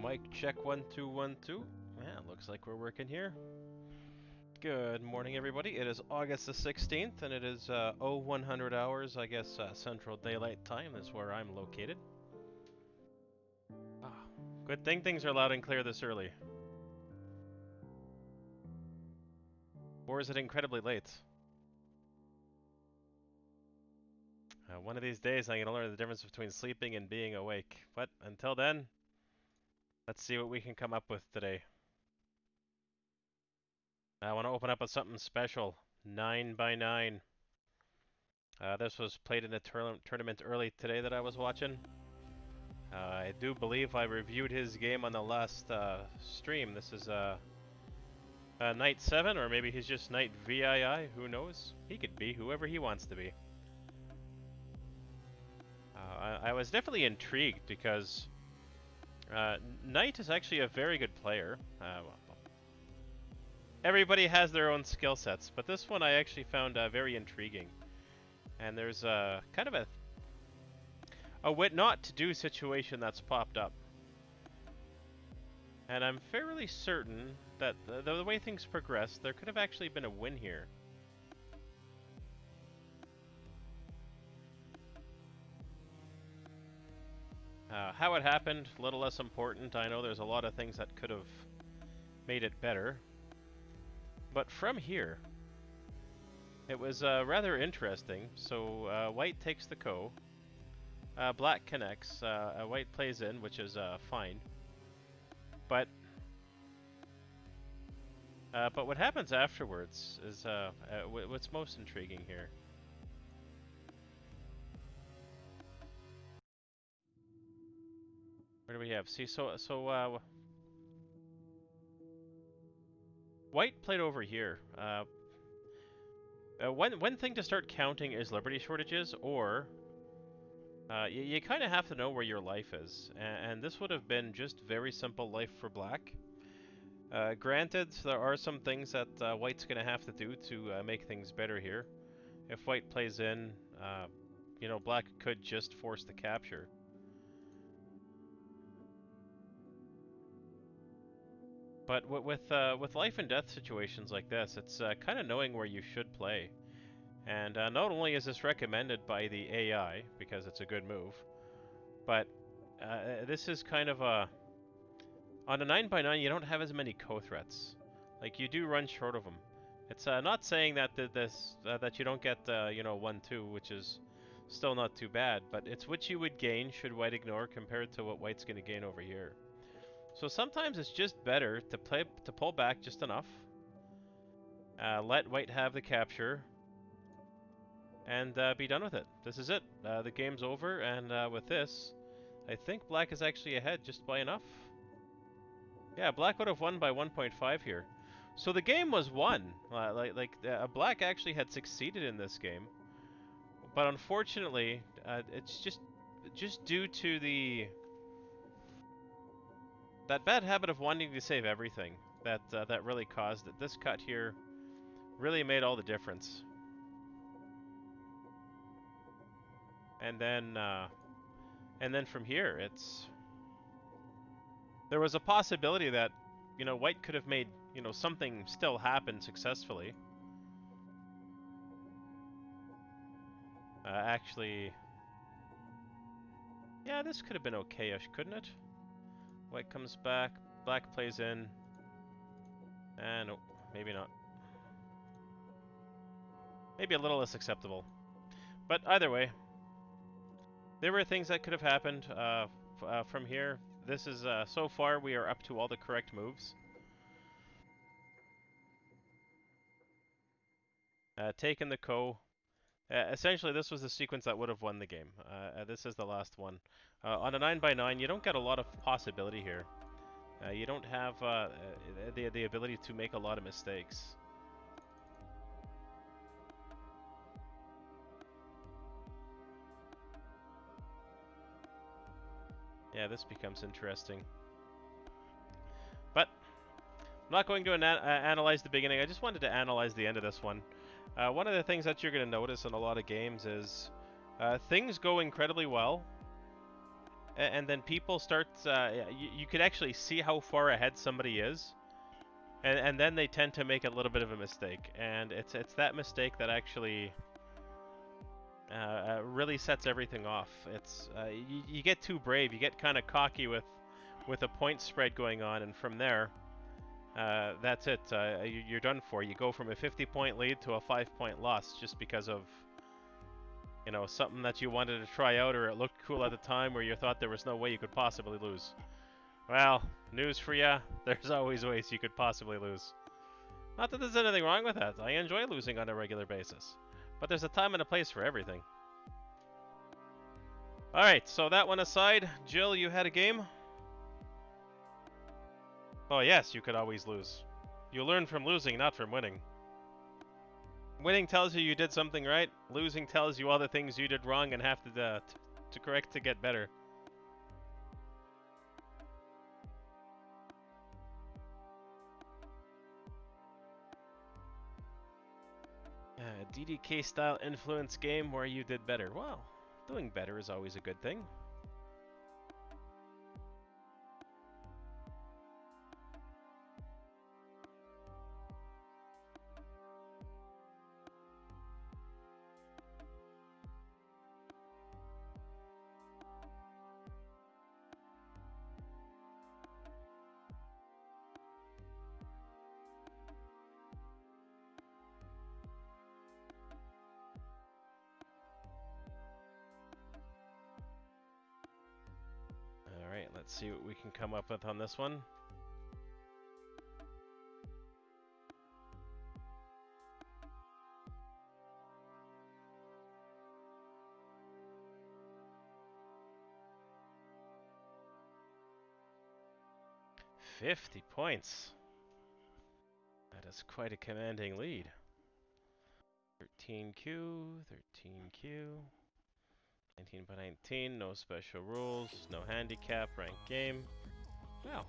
Mic check 1 2 1 2. Yeah, looks like we're working here. Good morning, everybody. It is August the 16th, and it is 0100 hours, I guess, Central Daylight Time is where I'm located. Ah, good thing things are loud and clear this early. Or is it incredibly late? One of these days, I'm going to learn the difference between sleeping and being awake. But until then, let's see what we can come up with today. I want to open up with something special. 9 by 9. This was played in a tournament early today that I was watching. I do believe I reviewed his game on the last stream. This is Knight 7, or maybe he's just Knight VII, who knows? He could be whoever he wants to be. I was definitely intrigued because Knight is actually a very good player. Everybody has their own skill sets, but this one I actually found very intriguing. And there's kind of a what not to do situation that's popped up. And I'm fairly certain that the way things progressed, there could have actually been a win here. How it happened, a little less important. I know there's a lot of things that could have made it better. But from here, it was rather interesting. So white takes the ko. Black connects. White plays in, which is fine. But what happens afterwards is what's most intriguing here. What do we have? See, so white played over here. One thing to start counting is liberty shortages, or you kind of have to know where your life is, and this would have been just very simple life for black. Granted, there are some things that white's going to have to do to make things better here. If white plays in, you know, black could just force the capture. But with life and death situations like this, it's kind of knowing where you should play. And not only is this recommended by the AI, because it's a good move, but this is kind of a... On a 9 by 9 you don't have as many co-threats. Like, you do run short of them. It's not saying that that you don't get, you know, 1-2, which is still not too bad, but it's what you would gain should white ignore compared to what white's going to gain over here. So sometimes it's just better to pull back just enough, let white have the capture, and be done with it. This is it. The game's over, and with this, I think black is actually ahead just by enough. Yeah, black would have won by 1.5 here. So the game was won. Black actually had succeeded in this game, but unfortunately, it's just due to that bad habit of wanting to save everything that really caused it. This cut here really made all the difference. And then from here, there was a possibility that, you know, white could have made, you know, something still happen successfully. Actually, yeah, this could have been okay-ish, couldn't it? White comes back, black plays in, and oh, maybe not. Maybe a little less acceptable. But either way, there were things that could have happened from here. This is, so far, we are up to all the correct moves. Taking the ko. Essentially, this was the sequence that would have won the game. This is the last one. On a 9 by 9 you don't get a lot of possibility here. You don't have the ability to make a lot of mistakes. Yeah, this becomes interesting. But I'm not going to analyze the beginning. I just wanted to analyze the end of this one. One of the things that you're going to notice in a lot of games is things go incredibly well, and then people start. You could actually see how far ahead somebody is, and then they tend to make a little bit of a mistake, and it's that mistake that actually really sets everything off. It's you get too brave, you get kind of cocky with a point spread going on, and from there, that's it. You're done for. You go from a 50-point lead to a 5-point loss just because of something that you wanted to try out, or it looked cool at the time, or you thought there was no way you could possibly lose. Well, news for ya, there's always ways you could possibly lose. Not that there's anything wrong with that. I enjoy losing on a regular basis. But there's a time and a place for everything. Alright, so that one aside, Jill, you had a game? Oh yes, you could always lose. You learn from losing, not from winning. Winning tells you did something right. Losing tells you all the things you did wrong and have to correct to get better. DDK style influence game where you did better. Well, doing better is always a good thing. Alright, let's see what we can come up with on this one. $50 points. That is quite a commanding lead. 13Q, 13Q. 19 by 19, no special rules, no handicap, ranked game. Wow.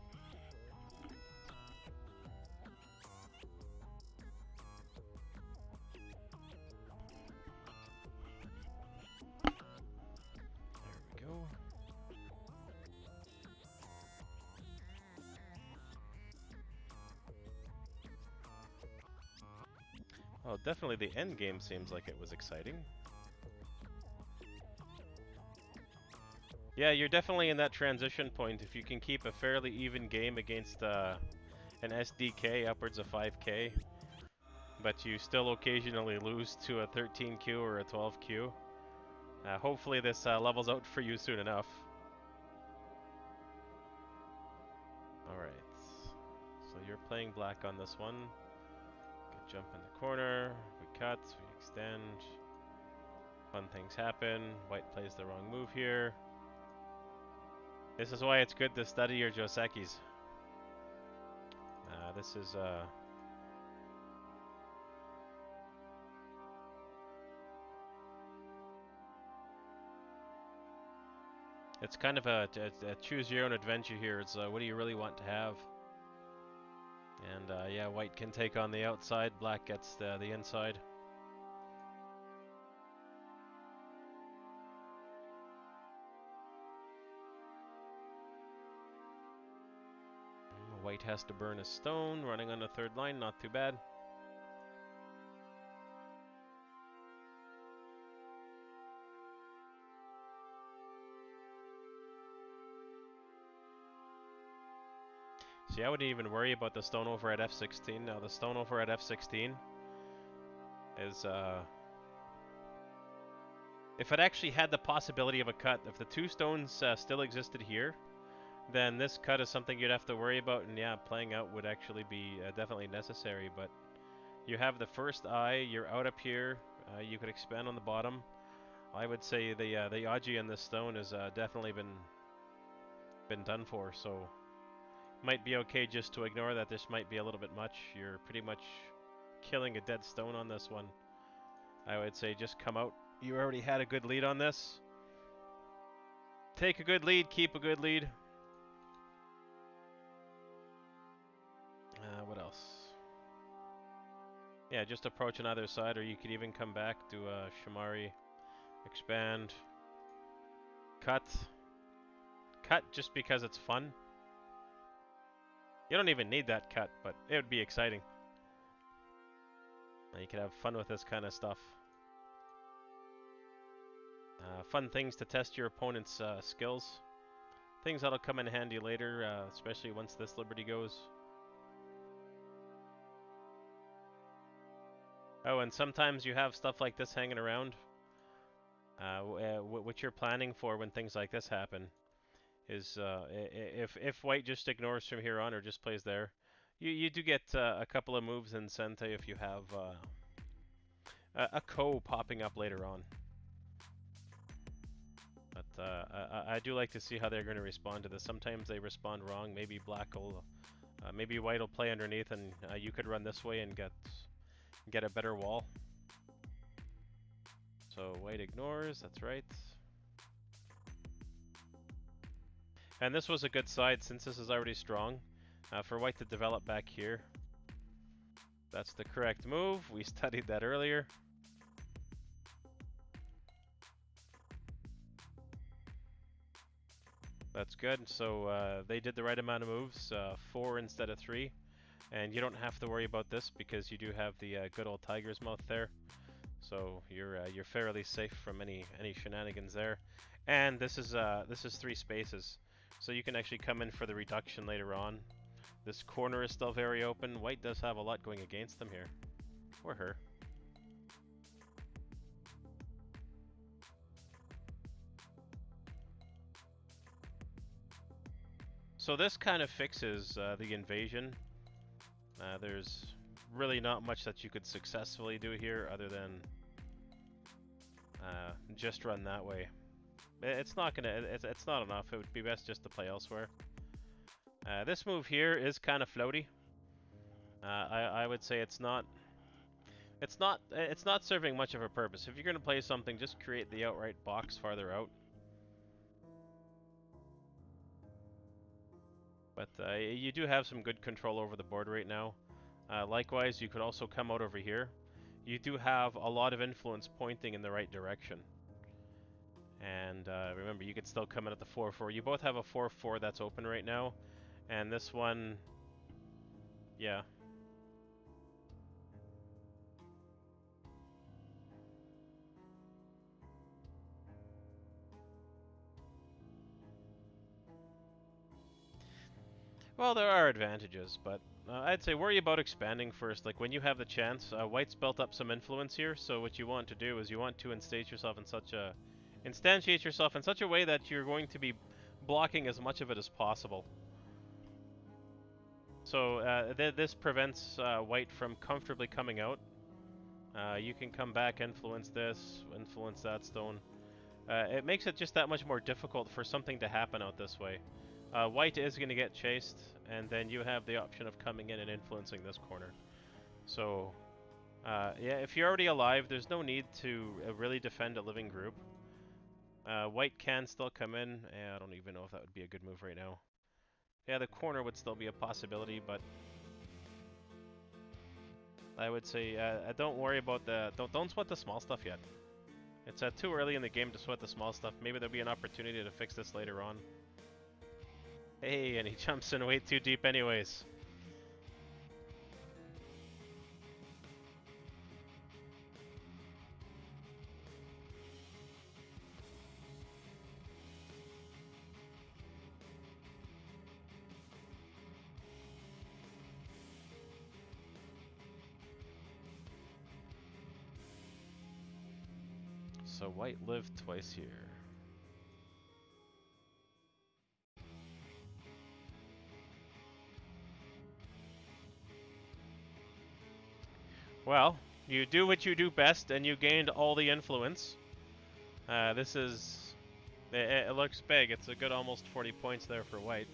There we go. Oh, definitely the end game seems like it was exciting. Yeah, you're definitely in that transition point. If you can keep a fairly even game against an SDK upwards of 5K, but you still occasionally lose to a 13Q or a 12Q, hopefully this levels out for you soon enough. Alright, so you're playing black on this one. Good jump in the corner, we cut, we extend. Fun things happen. White plays the wrong move here. This is why it's good to study your Josekis. This is it's kind of a choose your own adventure here. It's what do you really want to have? And yeah, white can take on the outside, black gets the inside. White has to burn a stone, running on the third line, not too bad. See, I wouldn't even worry about the stone over at F16. Now, the stone over at F16 is, if it actually had the possibility of a cut, if the two stones still existed here, then this cut is something you'd have to worry about, and yeah, playing out would actually be definitely necessary, but you have the first eye, you're out up here, you could expand on the bottom. I would say the Aji in this stone has definitely been done for, so might be okay just to ignore that this might be a little bit much. You're pretty much killing a dead stone on this one. I would say just come out. You already had a good lead on this. Take a good lead, keep a good lead. What else? Yeah, just approach on either side, or you could even come back, do a Shamari, expand, cut. cut just because it's fun. You don't even need that cut, but it would be exciting. You can have fun with this kind of stuff. Fun things to test your opponent's skills. Things that'll come in handy later, especially once this Liberty goes. Oh, and sometimes you have stuff like this hanging around. What you're planning for when things like this happen is if white just ignores from here on or just plays there, you do get a couple of moves in Sente if you have a Ko popping up later on. But I do like to see how they're going to respond to this. Sometimes they respond wrong. Maybe black will, maybe white will play underneath, and you could run this way and get a better wall. So white ignores. That's right. And this was a good side since this is already strong for white to develop back here. That's the correct move. We studied that earlier. That's good. So they did the right amount of moves, 4 instead of 3. And you don't have to worry about this because you do have the good old Tiger's Mouth there. So you're fairly safe from any shenanigans there. And this is 3 spaces. So you can actually come in for the reduction later on. This corner is still very open. White does have a lot going against them here. Or her. So this kind of fixes the invasion. There's really not much that you could successfully do here other than just run that way. It's not not enough. It would be best just to play elsewhere. This move here is kind of floaty. I would say it's not serving much of a purpose. If you're going to play something, just create the outright box farther out. But you do have some good control over the board right now. Likewise, you could also come out over here. You do have a lot of influence pointing in the right direction. And remember, you could still come in at the 4-4. You both have a 4-4 that's open right now. And this one, yeah. Well, there are advantages, but I'd say worry about expanding first. Like when you have the chance, white's built up some influence here, so what you want to do is you want to instantiate yourself in such a way that you're going to be blocking as much of it as possible. So this prevents white from comfortably coming out. You can come back, influence this, influence that stone. It makes it just that much more difficult for something to happen out this way. White is going to get chased, and then you have the option of coming in and influencing this corner. So, yeah, if you're already alive, there's no need to really defend a living group. White can still come in. I don't even know if that would be a good move right now. Yeah, the corner would still be a possibility, but I would say don't worry about don't sweat the small stuff yet. It's too early in the game to sweat the small stuff. Maybe there'll be an opportunity to fix this later on. Hey, and he jumps in way too deep anyways. So white lived twice here. Well, you do what you do best, and you gained all the influence. This is... It looks big. It's a good almost 40 points there for white.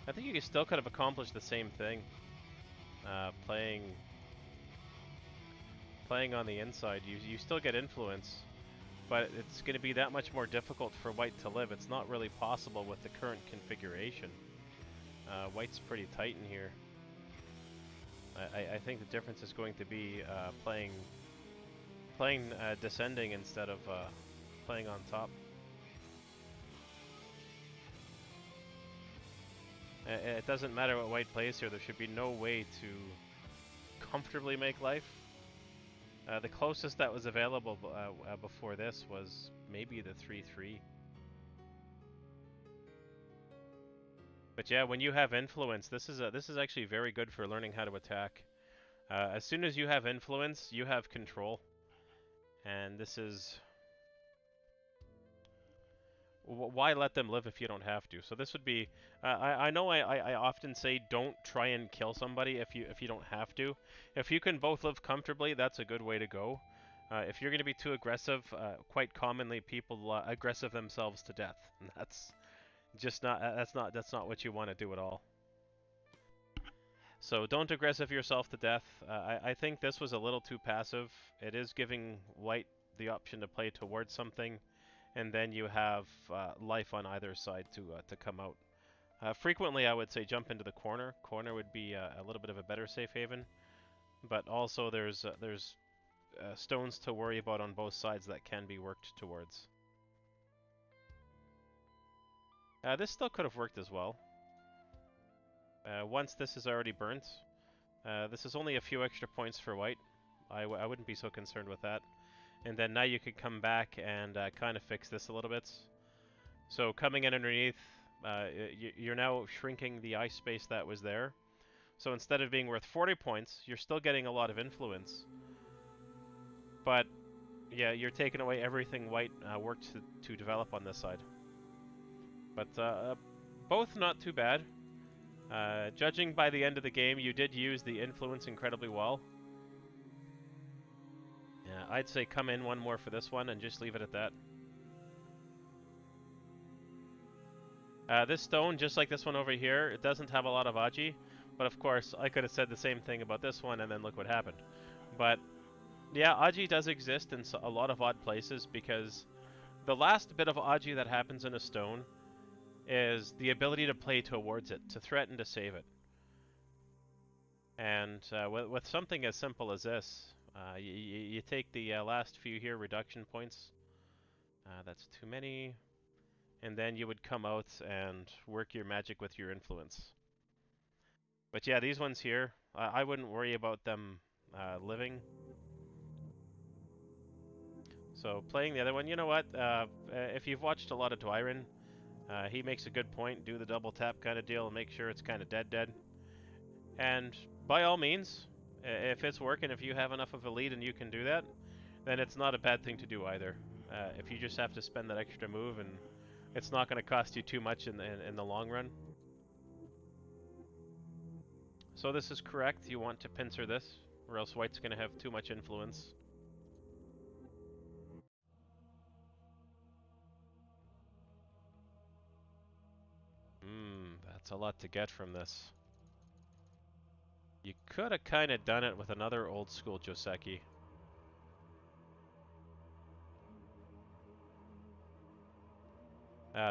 I think you still could have accomplished the same thing. Playing on the inside, you still get influence, but it's going to be that much more difficult for white to live. It's not really possible with the current configuration. White's pretty tight in here. I think the difference is going to be playing descending instead of playing on top. It doesn't matter what White plays here. There should be no way to comfortably make life. The closest that was available before this was maybe the 3-3. But yeah, when you have influence, this is actually very good for learning how to attack. As soon as you have influence, you have control, and this is why let them live if you don't have to? So this would be, I know I often say don't try and kill somebody if you don't have to. If you can both live comfortably, that's a good way to go. If you're going to be too aggressive, quite commonly people aggressive themselves to death, and that's just not that's not what you want to do at all. So don't aggressive yourself to death. I think this was a little too passive. It is giving White the option to play towards something, and then you have life on either side to come out. Frequently, I would say jump into the corner. Corner would be a little bit of a better safe haven, but also there's stones to worry about on both sides that can be worked towards. This still could have worked as well. Once this is already burnt, this is only a few extra points for White. I wouldn't be so concerned with that. And then now you could come back and kind of fix this a little bit. So coming in underneath, you're now shrinking the ice space that was there. So instead of being worth 40 points, you're still getting a lot of influence. But yeah, you're taking away everything White worked to develop on this side. But both not too bad. Judging by the end of the game, you did use the influence incredibly well. Yeah, I'd say come in one more for this one and just leave it at that. This stone, just like this one over here, it doesn't have a lot of Aji, but of course I could have said the same thing about this one and then look what happened. But yeah, Aji does exist in a lot of odd places because the last bit of Aji that happens in a stone is the ability to play towards it, to threaten to save it. And with something as simple as this, you take the last few here, reduction points. That's too many. And then you would come out and work your magic with your influence. But yeah, these ones here, I wouldn't worry about them living. So playing the other one, you know what? If you've watched a lot of Dwyron, he makes a good point. Do the double tap kind of deal and make sure it's kind of dead. And by all means, if it's working, if you have enough of a lead and you can do that, then it's not a bad thing to do either. If you just have to spend that extra move, and it's not going to cost you too much in the long run. So this is correct. You want to pincer this, or else White's going to have too much influence. That's a lot to get from this. You could have kind of done it with another old school Joseki.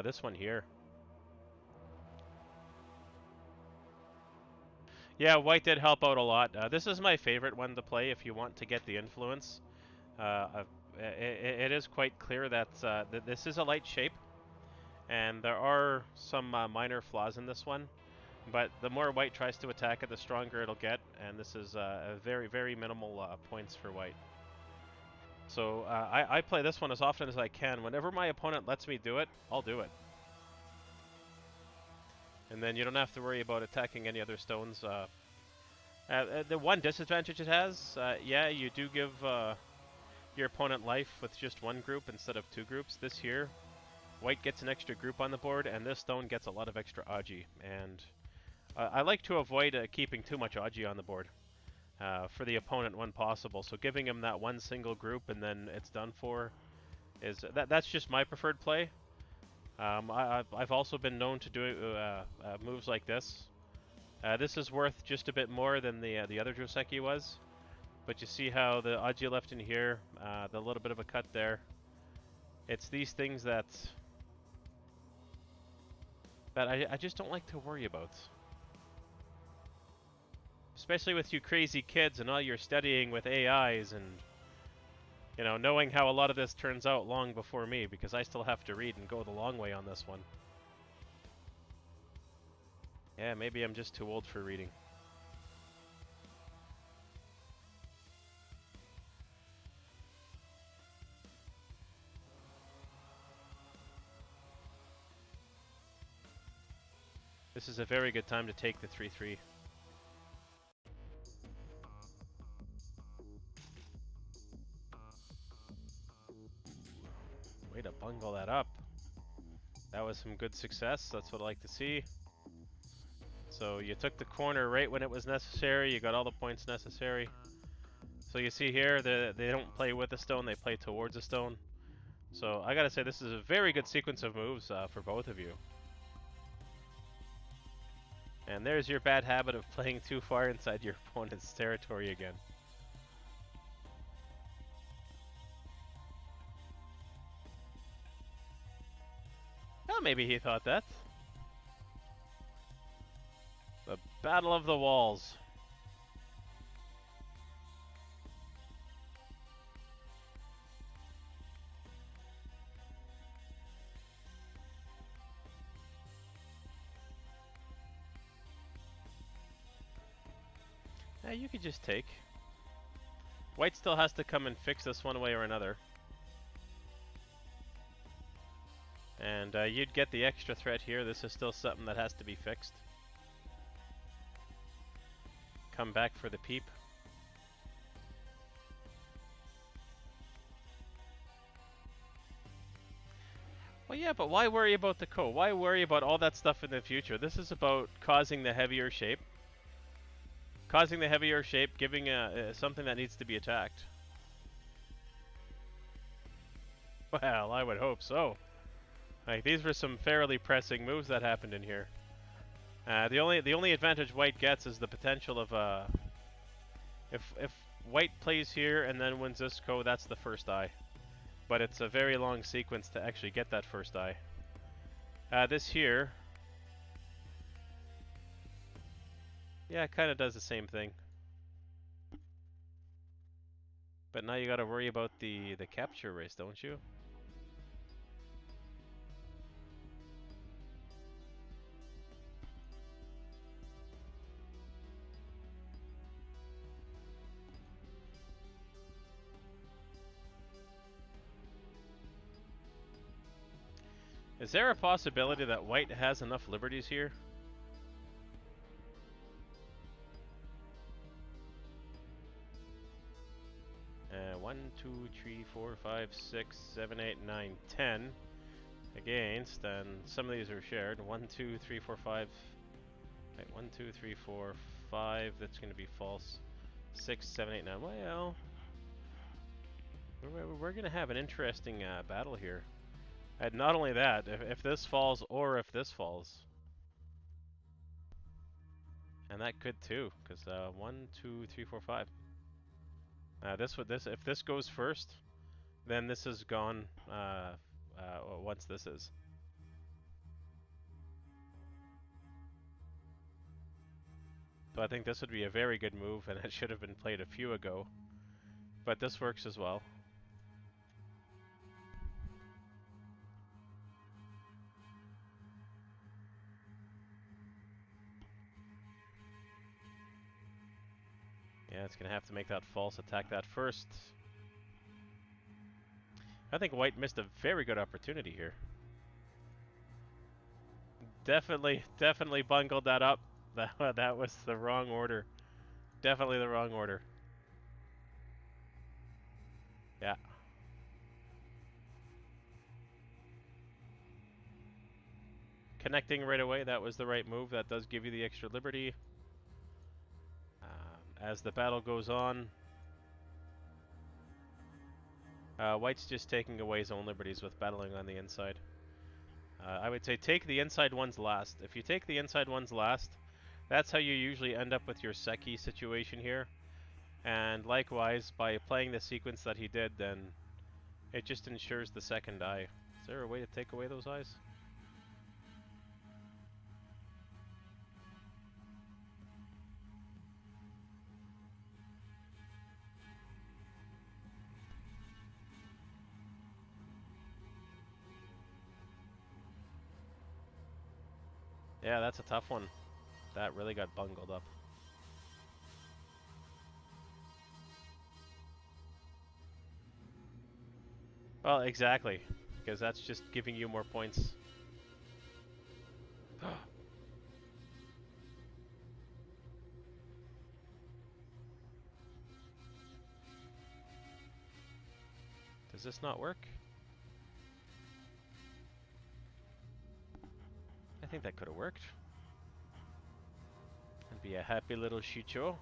This one here. Yeah, White did help out a lot. This is my favorite one to play if you want to get the influence. It is quite clear that this is a light shape, and there are some minor flaws in this one. But the more White tries to attack it, the stronger it'll get, and this is a very minimal points for White. So I play this one as often as I can. Whenever my opponent lets me do it, I'll do it. And then you don't have to worry about attacking any other stones. The one disadvantage it has, yeah, you do give your opponent life with just one group instead of two groups. This here, White gets an extra group on the board, and this stone gets a lot of extra Aji. And I like to avoid keeping too much Aji on the board for the opponent when possible. So giving him that one single group and then it's done for is that's just my preferred play. I've also been known to do moves like this. This is worth just a bit more than the other Joseki was, but you see how the Aji left in here, the little bit of a cut there. It's these things that I just don't like to worry about. Especially with you crazy kids and all your studying with AIs and, you know, knowing how a lot of this turns out long before me, because I still have to read and go the long way on this one. Yeah, maybe I'm just too old for reading. This is a very good time to take the 3-3. Way to bungle that up. That was some good success. That's what I like to see. So you took the corner right when it was necessary. You got all the points necessary. So you see here, they don't play with a stone, they play towards a stone. So I gotta say, this is a very good sequence of moves for both of you. And there's your bad habit of playing too far inside your opponent's territory again. Oh, maybe he thought that. The Battle of the Walls. You could just take. White still has to come and fix this one way or another. And you'd get the extra threat here. This is still something that has to be fixed. Come back for the peep. Well, yeah, but why worry about the Ko? Why worry about all that stuff in the future? This is about causing the heavier shape. Causing the heavier shape, giving something that needs to be attacked. Well, I would hope so. Like, these were some fairly pressing moves that happened in here. The only advantage White gets is the potential of if White plays here and then wins this Ko, that's the first eye. But it's a very long sequence to actually get that first eye. This here, yeah, it kind of does the same thing. But now you got to worry about the capture race, don't you? Is there a possibility that White has enough liberties here? One, two, three, 4, 5, 6, 7, 8, 9, 10 against, and some of these are shared. 1, 2, 3, 4, 5. Wait, 1, 2, 3, 4, 5. That's going to be false. 6, 7, 8, 9. Well, we're going to have an interesting battle here. And not only that, if this falls or if this falls. And that could too, because 1, 2, 3, 4, 5. If this goes first, then this is gone once this is. So I think this would be a very good move, and it should have been played a few ago. But this works as well. Yeah, it's going to have to make that false attack that first. I think White missed a very good opportunity here. Definitely bungled that up. That was the wrong order. Definitely the wrong order. Yeah. Connecting right away, that was the right move. That does give you the extra liberty. As the battle goes on, White's just taking away his own liberties with battling on the inside. I would say take the inside ones last. If you take the inside ones last, that's how you usually end up with your Seki situation here. And likewise, by playing the sequence that he did, then it just ensures the second eye. Is there a way to take away those eyes? Yeah, that's a tough one. That really got bungled up. Well, exactly. Because that's just giving you more points. Does this not work? I think that could have worked. That'd be a happy little Shicho.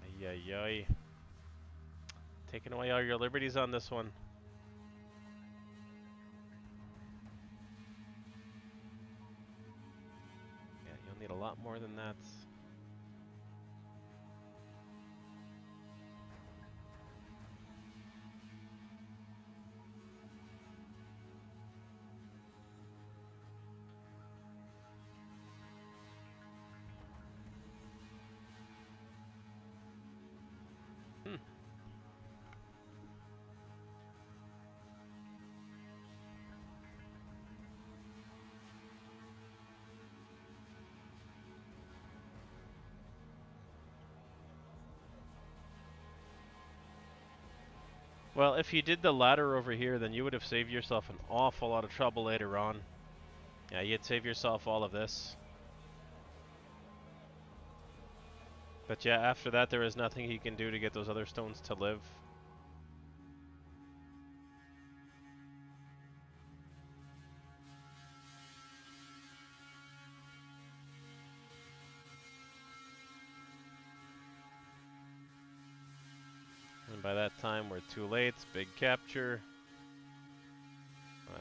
Ay, ay, ay. Taking away all your liberties on this one. Yeah, you'll need a lot more than that. Hmm. Well, if you did the ladder over here, then you would have saved yourself an awful lot of trouble later on. Yeah, you'd save yourself all of this. But yeah, after that, there is nothing he can do to get those other stones to live. And by that time, we're too late. Big capture.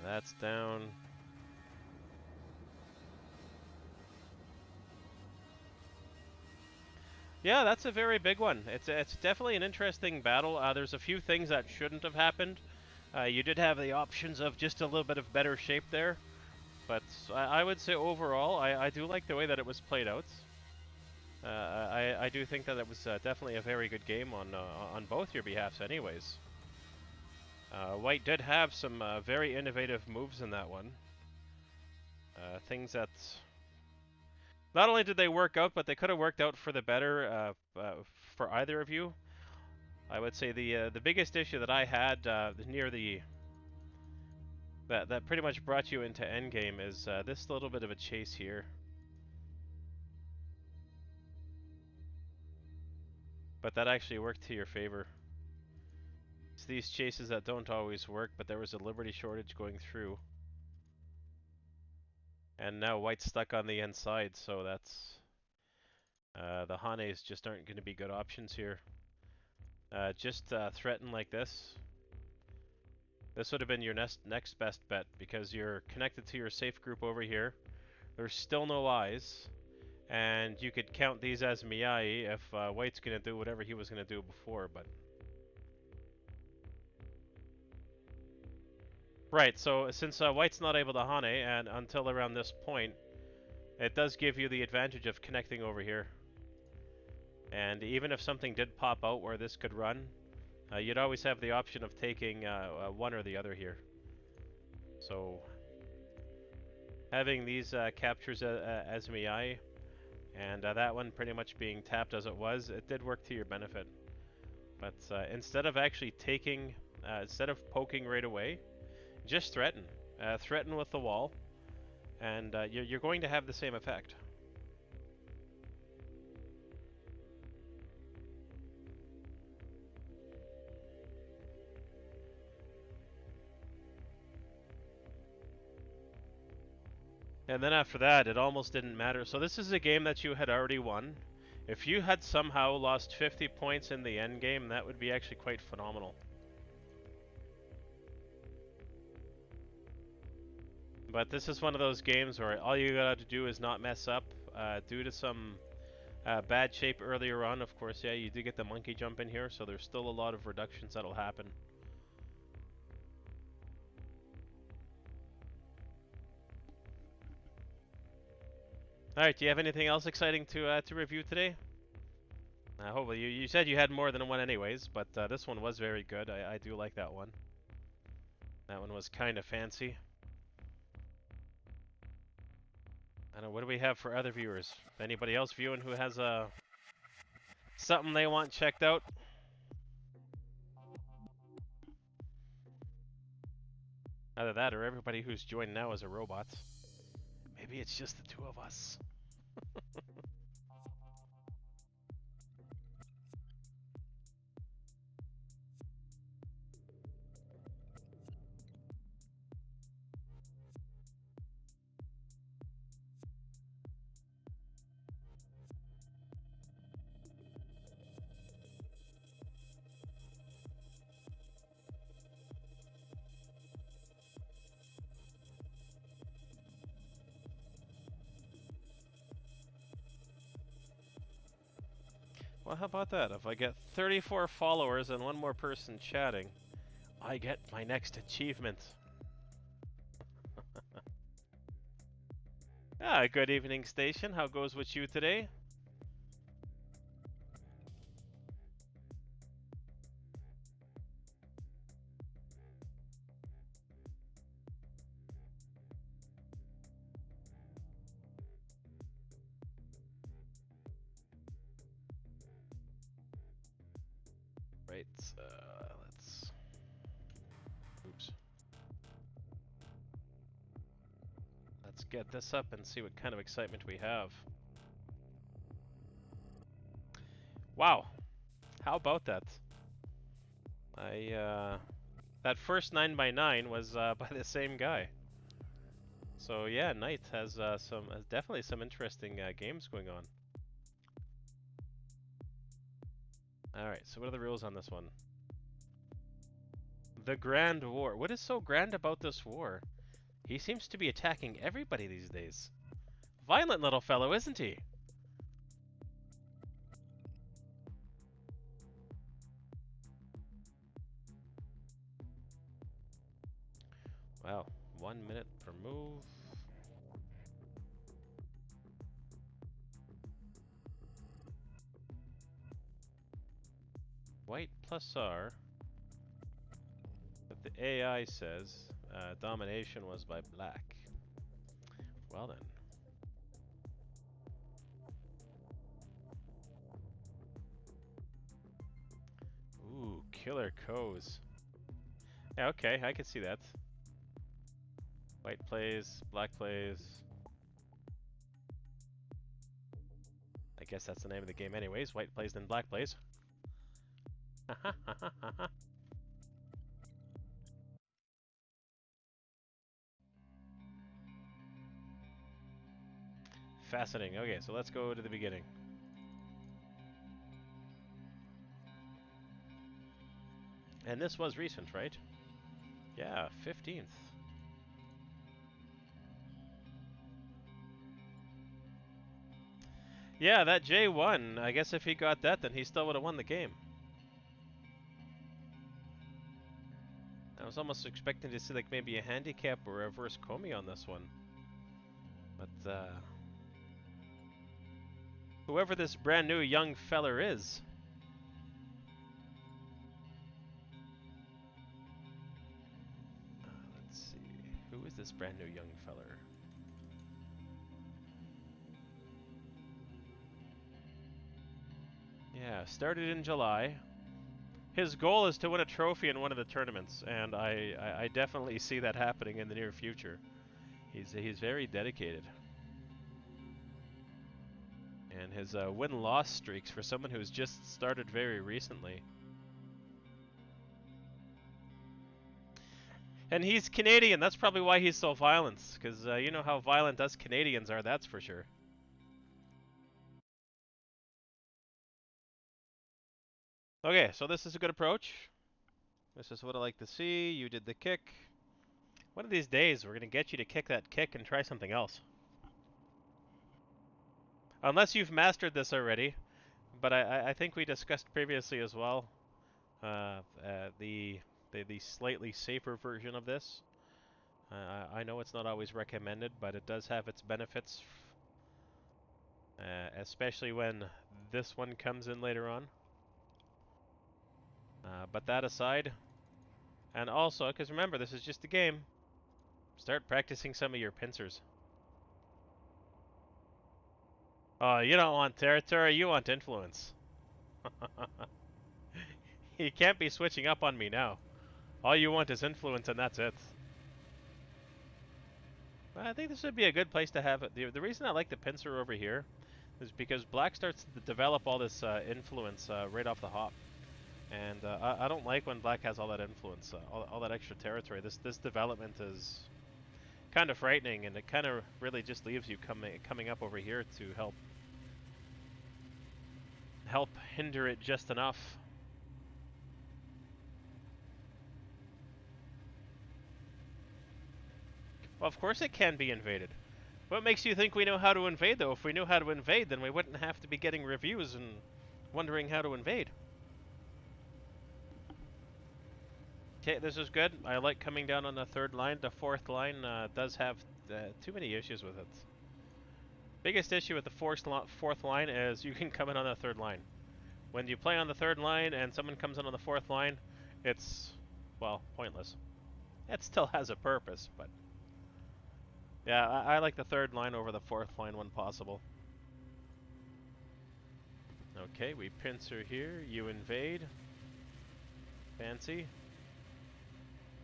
That's down. Yeah, that's a very big one. It's definitely an interesting battle. There's a few things that shouldn't have happened. You did have the options of just a little bit of better shape there, but I would say overall, I do like the way that it was played out. I do think that it was definitely a very good game on both your behalfs, anyways. White did have some very innovative moves in that one. Things that not only did they work out, but they could have worked out for the better for either of you. I would say the biggest issue that I had near the that pretty much brought you into endgame is this little bit of a chase here. But that actually worked to your favor. It's these chases that don't always work, but there was a liberty shortage going through. And now White's stuck on the inside, so that's the Hanes just aren't going to be good options here. Just threaten like this. This would have been your next best bet because you're connected to your safe group over here. There's still no eyes, and you could count these as Miyai if White's going to do whatever he was going to do before, but... Right, so since White's not able to Hane, and until around this point, it does give you the advantage of connecting over here. And even if something did pop out where this could run, you'd always have the option of taking one or the other here. So having these captures as Miyai, and that one pretty much being tapped as it was, it did work to your benefit. But instead of actually taking, instead of poking right away, just threaten. Threaten with the wall, and you're going to have the same effect. And then after that, it almost didn't matter. So this is a game that you had already won. If you had somehow lost 50 points in the end game, that would be actually quite phenomenal. But this is one of those games where all you gotta do is not mess up. Due to some bad shape earlier on, of course, yeah, you do get the monkey jump in here, so there's still a lot of reductions that'll happen. All right, do you have anything else exciting to review today? Hopefully, you said you had more than one anyways, but this one was very good. I do like that one. That one was kind of fancy. I don't know, what do we have for other viewers? Anybody else viewing who has something they want checked out? Either that or everybody who's joined now is a robot. Maybe it's just the two of us. Well, how about that? If I get 34 followers and one more person chatting, I get my next achievement. Good evening, station. How goes with you today? Right, let's... Oops. Let's get this up and see what kind of excitement we have. Wow, how about that? That first 9x9 was by the same guy. So yeah, Knight has definitely some interesting games going on. All right, so what are the rules on this one? The Grand War. What is so grand about this war? He seems to be attacking everybody these days. Violent little fellow, isn't he? Wow, 1 minute per move. White plus R. But the AI says domination was by black. Well then. Ooh, killer co's. Yeah, okay, I can see that. White plays, black plays. I guess that's the name of the game anyways. White plays, then black plays. Fascinating. Okay, so let's go to the beginning. And this was recent, right? Yeah, 15th. Yeah, that J1, I guess if he got that, then he still would have won the game. I was almost expecting to see like maybe a handicap or a reverse Comey on this one. But, whoever this brand new young feller is. Let's see. Who is this brand new young feller? Yeah, started in July. His goal is to win a trophy in one of the tournaments, and I definitely see that happening in the near future. He's very dedicated. And his win-loss streaks for someone who's just started very recently. And he's Canadian, that's probably why he's so violent, because you know how violent us Canadians are, that's for sure. Okay, so this is a good approach. This is what I like to see. You did the kick. One of these days, we're going to get you to kick that kick and try something else. Unless you've mastered this already, but I think we discussed previously as well the slightly safer version of this. I know it's not always recommended, but it does have its benefits. especially when this one comes in later on. But that aside, and also, because remember, this is just a game, start practicing some of your pincers. Oh, you don't want territory, you want influence. You can't be switching up on me now. All you want is influence and that's it. I think this would be a good place to have it. The reason I like the pincer over here is because black starts to develop all this influence right off the hop. And I don't like when black has all that influence, all that extra territory. This development is kind of frightening, and it kind of really just leaves you coming up over here to help hinder it just enough. Well, of course it can be invaded. What makes you think we know how to invade, though? If we knew how to invade, then we wouldn't have to be getting reviews and wondering how to invade. Okay, this is good. I like coming down on the third line. The fourth line does have too many issues with it. Biggest issue with the fourth line is you can come in on the third line. When you play on the third line and someone comes in on the fourth line, it's, well, pointless. It still has a purpose, but yeah, I like the third line over the fourth line when possible. Okay, we pincer here. You invade. Fancy.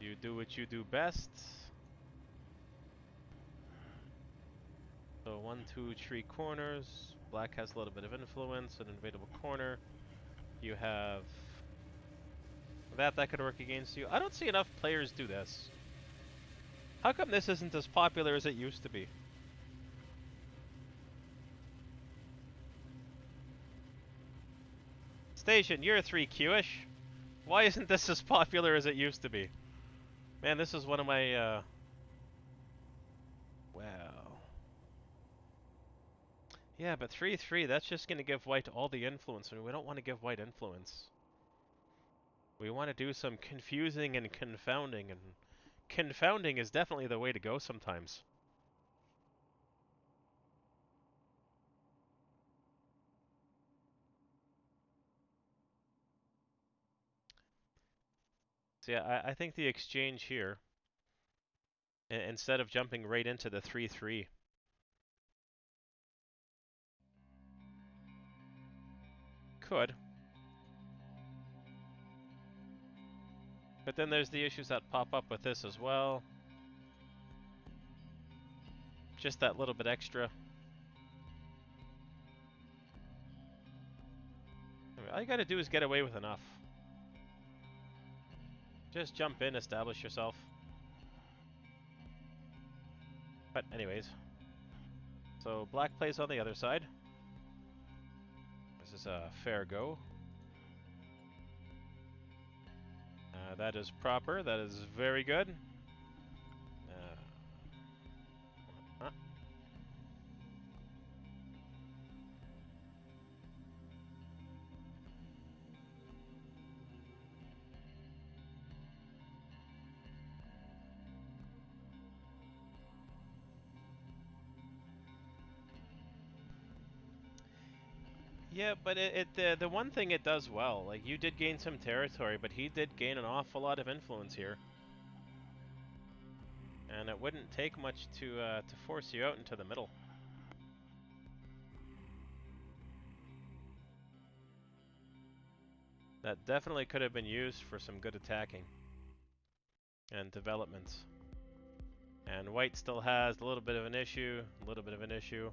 You do what you do best. So 1, 2, 3 corners. Black has a little bit of influence, an invadable corner. You have that could work against you. I don't see enough players do this. How come this isn't as popular as it used to be? Station, you're 3Q-ish. Why isn't this as popular as it used to be? Man, this is one of my, wow. Yeah, but 3-3, that's just going to give white all the influence, and we don't want to give white influence. We want to do some confusing and confounding, and confounding is definitely the way to go sometimes. So yeah, I think the exchange here, instead of jumping right into the 3-3, could. But then there's the issues that pop up with this as well. Just that little bit extra. I mean, all you gotta do is get away with enough. Just jump in, establish yourself. But anyways. So black plays on the other side. This is a fair go. That is proper. That is very good. Huh? Yeah, but the one thing it does well, like you did gain some territory, but he did gain an awful lot of influence here. And it wouldn't take much to force you out into the middle. That definitely could have been used for some good attacking and development. And white still has a little bit of an issue, a little bit of an issue.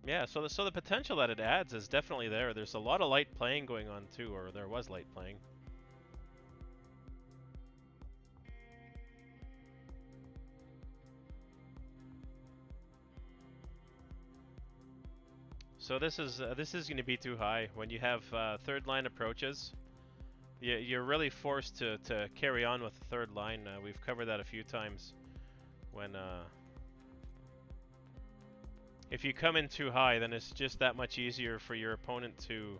Yeah, so the potential that it adds is definitely there. There's a lot of light playing going on too, or there was light playing. So this is going to be too high. When you have third line approaches, you're really forced to carry on with the third line. We've covered that a few times. When if you come in too high, then it's just that much easier for your opponent to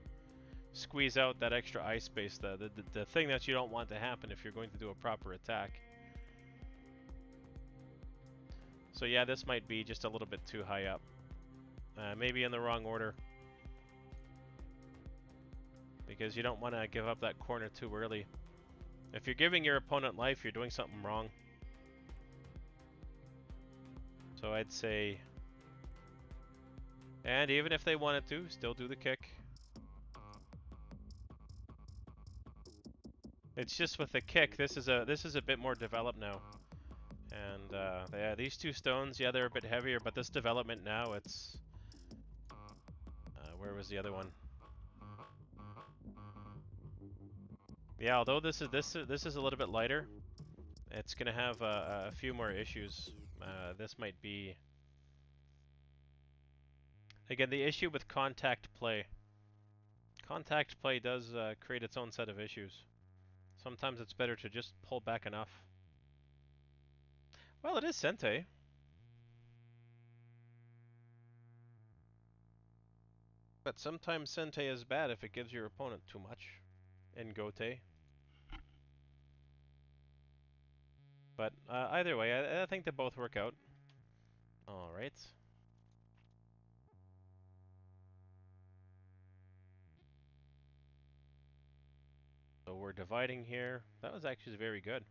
squeeze out that extra ice space, the thing that you don't want to happen if you're going to do a proper attack. So yeah, this might be just a little bit too high up. Maybe in the wrong order. Because you don't want to give up that corner too early. If you're giving your opponent life, you're doing something wrong. So I'd say... And even if they wanted to, still do the kick. It's just with the kick, this is a bit more developed now. And yeah, these two stones, yeah, they're a bit heavier, but this development now, it's... where was the other one? Yeah, although this is a little bit lighter, it's gonna have a few more issues. This might be... Again, the issue with contact play. Contact play does create its own set of issues. Sometimes it's better to just pull back enough. Well, it is Sente. But sometimes Sente is bad if it gives your opponent too much in Gote. But either way, I think they both work out. Alright. So we're dividing here. That was actually very good.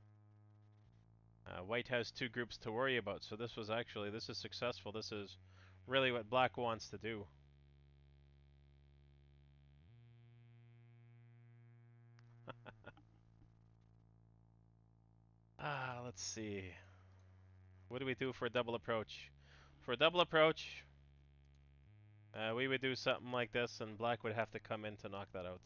White has two groups to worry about, so this is successful. This is really what black wants to do. Let's see. What do we do for a double approach? For a double approach, we would do something like this, and black would have to come in to knock that out.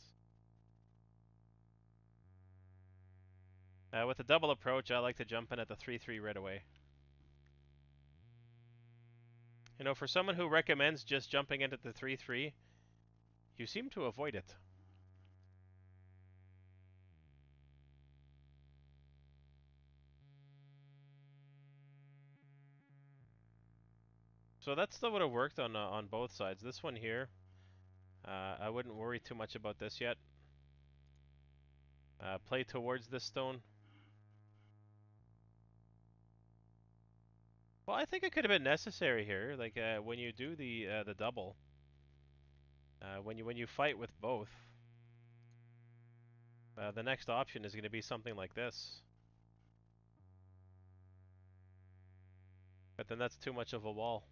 With a double approach, I like to jump in at the 3-3 right away. You know, for someone who recommends just jumping into the 3-3, you seem to avoid it. So that still would have worked on both sides. This one here, I wouldn't worry too much about this yet. Play towards this stone. Well, I think it could have been necessary here. Like when you do the double, when you fight with both, the next option is going to be something like this. But then that's too much of a wall.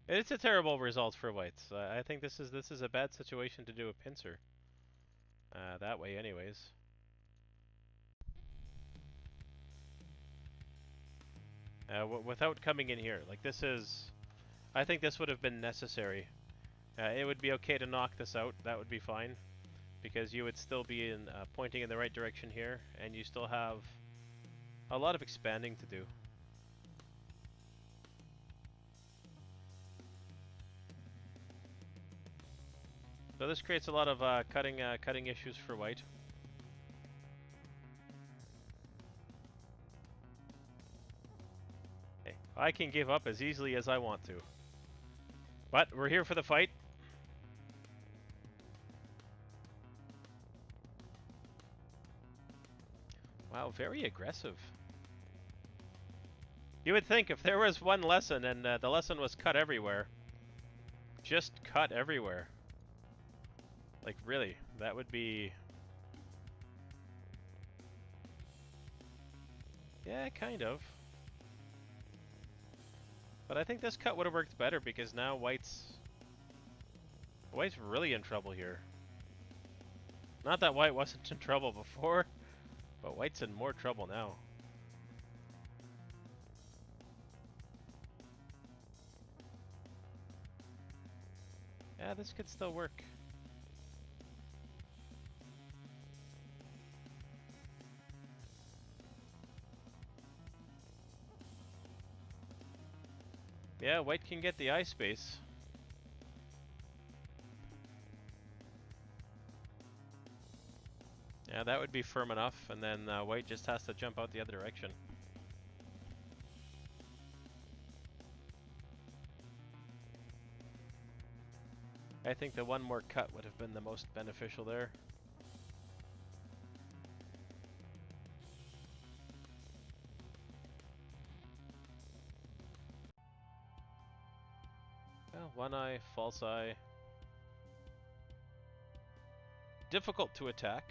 It's a terrible result for whites. I think this is a bad situation to do a pincer. That way, anyways. Without coming in here, like this is, I think this would have been necessary. It would be okay to knock this out. That would be fine, because you would still be pointing in the right direction here, and you still have a lot of expanding to do. So this creates a lot of cutting issues for white. Okay, I can give up as easily as I want to. But we're here for the fight. Wow, very aggressive. You would think if there was one lesson and the lesson was cut everywhere, just cut everywhere. Like really, that would be... Yeah, kind of. But I think this cut would have worked better because now White's really in trouble here. Not that White wasn't in trouble before, but White's in more trouble now. Yeah, this could still work. Yeah, White can get the eye space. Yeah, that would be firm enough, and then White just has to jump out the other direction. I think the one more cut would have been the most beneficial there. Well, one eye, false eye. Difficult to attack.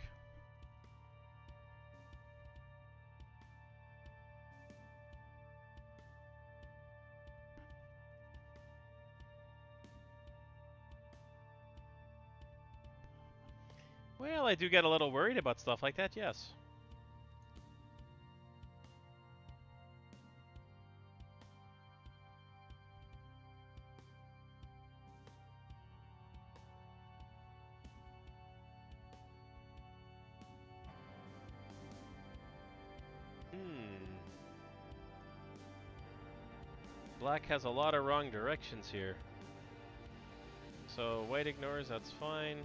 Well, I do get a little worried about stuff like that, yes. Black has a lot of wrong directions here. So white ignores, that's fine.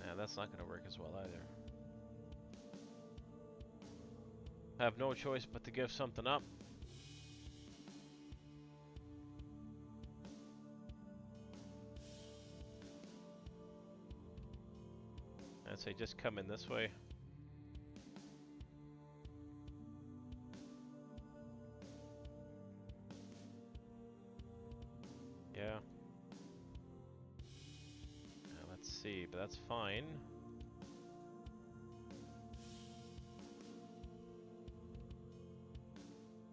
Yeah, that's not going to work as well either. Have no choice but to give something up. I'd say just come in this way. Yeah. Let's see, but that's fine.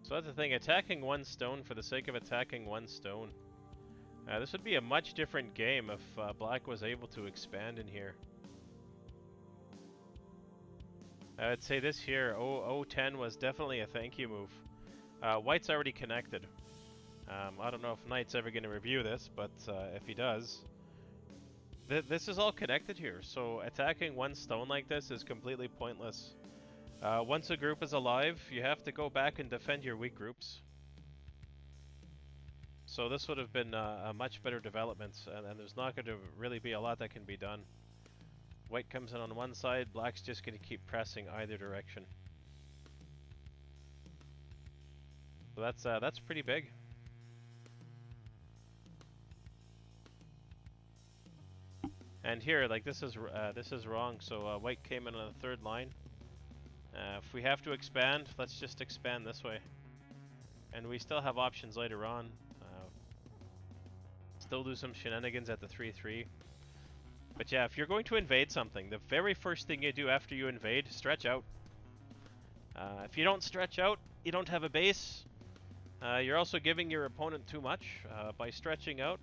So that's the thing, attacking one stone for the sake of attacking one stone. This would be a much different game if Black was able to expand in here. I would say this here, 010 was definitely a thank you move. White's already connected. I don't know if Knight's ever going to review this, but if he does, this is all connected here. So attacking one stone like this is completely pointless. Once a group is alive, you have to go back and defend your weak groups. So this would have been a much better development, and there's not going to really be a lot that can be done. White comes in on one side, Black's just going to keep pressing either direction. So that's pretty big. And here, like this is wrong. So White came in on the third line. If we have to expand, let's just expand this way. And we still have options later on. Still do some shenanigans at the 3-3. But yeah, if you're going to invade something, the very first thing you do after you invade, stretch out. If you don't stretch out, you don't have a base. You're also giving your opponent too much by stretching out.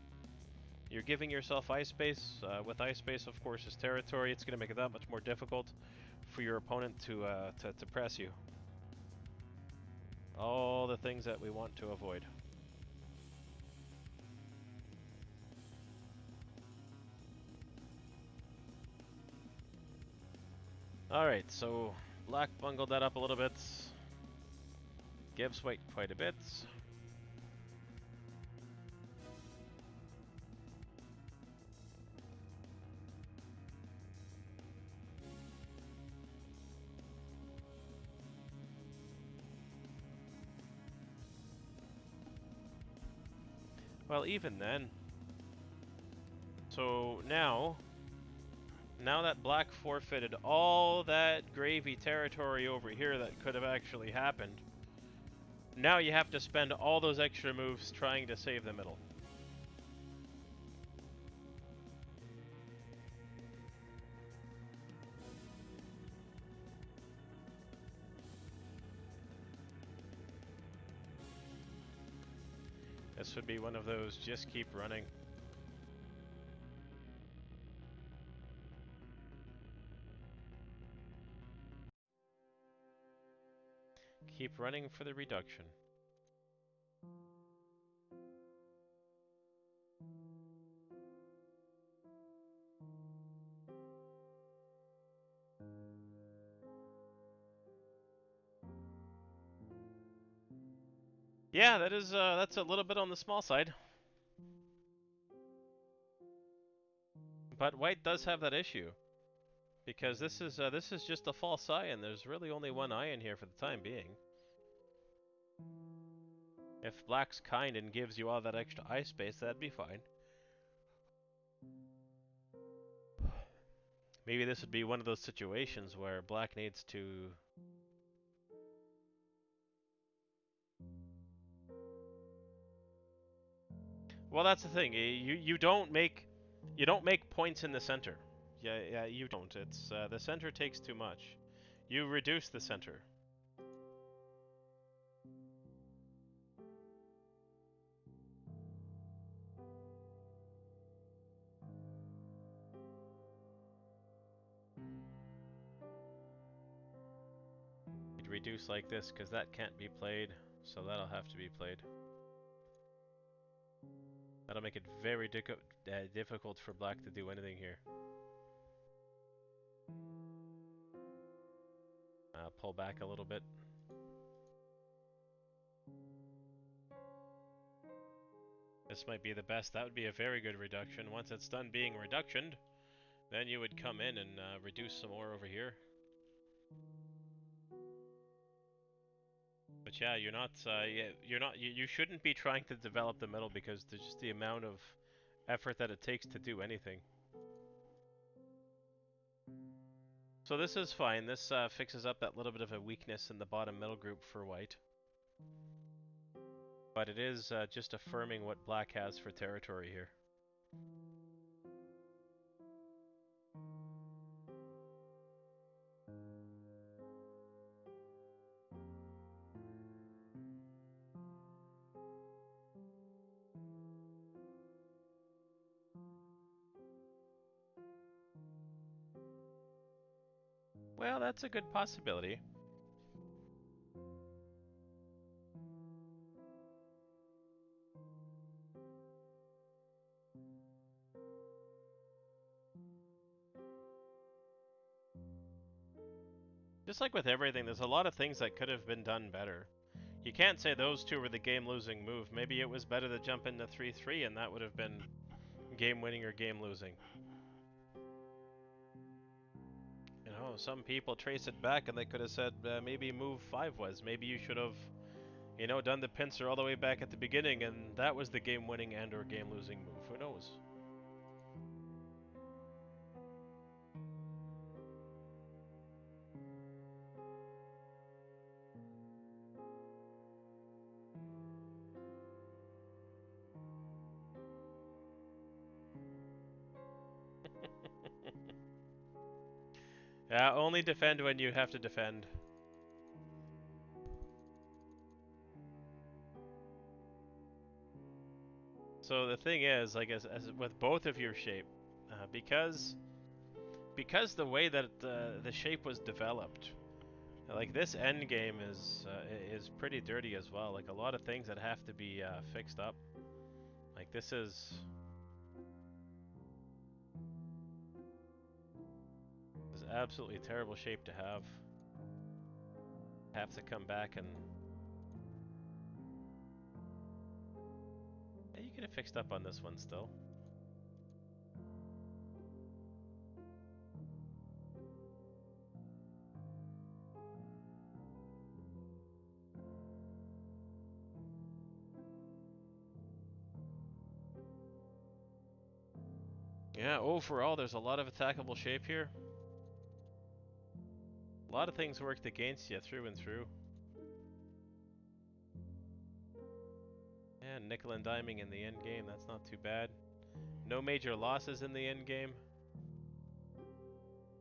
You're giving yourself ice space. With ice space, of course, is territory. It's going to make it that much more difficult for your opponent to press you. All the things that we want to avoid. Alright, so Black bungled that up a little bit. Gives White quite a bit. Well, even then. So now that Black forfeited all that gravy territory over here that could have actually happened, now you have to spend all those extra moves trying to save the middle. This would be one of those just keep running. Keep running for the reduction. Yeah, that's a little bit on the small side. But White does have that issue. Because this is just a false eye, and there's really only one eye in here for the time being. If black's kind and gives you all that extra eye space, that'd be fine. Maybe this would be one of those situations where black needs to... Well, that's the thing. You don't make points in the center. Yeah, you don't. It's the center takes too much. You reduce the center. You'd reduce like this because that can't be played, so that'll have to be played. That'll make it very difficult for black to do anything here. Pull back a little bit. This might be the best. That would be a very good reduction. Once it's done being reductioned, then you would come in and reduce some more over here. But yeah, you shouldn't be trying to develop the middle because there's just the amount of effort that it takes to do anything. So this is fine. This fixes up that little bit of a weakness in the bottom middle group for white. But it is just affirming what black has for territory here. Well, that's a good possibility. Just like with everything, there's a lot of things that could have been done better. You can't say those two were the game-losing move. Maybe it was better to jump into 3-3 and that would have been game-winning or game-losing. You know, some people trace it back and they could have said maybe move 5 was. Maybe you should have, you know, done the pincer all the way back at the beginning and that was the game-winning and or game-losing move. Who knows? Yeah, only defend when you have to defend. So the thing is, like as with both of your shape, because the way that the shape was developed, like this end game is pretty dirty as well. Like a lot of things that have to be fixed up. Like this is absolutely terrible shape to have. Have to come back and yeah, you could have fixed up on this one still. Yeah, overall there's a lot of attackable shape here. A lot of things worked against you through and through. Yeah, nickel and diming in the end game, that's not too bad. No major losses in the end game.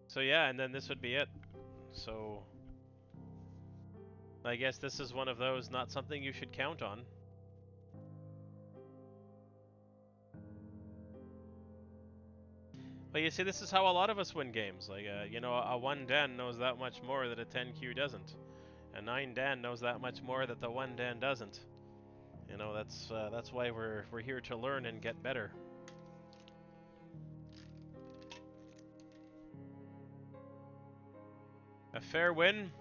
So yeah, and then this would be it. So I guess this is one of those, not something you should count on. But you see, this is how a lot of us win games. Like, you know, a 1 Dan knows that much more that a 10Q doesn't. A 9 Dan knows that much more that the 1 Dan doesn't. You know, that's why we're here to learn and get better. A fair win,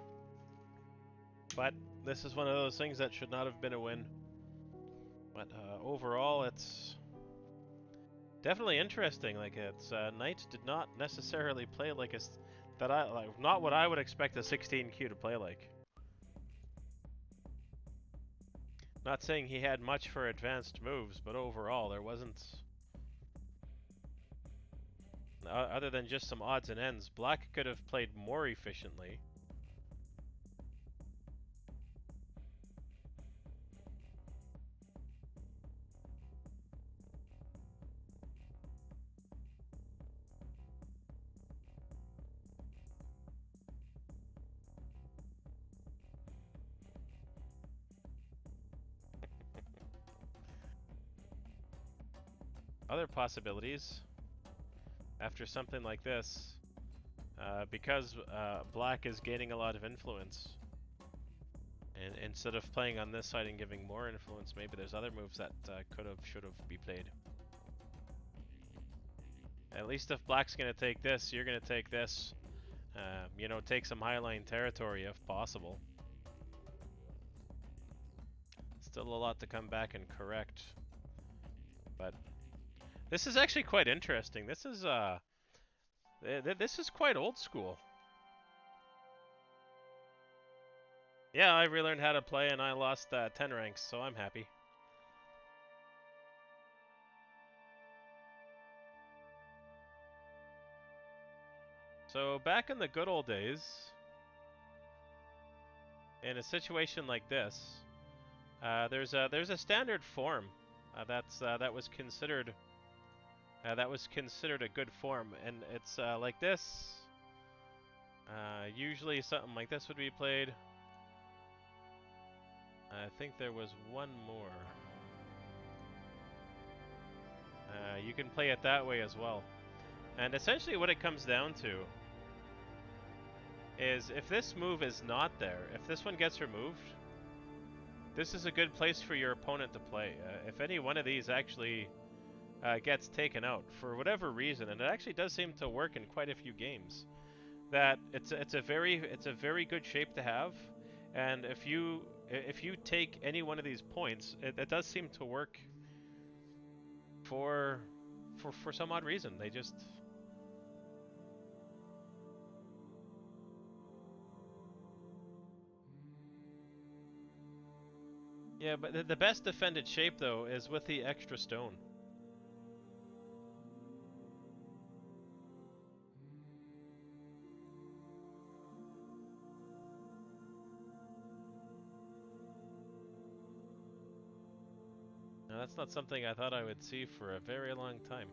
but this is one of those things that should not have been a win. But overall, it's Definitely interesting. Like it's Knights did not necessarily play like that I like not what I would expect a 16Q to play like. Not saying he had much for advanced moves, but overall there wasn't other than just some odds and ends. Black could have played more efficiently. Other possibilities after something like this, because Black is gaining a lot of influence, and instead of playing on this side and giving more influence, maybe there's other moves that could have, should have be played. At least if Black's gonna take this, you're gonna take this. You know, take some highline territory if possible. Still a lot to come back and correct, but this is actually quite interesting. This is this is quite old school. Yeah, I relearned how to play and I lost 10 ranks, so I'm happy. So back in the good old days, in a situation like this, there's a standard form that was considered a good form, and it's like this. Usually something like this would be played. I think there was one more. You can play it that way as well. And essentially what it comes down to is if this move is not there, if this one gets removed, this is a good place for your opponent to play. If any one of these actually gets taken out for whatever reason, and it actually does seem to work in quite a few games, that it's a very good shape to have, and if you take any one of these points, it does seem to work for some odd reason. They just yeah, but the best defended shape though is with the extra stone. Now that's not something I thought I would see for a very long time.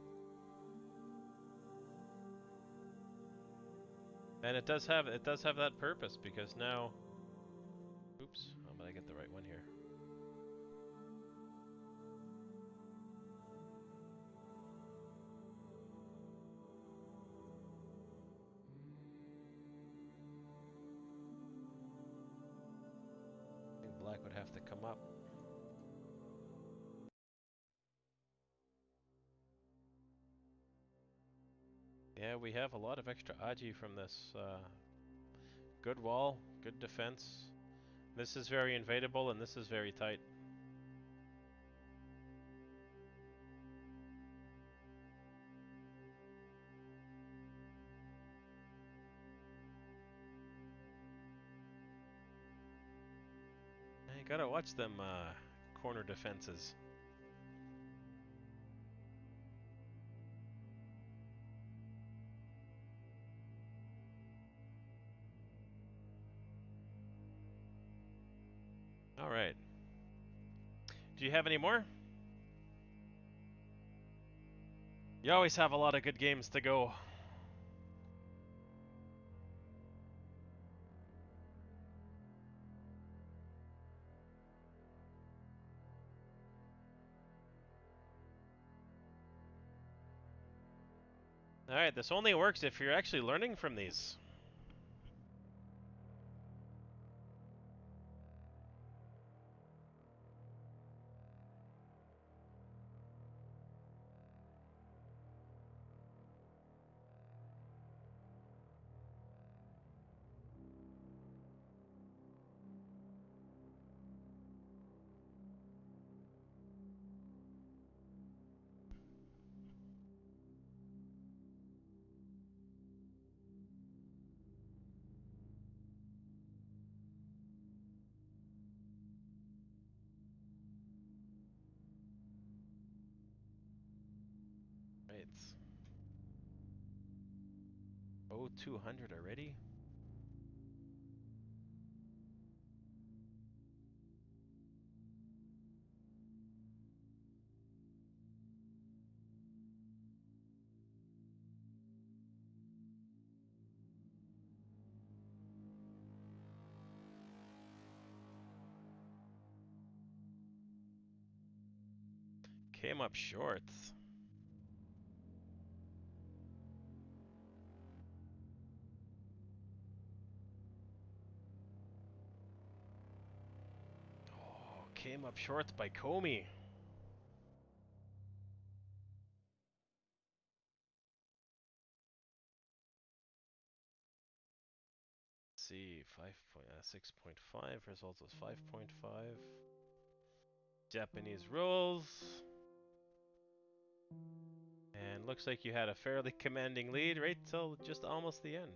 And it does have that purpose because now, oops, how did I get the right one here? I think Black would have to come up. Yeah, we have a lot of extra Aji from this. Good wall, good defense. This is very invadable and this is very tight. You gotta watch them corner defenses. Alright. Do you have any more? You always have a lot of good games to go. Alright, this only works if you're actually learning from these. Oh, 200 already? Came up short. Oh, came up short by Comey. Let's see, 6.5, result was 5.5. Japanese rules. And looks like you had a fairly commanding lead right till just almost the end.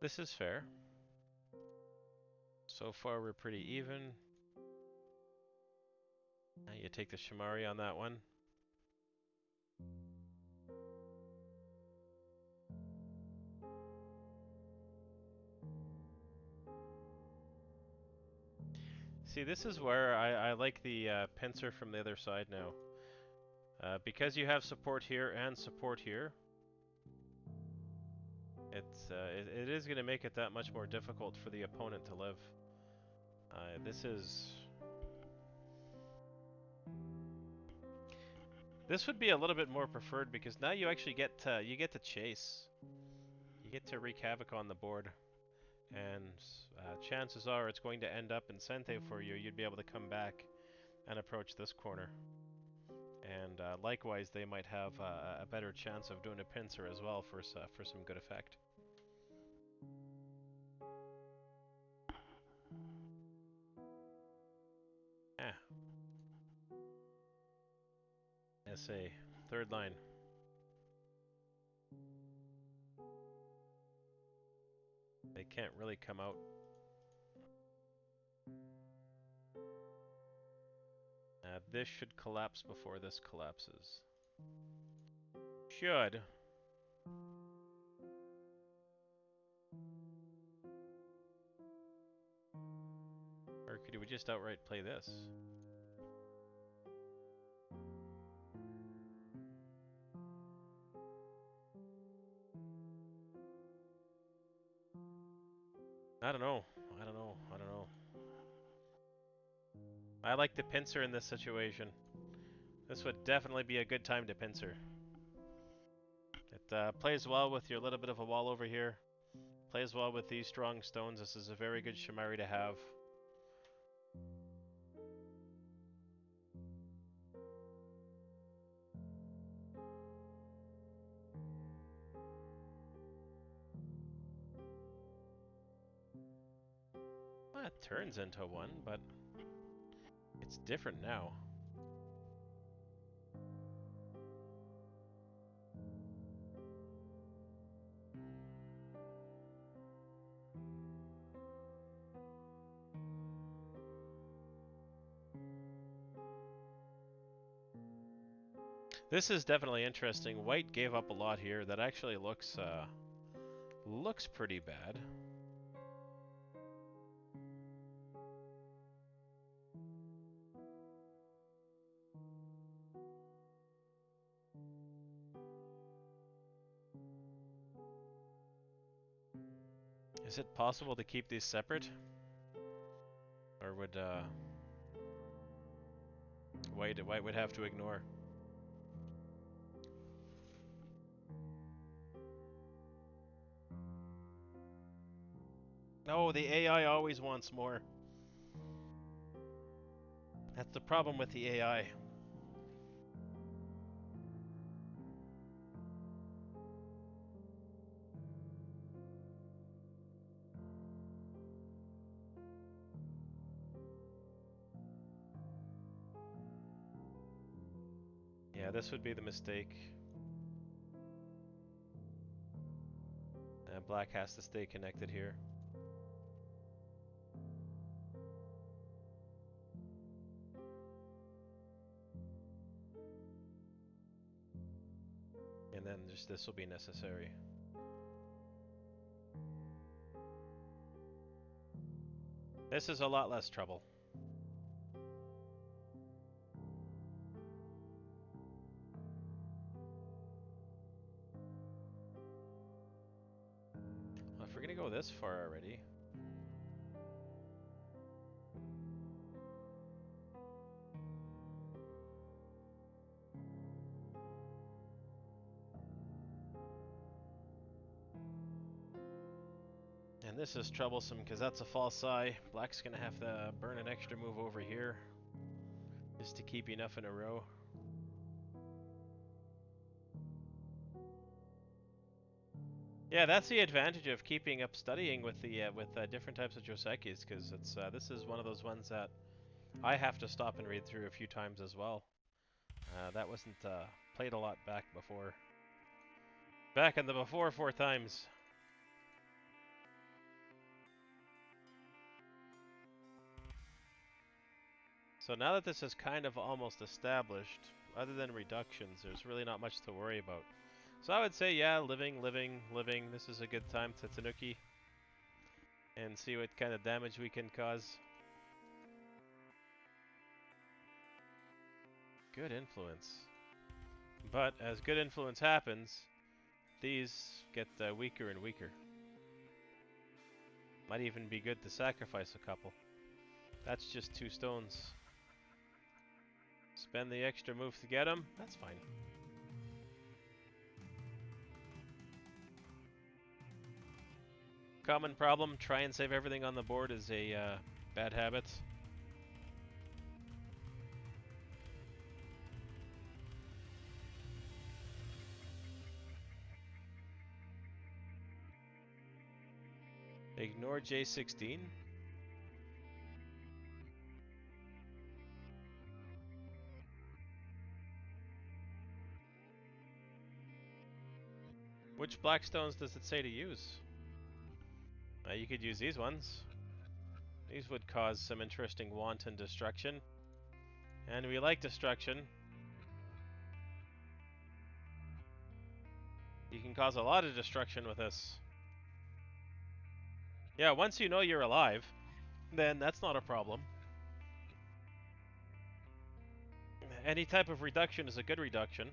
This is fair. So far we're pretty even. You take the Shamari on that one. See, this is where I like the pincer from the other side now. Because you have support here and support here, it is going to make it that much more difficult for the opponent to live. This would be a little bit more preferred because now you actually get to chase. You get to wreak havoc on the board, and chances are it's going to end up in Sente for you. You'd be able to come back and approach this corner. And likewise, they might have a better chance of doing a pincer as well for some good effect. Ah. SA, third line. They can't really come out. This should collapse before this collapses. Should. Or could we just outright play this? I don't know. I don't know. I don't know. I like the pincer in this situation. This would definitely be a good time to pincer. It plays well with your little bit of a wall over here. Plays well with these strong stones. This is a very good Shamari to have. Well, it turns into one, but it's different now. This is definitely interesting. White gave up a lot here. That actually looks pretty bad. Is it possible to keep these separate? Or would White would have to ignore? No, the AI always wants more. That's the problem with the AI. Yeah, this would be the mistake. Black has to stay connected here. And then just this will be necessary. This is a lot less trouble. Well, if we're gonna go this far already. And this is troublesome because that's a false eye. Black's gonna have to burn an extra move over here just to keep enough in a row. Yeah, that's the advantage of keeping up studying with the different types of Josekis, because it's this is one of those ones that I have to stop and read through a few times as well. That wasn't played a lot back before. Back in the before 4 times. So now that this is kind of almost established, other than reductions, there's really not much to worry about. So I would say, yeah, living. This is a good time to Tanuki and see what kind of damage we can cause. Good influence. But as good influence happens, these get weaker and weaker. Might even be good to sacrifice a couple. That's just 2 stones. Spend the extra move to get them. That's fine. Common problem, try and save everything on the board is a bad habit. Ignore J16. Which black stones does it say to use? You could use these ones. These would cause some interesting wanton destruction. And we like destruction. You can cause a lot of destruction with this. Yeah, once you know you're alive, then that's not a problem. Any type of reduction is a good reduction.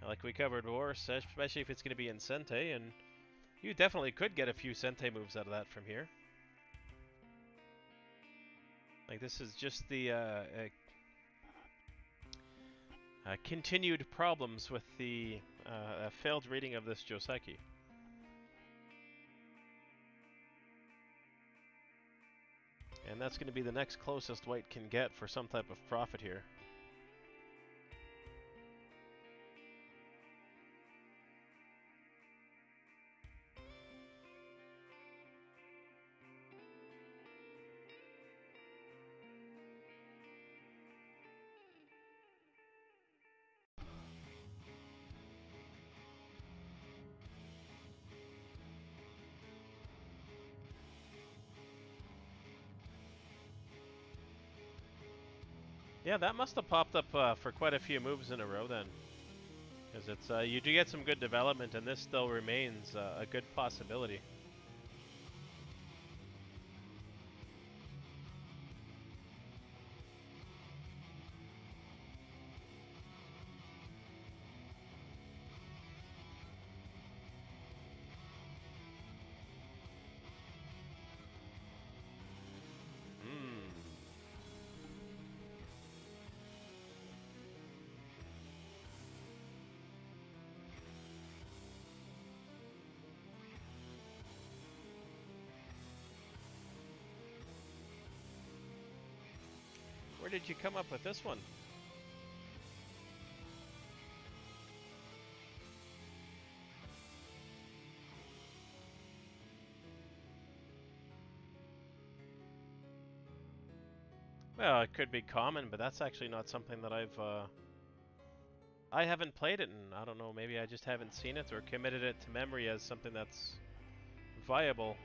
Like we covered before, especially if it's going to be in Sente, and you definitely could get a few Sente moves out of that from here. Like this is just the continued problems with the failed reading of this Joseki. And that's going to be the next closest white can get for some type of profit here. Yeah, that must have popped up for quite a few moves in a row then. Because it's you do get some good development, and this still remains a good possibility. Where did you come up with this one? Well, it could be common, but that's actually not something that I haven't played it, and I don't know, maybe I just haven't seen it or committed it to memory as something that's viable.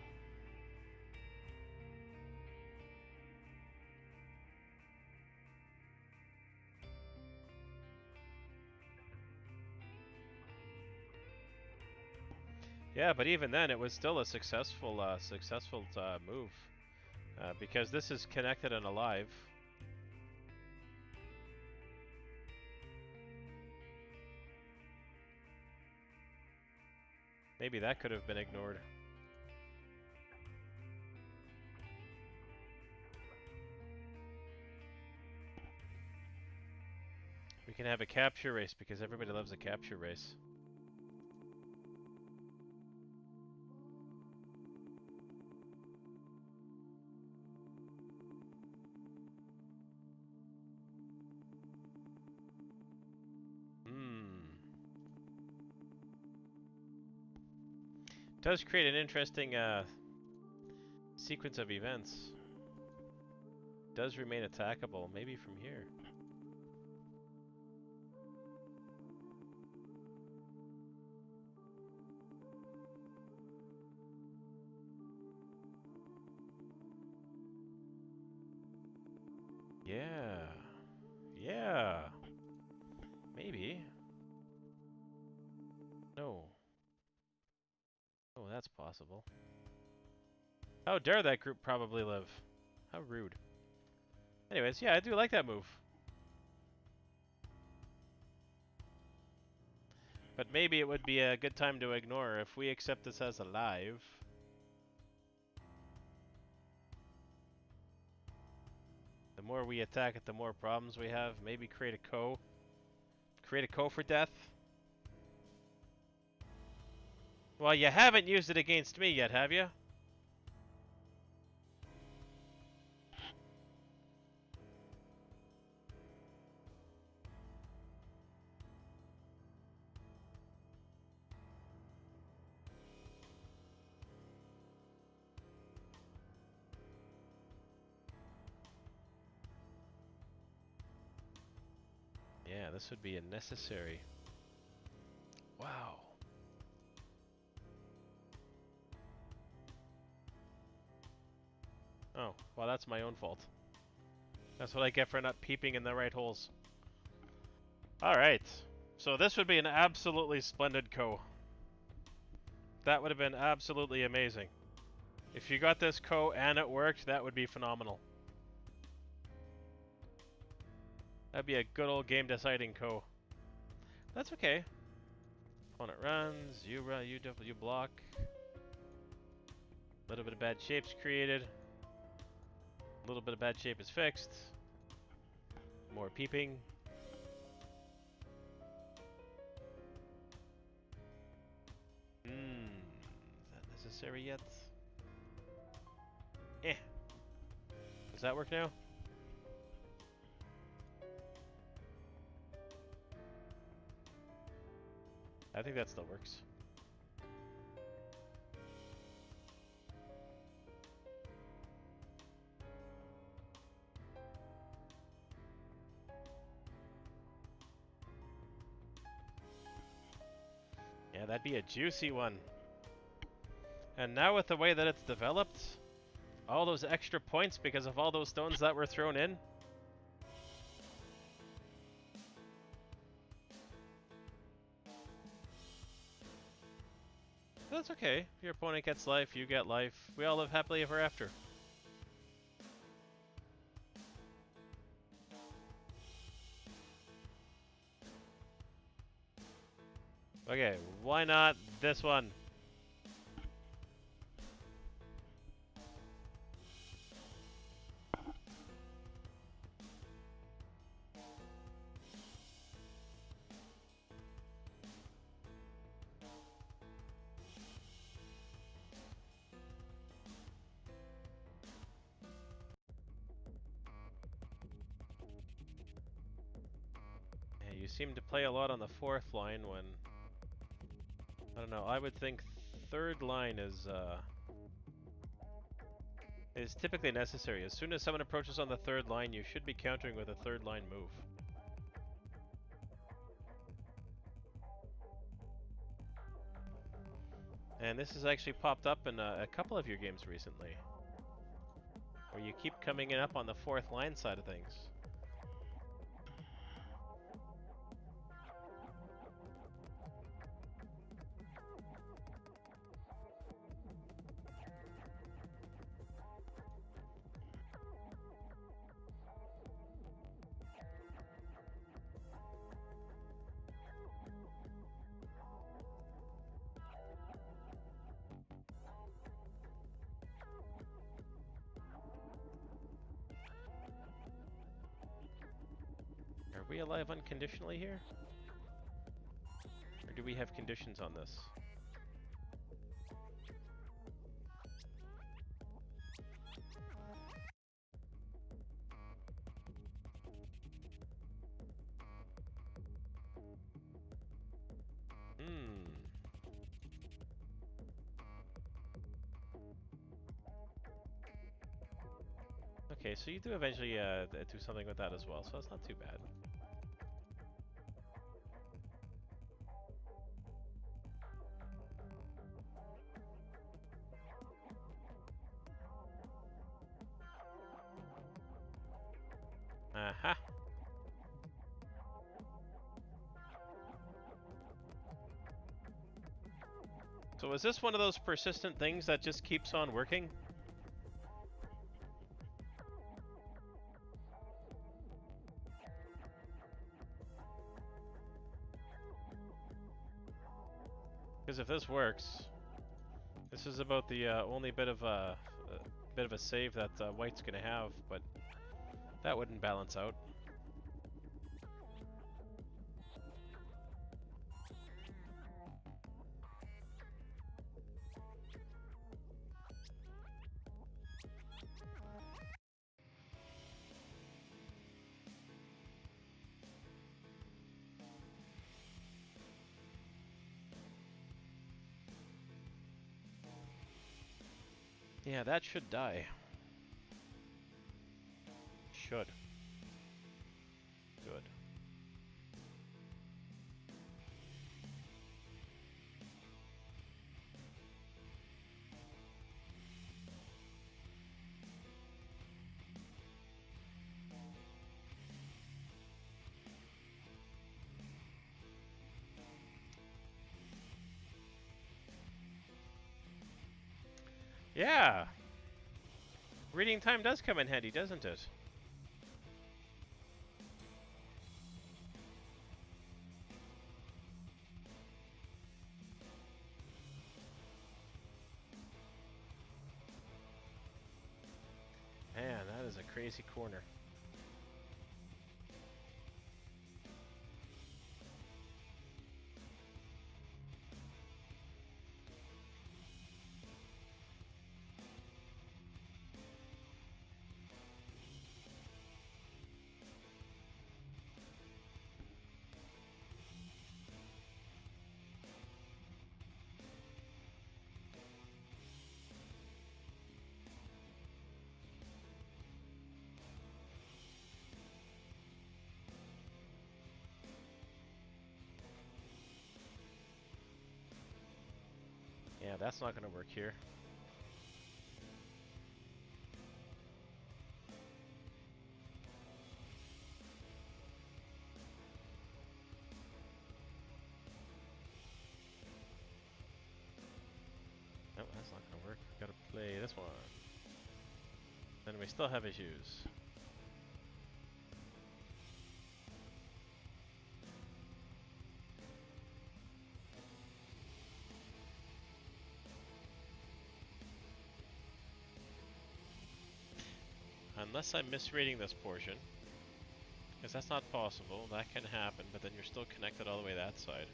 Yeah, but even then, it was still a successful move because this is connected and alive. Maybe that could have been ignored. We can have a capture race because everybody loves a capture race. Does create an interesting sequence of events. Does remain attackable, maybe from here. Yeah. Yeah. Maybe. No. Oh, that's possible. How dare that group probably live? How rude. Anyways, yeah, I do like that move. But maybe it would be a good time to ignore if we accept this as alive. The more we attack it, the more problems we have. Maybe create a co. Create a co for death. Well, you haven't used it against me yet, have you? Yeah, this would be a necessary. Wow. Oh, well, that's my own fault. That's what I get for not peeping in the right holes. Alright. So this would be an absolutely splendid co. That would have been absolutely amazing. If you got this co and it worked, that would be phenomenal. That'd be a good old game deciding co. That's okay. Opponent runs, you run, you block. A little bit of bad shapes created. A little bit of bad shape is fixed. More peeping. Is that necessary yet? Eh. Does that work now? I think that still works. Yeah, that'd be a juicy one. And now with the way that it's developed, all those extra points because of all those stones that were thrown in. That's okay. Your opponent gets life, you get life. We all live happily ever after. Okay, why not this one? Yeah, you seem to play a lot on the fourth line when... I don't know, I would think third line is typically necessary. As soon as someone approaches on the third line, you should be countering with a third line move. And this has actually popped up in a couple of your games recently, where you keep coming in up on the fourth line side of things. Are we alive unconditionally here? Or do we have conditions on this? Okay, so you do eventually do something with that as well, so that's not too bad. Aha! So is this one of those persistent things that just keeps on working? Because if this works, this is about the only bit of a save that White's gonna have, but that wouldn't balance out. Yeah, that should die. Should. Good. Yeah! Reading time does come in handy, doesn't it? Man, that is a crazy corner. Yeah, that's not going to work here. No, that's not going to work. We've got to play this one. Then we still have issues. Unless I'm misreading this portion, because that's not possible. That can happen, but then you're still connected all the way that side.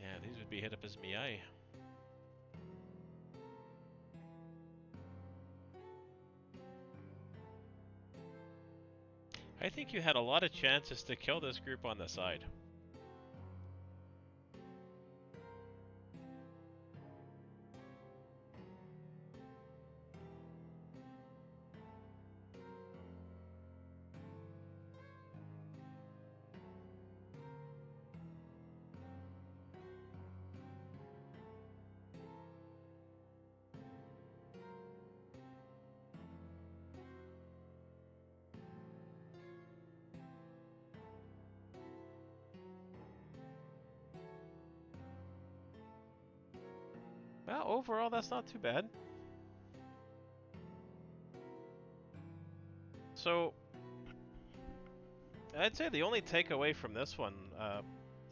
Yeah, these would be hit up as Miai. I think you had a lot of chances to kill this group on the side. overall, that's not too bad. So, I'd say the only takeaway from this one,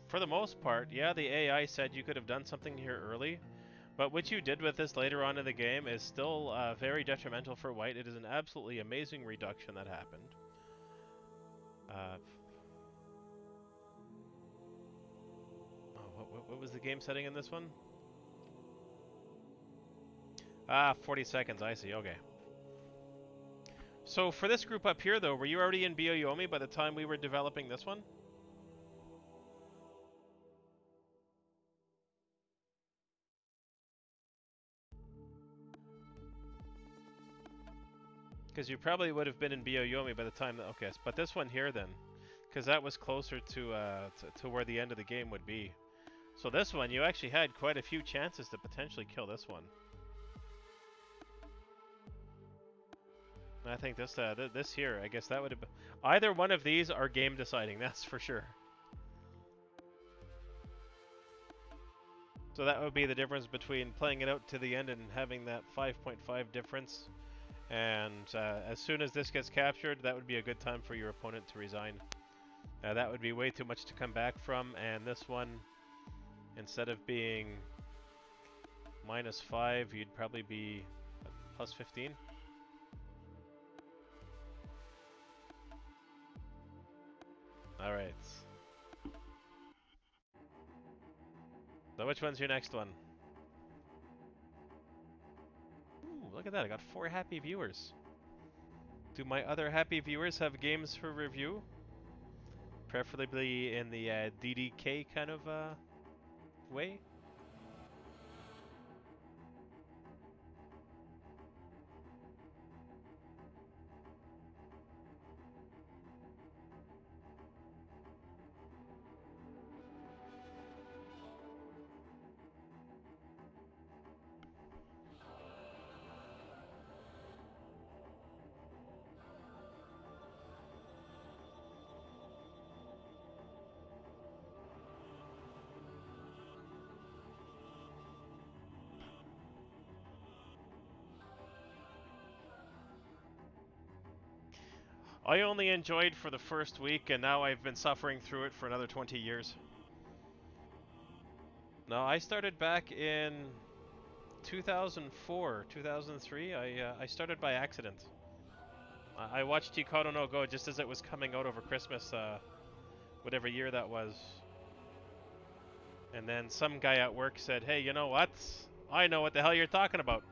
for the most part, yeah, the AI said you could have done something here early, but what you did with this later on in the game is still very detrimental for white. It is an absolutely amazing reduction that happened. What was the game setting in this one? 40 seconds, I see, okay. So for this group up here, though, were you already in Byo-Yomi by the time we were developing this one? Because you probably would have been in Byo-Yomi by the time that, okay, but this one here then, because that was closer to where the end of the game would be. So this one, you actually had quite a few chances to potentially kill this one. I think this this here, I guess that would have been, either one of these are game deciding, that's for sure. So that would be the difference between playing it out to the end and having that 5.5 difference. And as soon as this gets captured, that would be a good time for your opponent to resign. That would be way too much to come back from, and this one, instead of being -5, you'd probably be +15. Alright. So which one's your next one? Ooh, look at that, I got 4 happy viewers. Do my other happy viewers have games for review? Preferably in the DDK kind of way? I only enjoyed for the first week, and now I've been suffering through it for another 20 years. No, I started back in 2004, 2003. I started by accident. I watched Hikaru no Go just as it was coming out over Christmas, whatever year that was. And then some guy at work said, "Hey, you know what? I know what the hell you're talking about."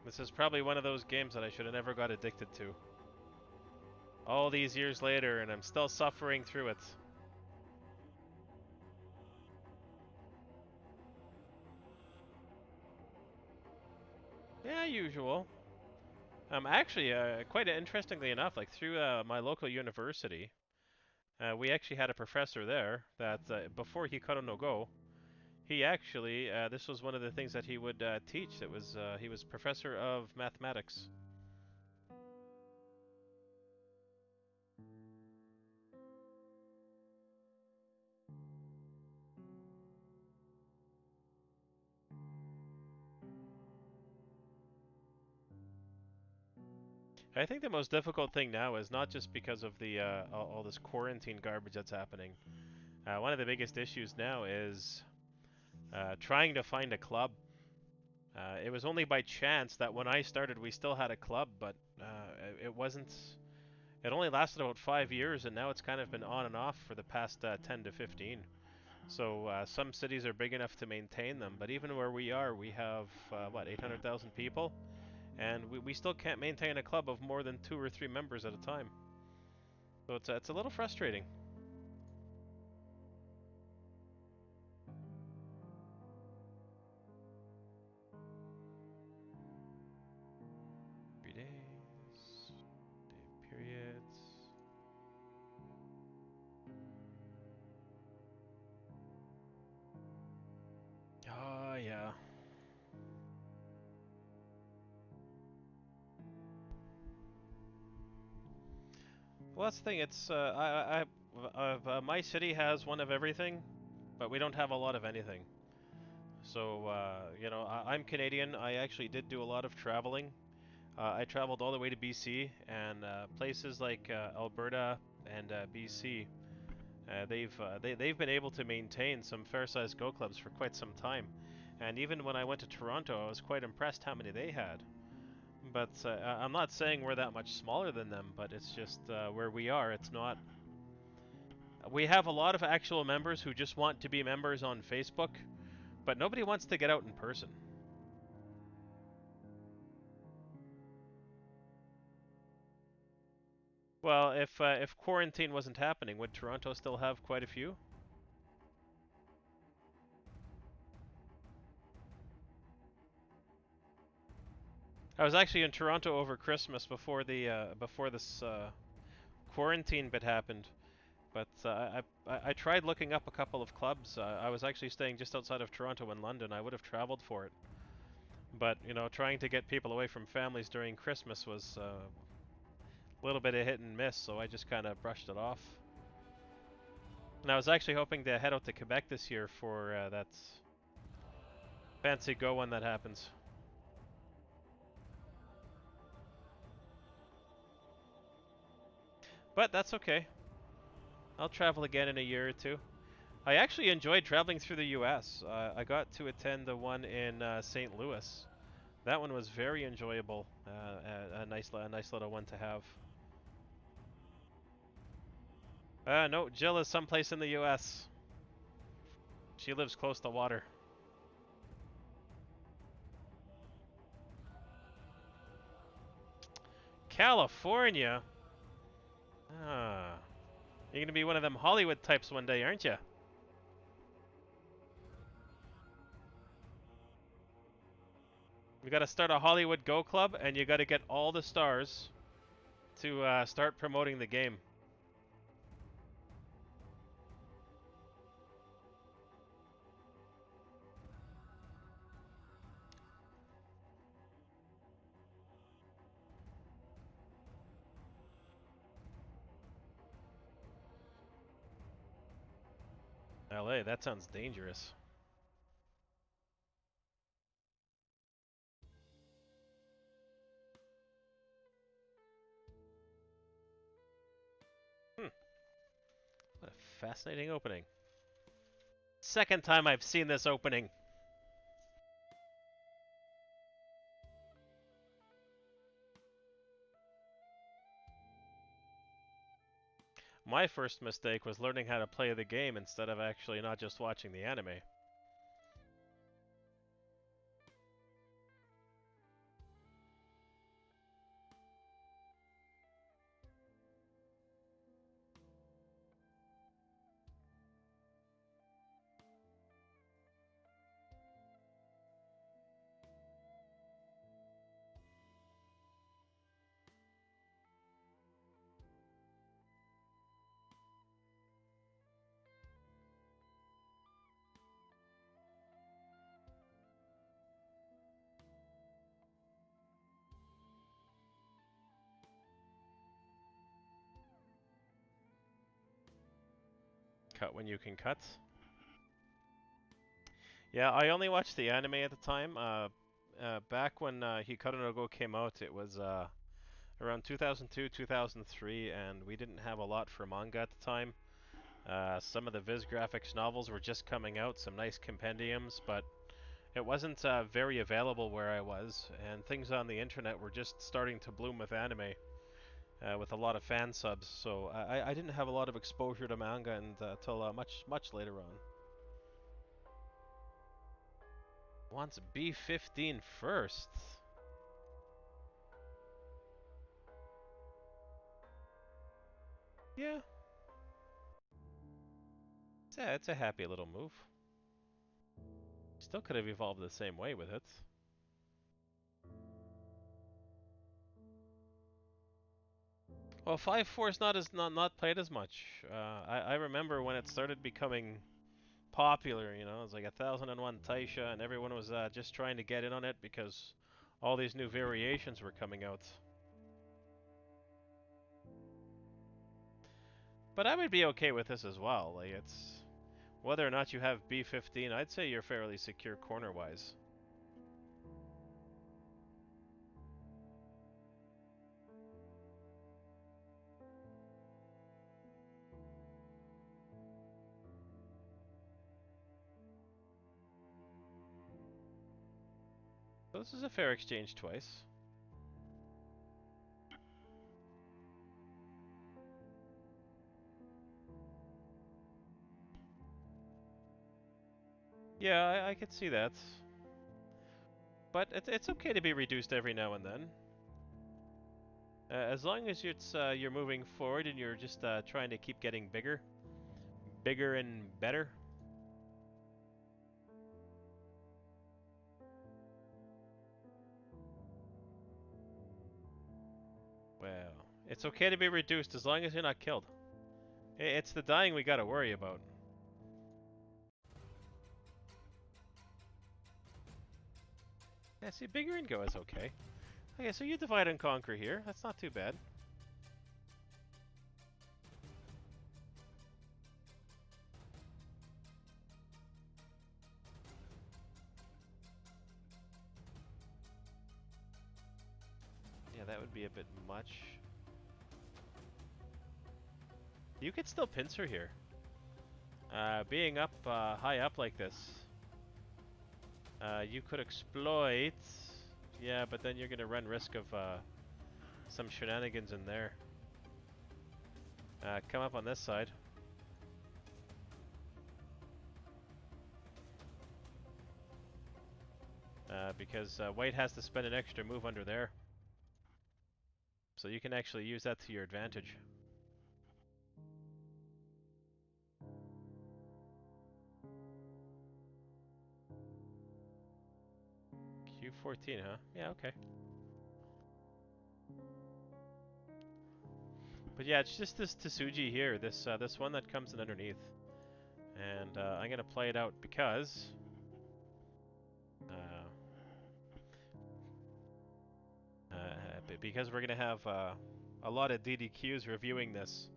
This is probably one of those games that I should have never got addicted to. All these years later, and I'm still suffering through it. Yeah, usual. Actually, quite interestingly enough, like through my local university, we actually had a professor there that before Hikaru no Go, he actually this was one of the things that he would teach. It was he was professor of mathematics. I think the most difficult thing now is not just because of the all this quarantine garbage that's happening. One of the biggest issues now is trying to find a club. It was only by chance that when I started, we still had a club, but it wasn't. It only lasted about 5 years, and now it's kind of been on and off for the past 10 to 15. So some cities are big enough to maintain them, but even where we are, we have what 800,000 people, and we still can't maintain a club of more than 2 or 3 members at a time. So it's a little frustrating. Day periods. Oh, yeah. Well, that's the thing. It's my city has one of everything, but we don't have a lot of anything. So you know, I'm Canadian. I actually did do a lot of traveling. I traveled all the way to BC and places like Alberta and BC. They've been able to maintain some fair-sized Go clubs for quite some time, and even when I went to Toronto, I was quite impressed how many they had. But I'm not saying we're that much smaller than them, but it's just where we are. It's not. We have a lot of actual members who just want to be members on Facebook, but nobody wants to get out in person. Well, if quarantine wasn't happening, would Toronto still have quite a few? I was actually in Toronto over Christmas before this quarantine bit happened, but I tried looking up a couple of clubs. I was actually staying just outside of Toronto in London. I would have traveled for it, but you know, trying to get people away from families during Christmas was a little bit of hit and miss, so I just kind of brushed it off. And I was actually hoping to head out to Quebec this year for that fancy Go one that happens. But that's okay. I'll travel again in a year or two. I actually enjoyed traveling through the U.S. I got to attend the one in St. Louis. That one was very enjoyable. A nice little one to have. No, Jill is someplace in the U.S. She lives close to water. California? Ah. You're gonna be one of them Hollywood types one day, aren't you? We gotta start a Hollywood Go Club, and you gotta get all the stars to start promoting the game. LA, that sounds dangerous. Hmm, what a fascinating opening. Second time I've seen this opening. My first mistake was learning how to play the game instead of actually not just watching the anime. Cut when you can cut. Yeah, I only watched the anime at the time. Back when Hikaru no Go came out, it was around 2002, 2003, and we didn't have a lot for manga at the time. Some of the Viz Graphics novels were just coming out, some nice compendiums, but it wasn't very available where I was, and things on the internet were just starting to bloom with anime, with a lot of fan subs. So I didn't have a lot of exposure to manga until much later on. Wants B15 first. Yeah, it's a happy little move. Still could have evolved the same way with it. Well, 5-4 is not played as much. I remember when it started becoming popular. You know, it was like 1001 Taisha, and everyone was just trying to get in on it because all these new variations were coming out. But I would be okay with this as well. Like, it's whether or not you have B15, I'd say you're fairly secure corner-wise. So this is a fair exchange twice. Yeah, I could see that. But it's okay to be reduced every now and then. As long as you're moving forward and you're just trying to keep getting bigger and better. Well, it's okay to be reduced as long as you're not killed. It's the dying we gotta worry about. Yeah, see, bigger and go is okay. Okay, so you divide and conquer here. That's not too bad. Yeah, that would be a bit much. You could still pincer here. Being up high up like this, you could exploit. Yeah, but then you're gonna run risk of some shenanigans in there. Come up on this side. Because white has to spend an extra move under there. So you can actually use that to your advantage. Q14, huh? Yeah, okay. But yeah, it's just this Tsuji here, this one that comes in underneath. And I'm gonna play it out because because we're gonna have a lot of DDQs reviewing this,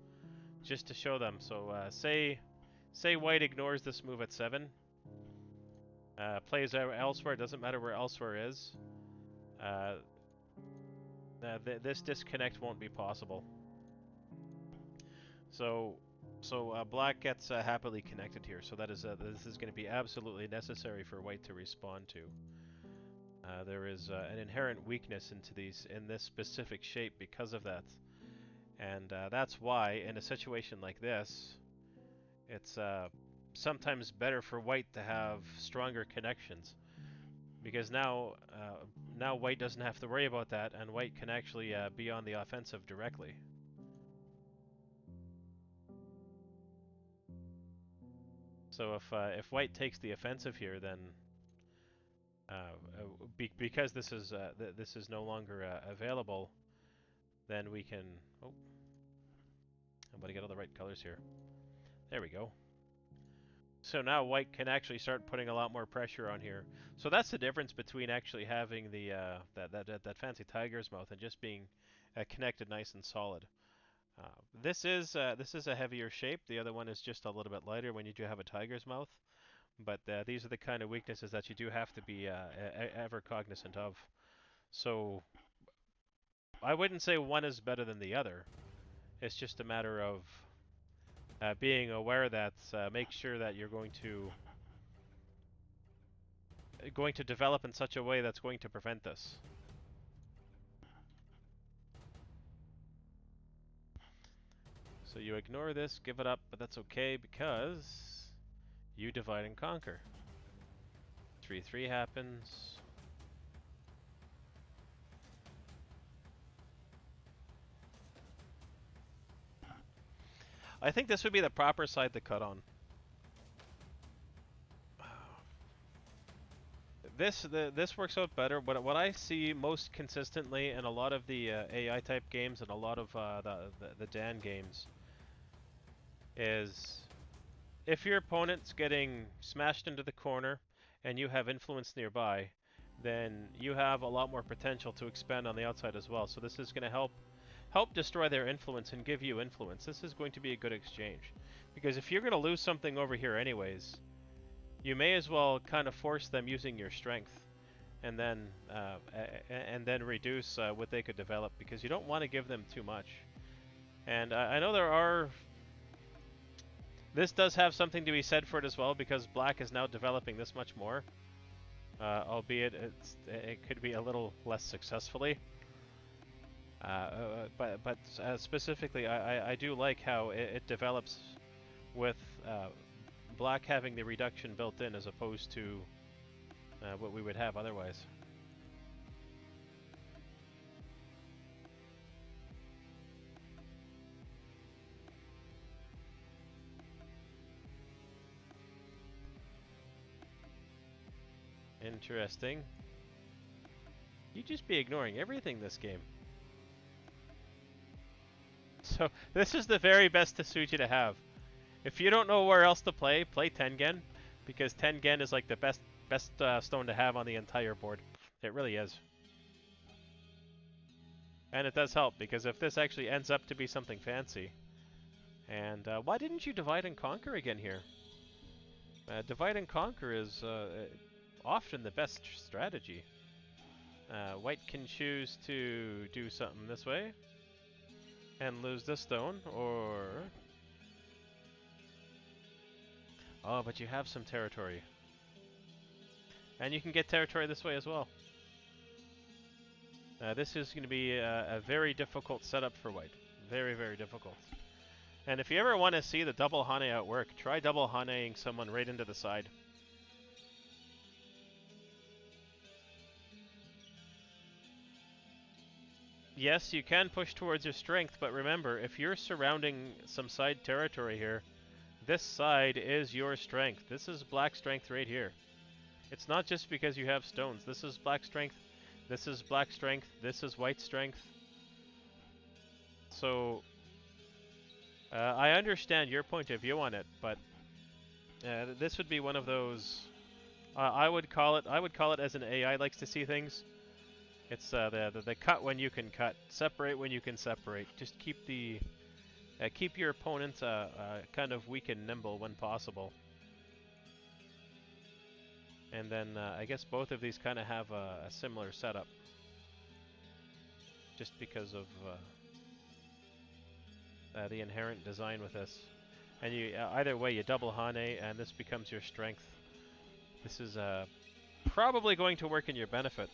just to show them. So say white ignores this move at 7, plays elsewhere. Doesn't matter where elsewhere is. This disconnect won't be possible. So black gets happily connected here. So that is this is going to be absolutely necessary for white to respond to. There is an inherent weakness in this specific shape because of that, and that's why in a situation like this, it's sometimes better for white to have stronger connections, because now white doesn't have to worry about that, and white can actually be on the offensive directly. So if white takes the offensive here, then because this is no longer available, then we can. Oh, I'm going to get all the right colors here. There we go. So now white can actually start putting a lot more pressure on here. So that's the difference between actually having the that fancy tiger's mouth and just being connected nice and solid. This is a heavier shape. The other one is just a little bit lighter when you do have a tiger's mouth. But these are the kind of weaknesses that you do have to be ever cognizant of. So I wouldn't say one is better than the other. It's just a matter of being aware that make sure that you're going to develop in such a way that's going to prevent this. So you ignore this, give it up, but that's okay because you divide and conquer. 3-3 happens. I think this would be the proper side to cut on. This works out better. What I see most consistently in a lot of the AI type games and a lot of the Dan games is if your opponent's getting smashed into the corner and you have influence nearby, then you have a lot more potential to expand on the outside as well. So this is going to help help destroy their influence and give you influence, this is going to be a good exchange. Because if you're going to lose something over here anyways, you may as well kind of force them using your strength, and then reduce what they could develop, because you don't want to give them too much. And I know there are. This does have something to be said for it as well, because black is now developing this much more, albeit it could be a little less successfully. But specifically, I do like how it develops with black having the reduction built in as opposed to what we would have otherwise. Interesting. You just be ignoring everything this game. So this is the very best Tsuji to have. If you don't know where else to play Tengen, because Tengen is like the best stone to have on the entire board. It really is. And it does help, because if this actually ends up to be something fancy, and why didn't you divide and conquer again here? Divide and conquer is often the best strategy. White can choose to do something this way and lose this stone, or... Oh, but you have some territory. And you can get territory this way as well. This is going to be a very difficult setup for white. Very, very difficult. And if you ever want to see the double Hane at work, try double Haneing someone right into the side. Yes, you can push towards your strength, but remember, if you're surrounding some side territory here, this side is your strength. This is black strength right here. It's not just because you have stones. This is black strength, this is black strength, this is white strength. So, I understand your point of view on it, but this would be one of those... I would call it as an AI likes to see things. It's the cut when you can cut, separate when you can separate. Just keep the keep your opponent kind of weak and nimble when possible. And then I guess both of these kind of have a similar setup, just because of the inherent design with this. And you either way, you double Hane, and this becomes your strength. This is probably going to work in your benefit.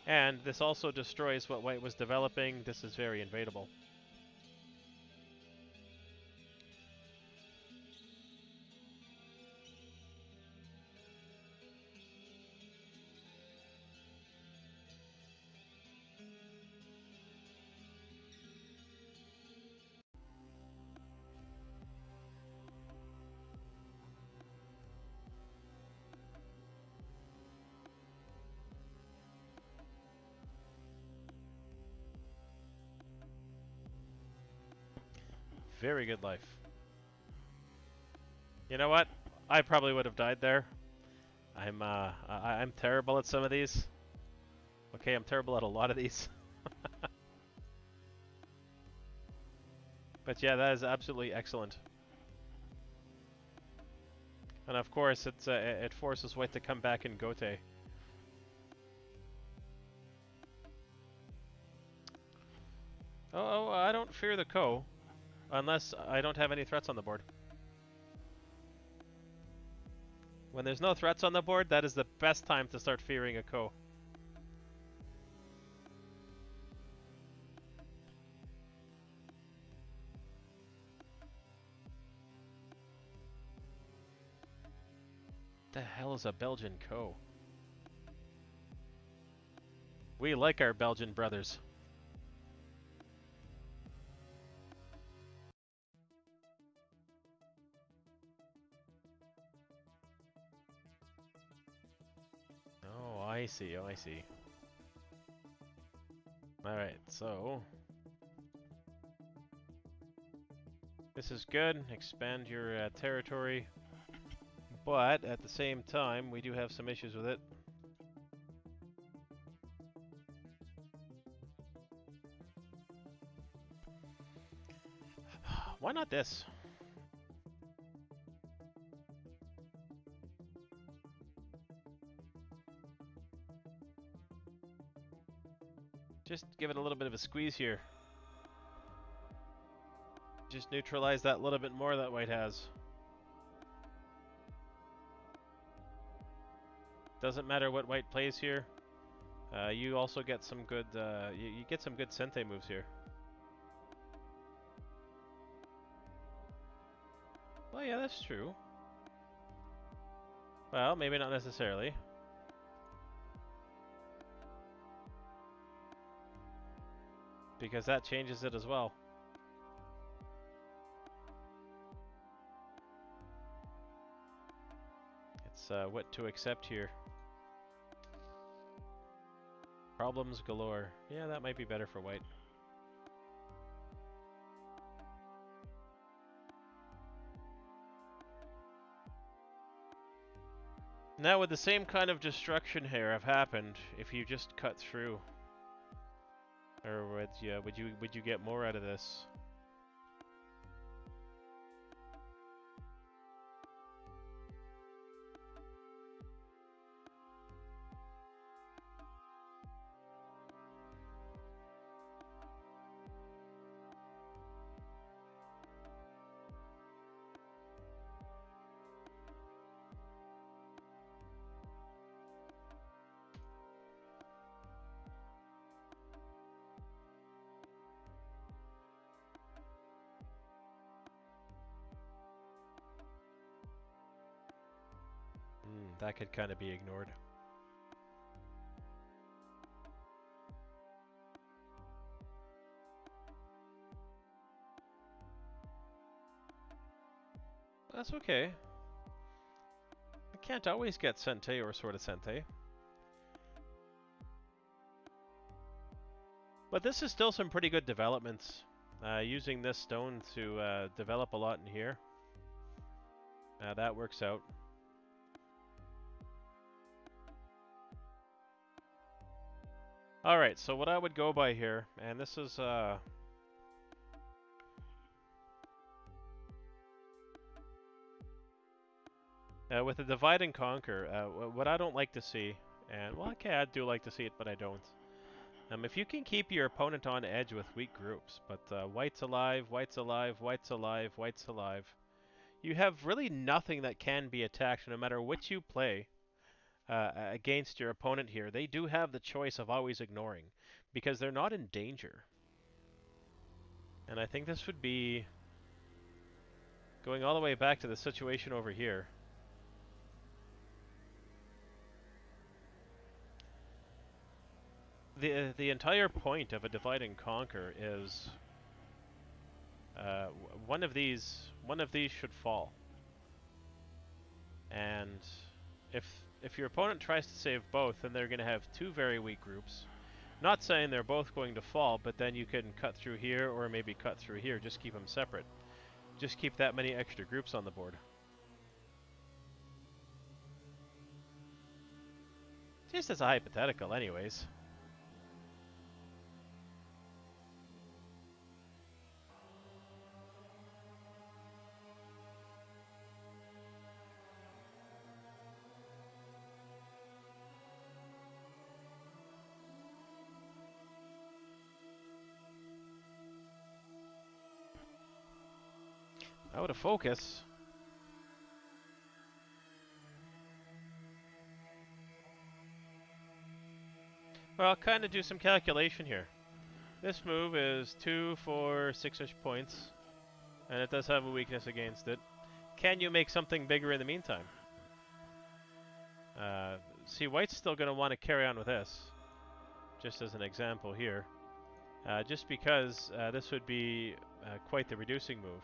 And this also destroys what white was developing. This is very invadable. Very good life. You know what? I probably would have died there. I'm terrible at some of these. Okay, I'm terrible at a lot of these. But yeah, that is absolutely excellent. And of course, it forces white to come back in Gote. Oh, I don't fear the Ko, unless I don't have any threats on the board. When there's no threats on the board, that is the best time to start fearing a Ko. The hell is a Belgian Ko? We like our Belgian brothers. Oh, I see. Oh, I see. Alright, so... this is good. Expand your territory. But, at the same time, we do have some issues with it. Why not this? Just give it a little bit of a squeeze here. Just neutralize that little bit more that white has. Doesn't matter what white plays here. You also get some good, you get some good Sente moves here. Well, yeah, that's true. Well, maybe not necessarily. Because that changes it as well. It's what to accept here. Problems galore. Yeah, that might be better for white. Now, would the same kind of destruction here have happened if you just cut through? Or would you get more out of this? That could kind of be ignored. That's okay. I can't always get Sente or Sword of Sente. But this is still some pretty good developments. Using this stone to develop a lot in here. That works out. Alright, so what I would go by here, and this is with the divide and conquer, what I don't like to see, and well, okay, I do like to see it, but I don't. If you can keep your opponent on edge with weak groups, but white's alive, white's alive, white's alive, white's alive, you have really nothing that can be attacked no matter which you play against your opponent here. They do have the choice of always ignoring, because they're not in danger. And I think this would be going all the way back to the situation over here. The entire point of a divide and conquer is one of these should fall. And if your opponent tries to save both, then they're going to have two very weak groups. Not saying they're both going to fall, but then you can cut through here or maybe cut through here. Just keep them separate. Just keep that many extra groups on the board. Just as a hypothetical anyways. Out of focus. Well, I'll kind of do some calculation here. This move is 2, 4, 6-ish points, and it does have a weakness against it. Can you make something bigger in the meantime? See, white's still going to want to carry on with this, just as an example here. Just because this would be quite the reducing move.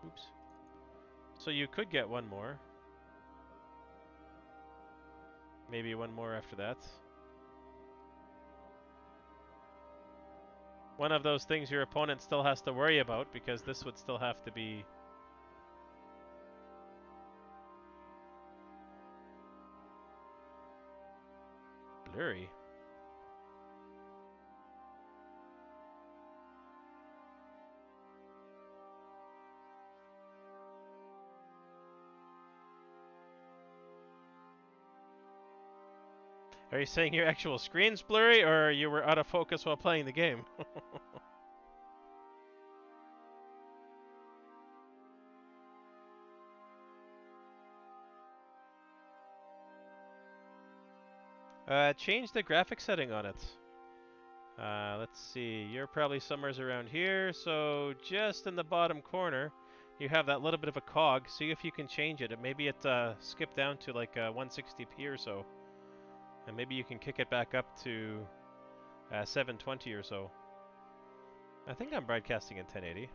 Oops. So you could get one more. Maybe one more after that. One of those things your opponent still has to worry about, because this would still have to be blurry. Are you saying your actual screen's blurry, or you were out of focus while playing the game? Change the graphic setting on it. Let's see, you're probably somewhere around here, so just in the bottom corner, you have that little bit of a cog. See if you can change it, and maybe it skipped down to like 160p or so, and maybe you can kick it back up to 720 or so. I think I'm broadcasting in 1080.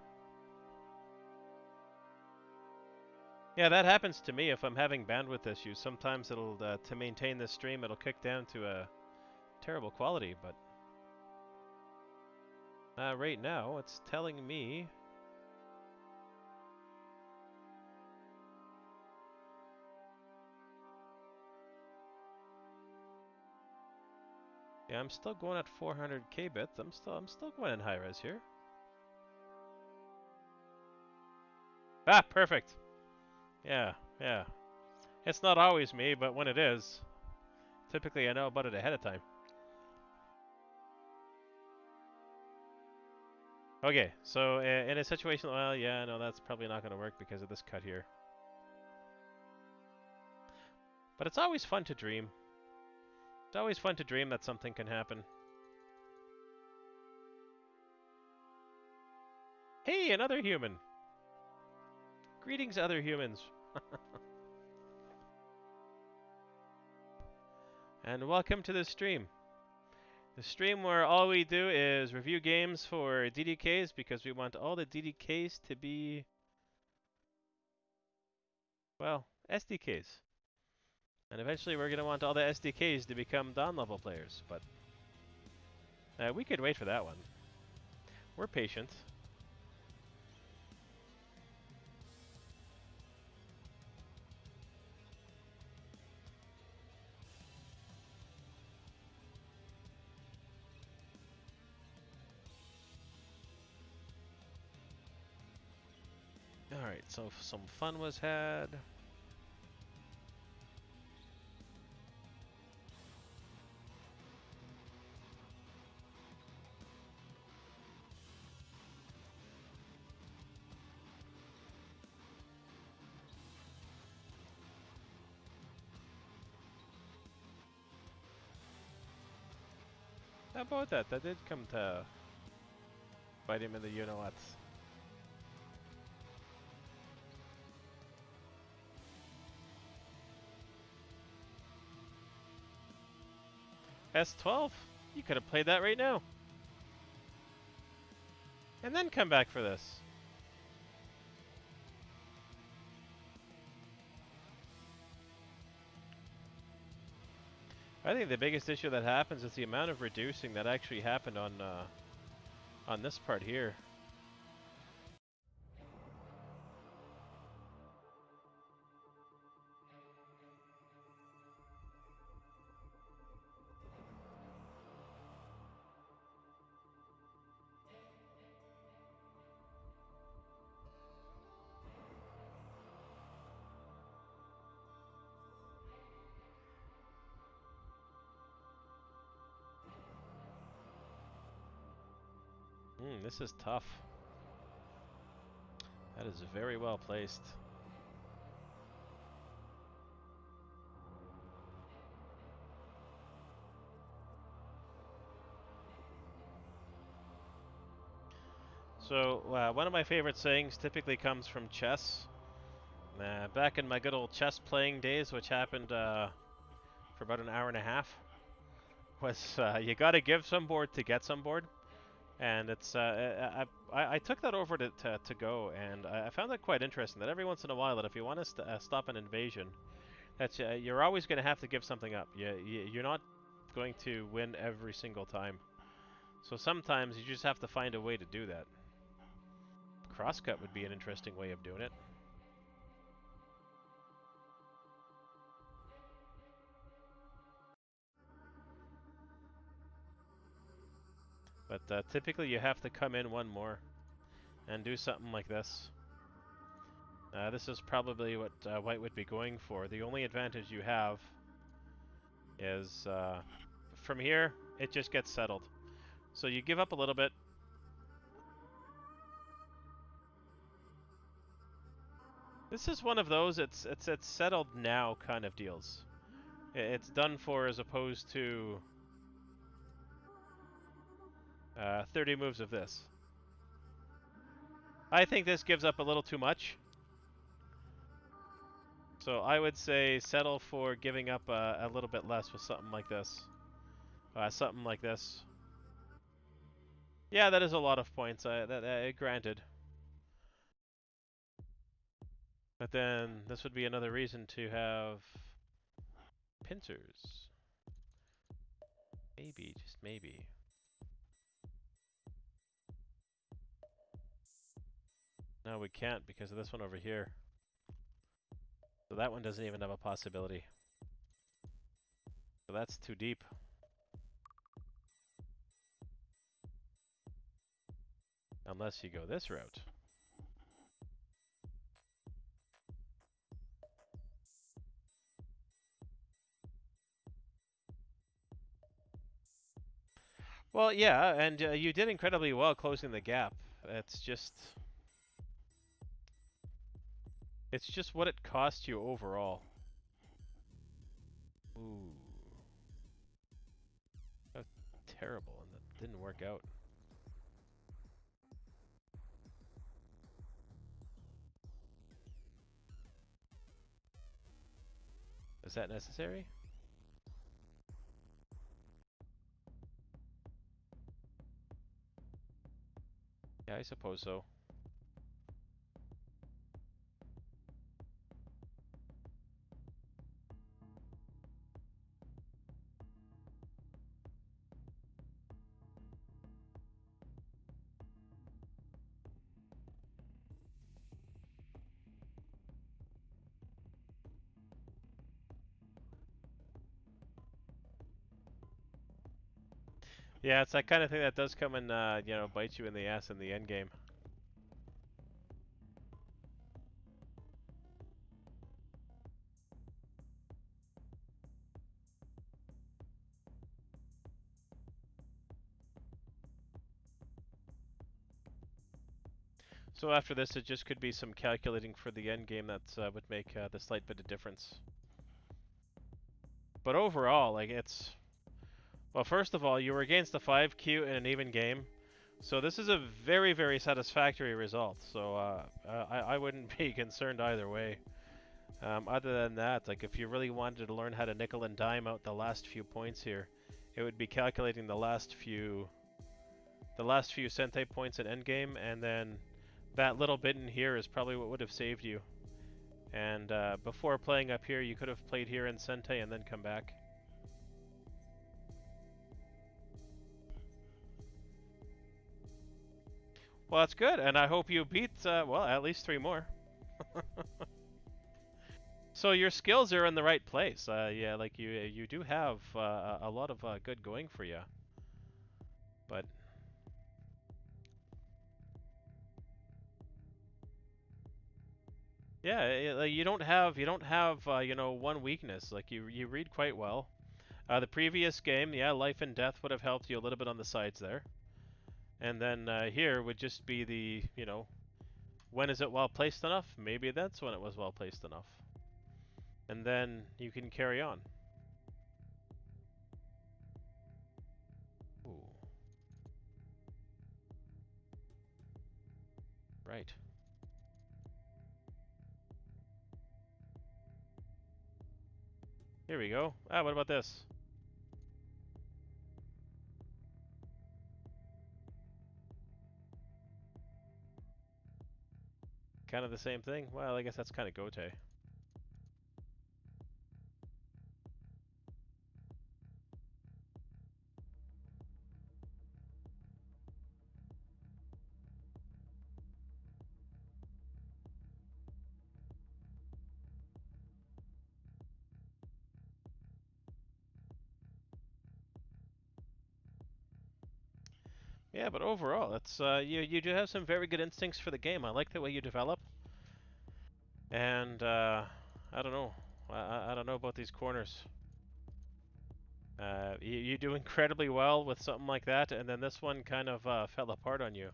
Yeah, that happens to me if I'm having bandwidth issues. Sometimes it'll, to maintain this stream, it'll kick down to a terrible quality, but right now it's telling me. Yeah, I'm still going at 400 kbits. I'm still going in high res here. Ah, perfect. Yeah, yeah. It's not always me, but when it is, typically I know about it ahead of time. Okay, so in a situation, well, yeah, no, that's probably not going to work because of this cut here. But it's always fun to dream. It's always fun to dream that something can happen. Hey, another human! Greetings, other humans! And welcome to the stream. The stream where all we do is review games for DDKs because we want all the DDKs to be, well, SDKs. And eventually we're going to want all the SDKs to become Dawn level players, but we could wait for that one. We're patient. Alright, so some fun was had. How about that? That did come to bite him in the you-know-what. S12? You could have played that right now. And then come back for this. I think the biggest issue that happens is the amount of reducing that actually happened on this part here. This is tough. That is very well placed. So, one of my favorite sayings typically comes from chess. Back in my good old chess playing days, which happened for about an hour and a half, was you gotta give some board to get some board. And it's I took that over to Go, and I found that quite interesting. That every once in a while, that if you want to stop an invasion, that you're always going to have to give something up. You're not going to win every single time. So sometimes you just have to find a way to do that. Crosscut would be an interesting way of doing it. But typically you have to come in one more and do something like this. This is probably what White would be going for. The only advantage you have is from here, it just gets settled. So you give up a little bit. This is one of those it's settled now kind of deals. It's done for as opposed to 30 moves of this. I think this gives up a little too much. So I would say settle for giving up a little bit less with something like this. Something like this. Yeah, that is a lot of points. Granted. But then this would be another reason to have pincers. Maybe, just maybe. No, we can't because of this one over here. So that one doesn't even have a possibility. So that's too deep. Unless you go this route. Well, yeah, and you did incredibly well closing the gap. It's just what it cost you overall. Ooh. That's terrible, and that didn't work out. Is that necessary? Yeah, I suppose so. Yeah, it's that kind of thing that does come and bite you in the ass in the end game. So after this, it just could be some calculating for the end game that would make the slight bit of difference. But overall, like well, first of all, you were against the 5Q in an even game, so this is a very, very satisfactory result. So I wouldn't be concerned either way. Other than that, like if you really wanted to learn how to nickel and dime out the last few points here, it would be calculating the last few Sentai points in endgame, and then that little bit in here is probably what would have saved you. And before playing up here, you could have played here in Sentai and then come back. Well, that's good, and I hope you beat, well, at least 3 more. So your skills are in the right place. Yeah, like you do have a lot of good going for you. But yeah, like you don't have one weakness. Like you read quite well. The previous game, yeah, life and death would have helped you a little bit on the sides there. And then here would just be the, when is it well placed enough? Maybe that's when it was well placed enough. And then you can carry on. Ooh. Right. Here we go. Ah, what about this? Kind of the same thing? Well, I guess that's kind of Gote. Yeah, but overall, it's you do have some very good instincts for the game. I like the way you develop. And I don't know. I don't know about these corners. You do incredibly well with something like that, and then this one kind of fell apart on you.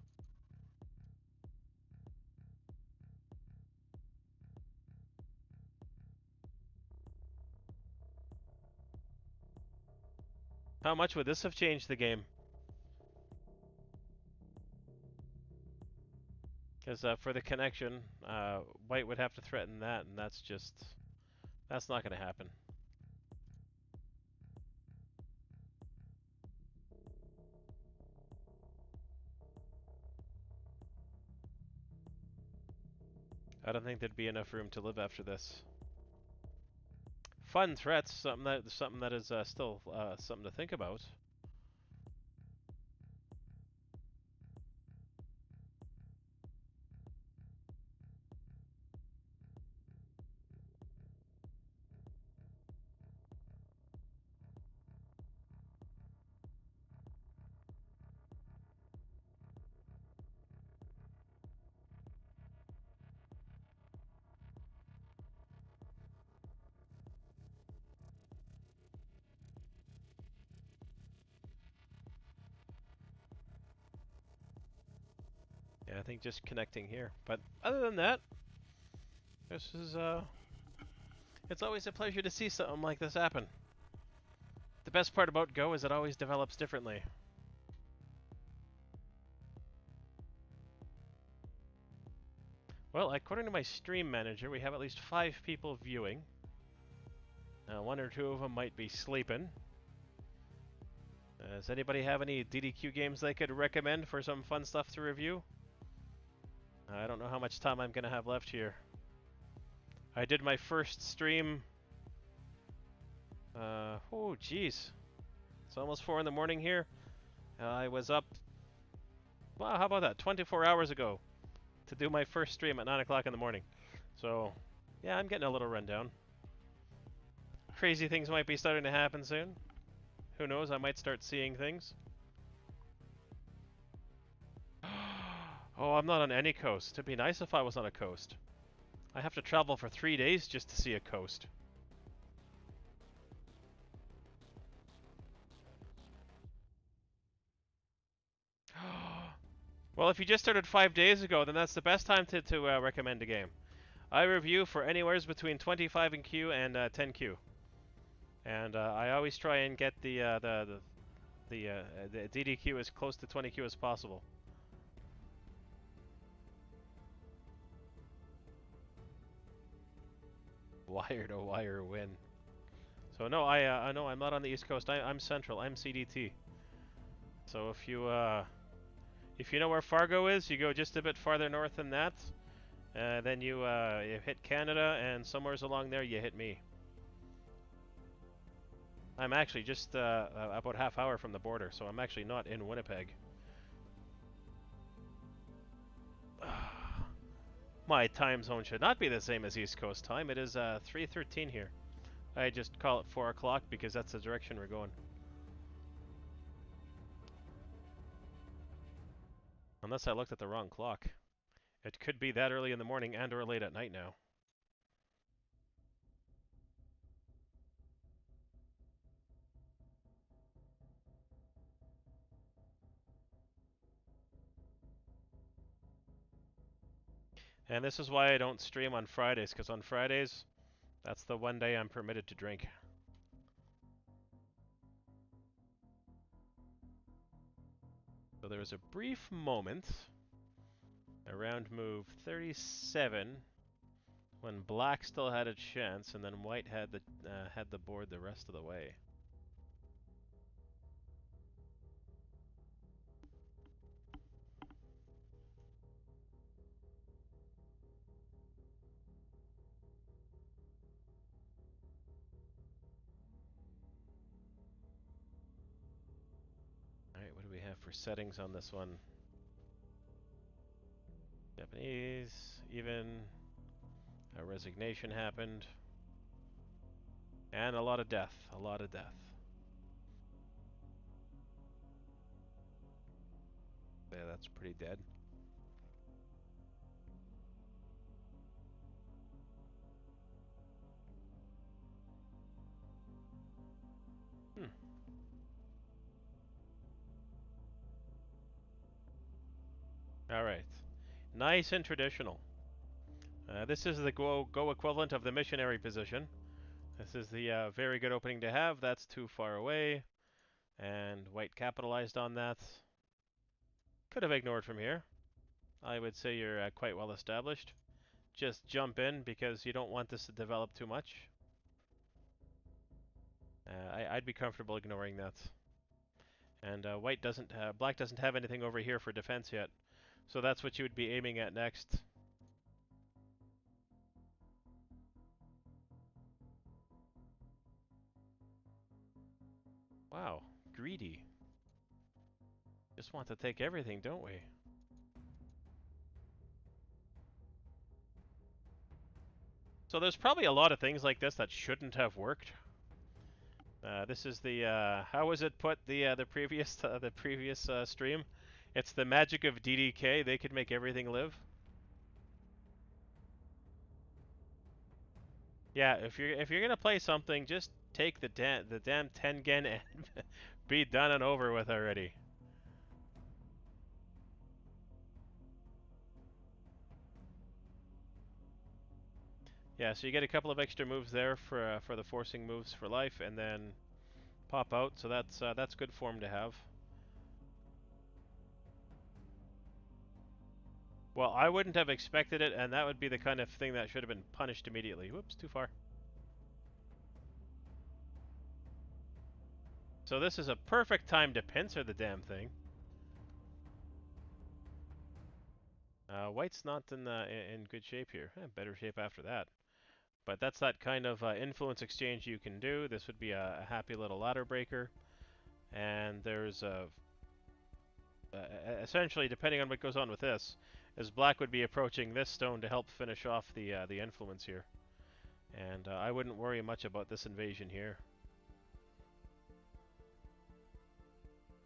How much would this have changed the game? Because for the connection, White would have to threaten that, and that's not going to happen. I don't think there'd be enough room to live after this. Fun threats, something that is still something to think about. Yeah, I think just connecting here. But other than that, this is it's always a pleasure to see something like this happen. The best part about Go is it always develops differently. Well, according to my stream manager, we have at least 5 people viewing. One or two of them might be sleeping. Does anybody have any DDQ games they could recommend for some fun stuff to review? I don't know how much time I'm going to have left here. I did my first stream. Oh, jeez. It's almost 4 in the morning here. I was up, well, how about that, 24 hours ago to do my first stream at 9 o'clock in the morning. So, yeah, I'm getting a little rundown. Crazy things might be starting to happen soon. Who knows, I might start seeing things. Oh, I'm not on any coast. It'd be nice if I was on a coast. I have to travel for 3 days just to see a coast. Well, if you just started 5 days ago, then that's the best time to recommend a game. I review for anywheres between 25 in Q and 10 Q, and I always try and get the DDQ as close to 20 Q as possible. Wire to wire win. So no, I know I'm not on the East Coast. I'm Central. I'm CDT. So if you know where Fargo is, you go just a bit farther north than that. Then you hit Canada, and somewheres along there you hit me. I'm actually just about half hour from the border, so I'm actually not in Winnipeg. My time zone should not be the same as East Coast time. It is 3:13 here. I just call it 4 o'clock because that's the direction we're going. Unless I looked at the wrong clock. It could be that early in the morning and or late at night now. And this is why I don't stream on Fridays, because on Fridays, that's the one day I'm permitted to drink. So there was a brief moment around move 37 when black still had a chance, and then white had the board the rest of the way. Alright, what do we have for settings on this one? Japanese, even. A resignation happened. And a lot of death. A lot of death. Yeah, that's pretty dead. All right. Nice and traditional. This is the go equivalent of the missionary position. This is the very good opening to have. That's too far away. And white capitalized on that. Could have ignored from here. I would say you're quite well established. Just jump in because you don't want this to develop too much. I'd be comfortable ignoring that. And black doesn't have anything over here for defense yet. So that's what you would be aiming at next. Wow, greedy. Just want to take everything, don't we? So there's probably a lot of things like this that shouldn't have worked. This is the how was it put the previous stream? It's the magic of DDK. They could make everything live. Yeah, if you're gonna play something, just take the damn Tengen and be done and over with already. Yeah, so you get a couple of extra moves there for the forcing moves for life, and then pop out. So that's good form to have. Well, I wouldn't have expected it, and that would be the kind of thing that should have been punished immediately. Whoops, too far. So this is a perfect time to pincer the damn thing. White's not in good shape here. Better shape after that. But that's that kind of influence exchange you can do. This would be a happy little ladder breaker. And there's essentially, depending on what goes on with this, as black would be approaching this stone to help finish off the influence here. And I wouldn't worry much about this invasion here.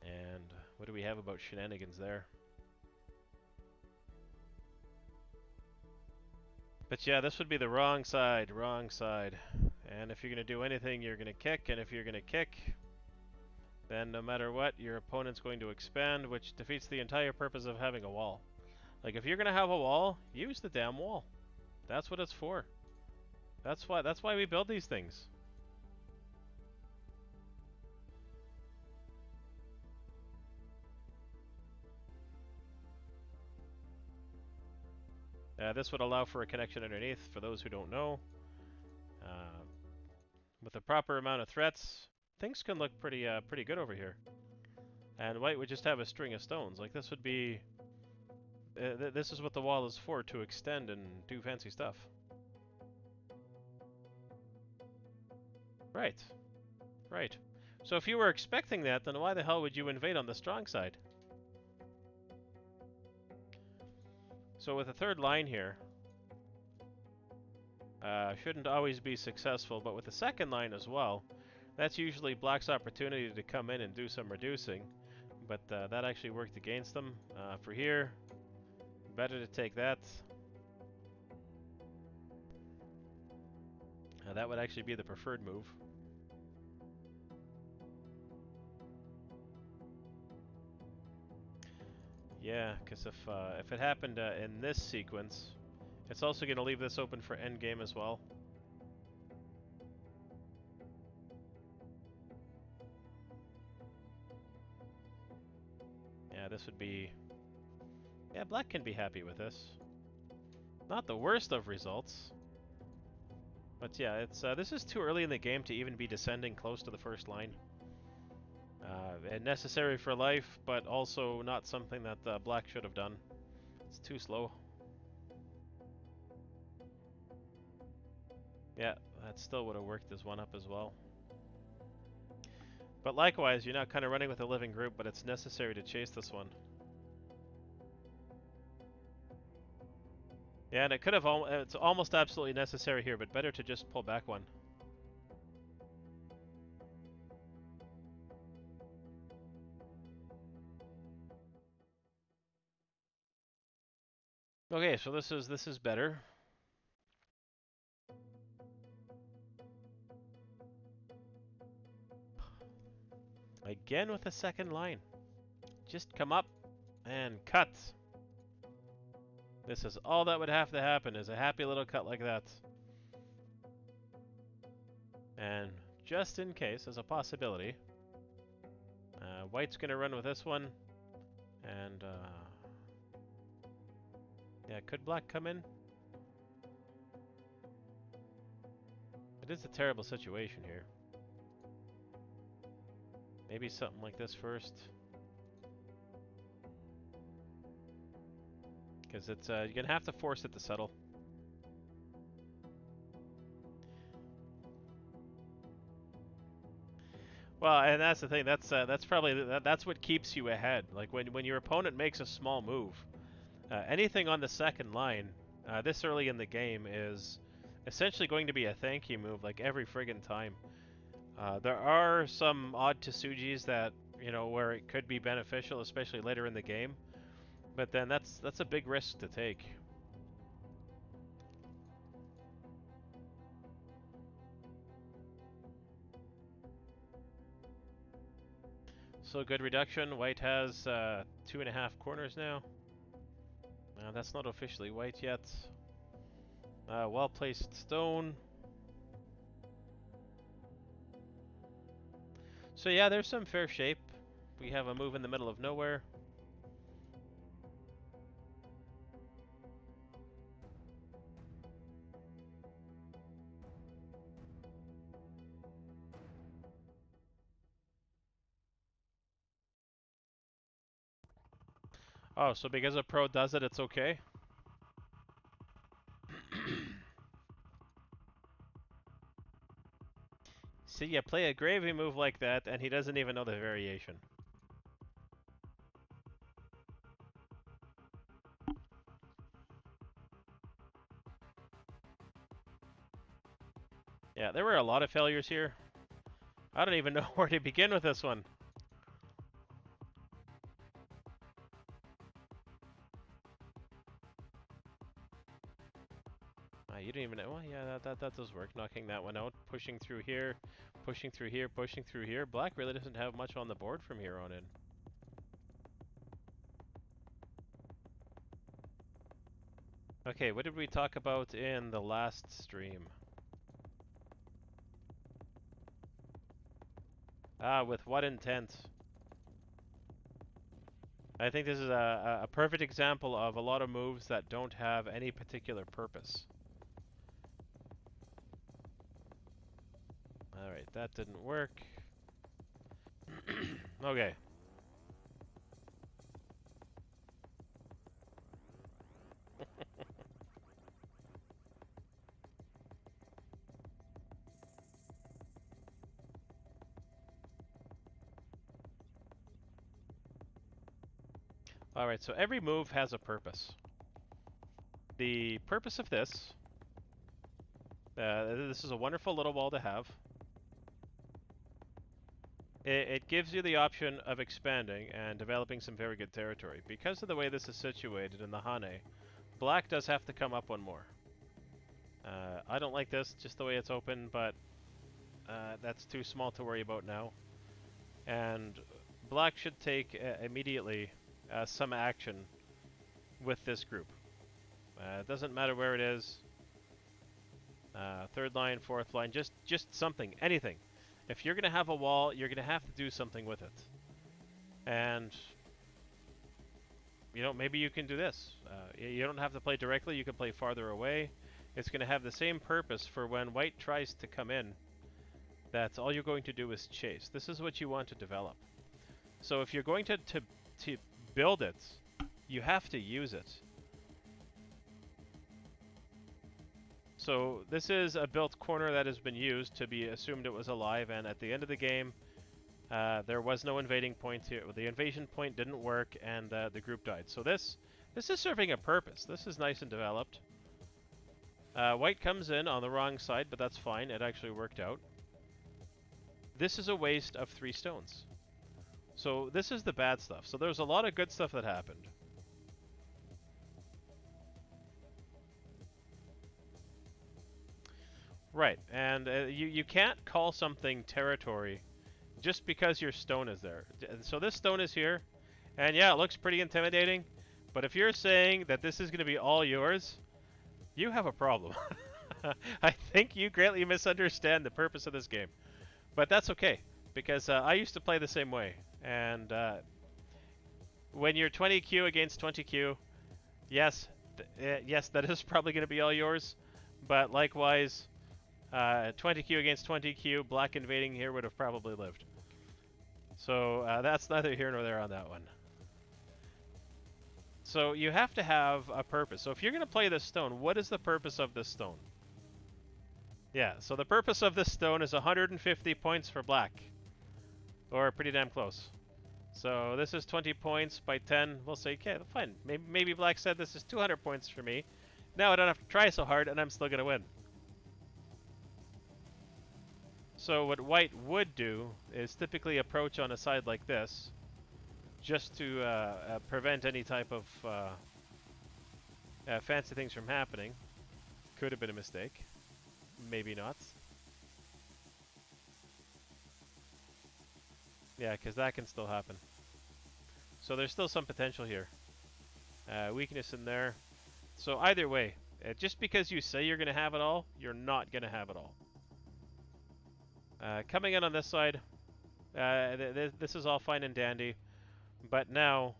And what do we have about shenanigans there? But yeah, this would be the wrong side, wrong side. And if you're going to do anything, you're going to kick, and if you're going to kick, then no matter what, your opponent's going to expand, which defeats the entire purpose of having a wall. Like, if you're going to have a wall, use the damn wall. That's what it's for. That's why we build these things. This would allow for a connection underneath, for those who don't know. With the proper amount of threats, things can look pretty good over here. And white would just have a string of stones. Like, this would be... this is what the wall is for, to extend and do fancy stuff. Right. Right. So if you were expecting that, then why the hell would you invade on the strong side? So with the third line here, shouldn't always be successful, but with the second line as well, that's usually black's opportunity to come in and do some reducing, but that actually worked against them. For here, better to take that. That would actually be the preferred move. Yeah, because if it happened in this sequence, it's also going to leave this open for endgame as well. Yeah, this would be... Yeah, black can be happy with this. Not the worst of results. But yeah, it's this is too early in the game to even be descending close to the first line. And necessary for life, but also not something that black should have done. It's too slow. Yeah, that still would have worked as one up as well. But likewise, you're not kind of running with a living group, but it's necessary to chase this one. Yeah, and it could have it's almost absolutely necessary here, but better to just pull back one. Okay, so this is better. Again with a second line. Just come up and cut. This is all that would have to happen, is a happy little cut like that. And just in case, as a possibility, white's going to run with this one. And, yeah, could black come in? It is a terrible situation here. Maybe something like this first. Because it's, you're going to have to force it to settle. Well, and that's the thing. That's probably that's what keeps you ahead. Like when your opponent makes a small move, anything on the second line, this early in the game is essentially going to be a thank you move, like every friggin' time. There are some odd Tsujis that where it could be beneficial, especially later in the game, but then that's a big risk to take. So good reduction. White has 2.5 corners now. That's not officially white yet. Well-placed stone. So yeah, there's some fair shape. We have a move in the middle of nowhere. Oh, so because a pro does it, it's okay? See, you play a gravy move like that, and he doesn't even know the variation. Yeah, there were a lot of failures here. I don't even know where to begin with this one. You don't even know. Well, yeah, that does work. Knocking that one out, pushing through here, pushing through here, pushing through here. Black really doesn't have much on the board from here on in. Okay, what did we talk about in the last stream? With what intent? I think this is a perfect example of a lot of moves that don't have any particular purpose. Alright, that didn't work. Okay. Alright, so every move has a purpose. The purpose of this, this is a wonderful little wall to have. It gives you the option of expanding and developing some very good territory. Because of the way this is situated in the Hane, black does have to come up one more. I don't like this, just the way it's open, but that's too small to worry about now. And black should take immediately some action with this group. It doesn't matter where it is. Third line, fourth line, just something, anything. If you're going to have a wall, you're going to have to do something with it. And, maybe you can do this. You don't have to play directly, you can play farther away. It's going to have the same purpose for when white tries to come in. That's all you're going to do is chase. This is what you want to develop. So if you're going to build it, you have to use it. So this is a built corner that has been used to be assumed it was alive, and at the end of the game, there was no invading point here. The invasion point didn't work, and the group died. So this is serving a purpose. This is nice and developed. White comes in on the wrong side, but that's fine. It actually worked out. This is a waste of 3 stones. So this is the bad stuff. So there's a lot of good stuff that happened. Right, and you can't call something territory just because your stone is there. So this stone is here, and yeah, it looks pretty intimidating, But if you're saying that this is going to be all yours, you have a problem. I think you greatly misunderstand the purpose of this game. But that's okay, because I used to play the same way. And when you're 20Q against 20Q, yes, yes, that is probably going to be all yours. But likewise, 20Q against 20Q, black invading here would have probably lived. So that's neither here nor there on that one. So you have to have a purpose. So if you're going to play this stone, what is the purpose of this stone? Yeah, so the purpose of this stone is 150 points for black. Or pretty damn close. So this is 20 points by 10. We'll say, okay, fine. Maybe black said this is 200 points for me. Now I don't have to try so hard and I'm still going to win. So what white would do is typically approach on a side like this, just to prevent any type of fancy things from happening. Could have been a mistake. Maybe not. Yeah, because that can still happen. So there's still some potential here. Weakness in there. So either way, just because you say you're going to have it all, you're not going to have it all. Coming in on this side, this is all fine and dandy. But now,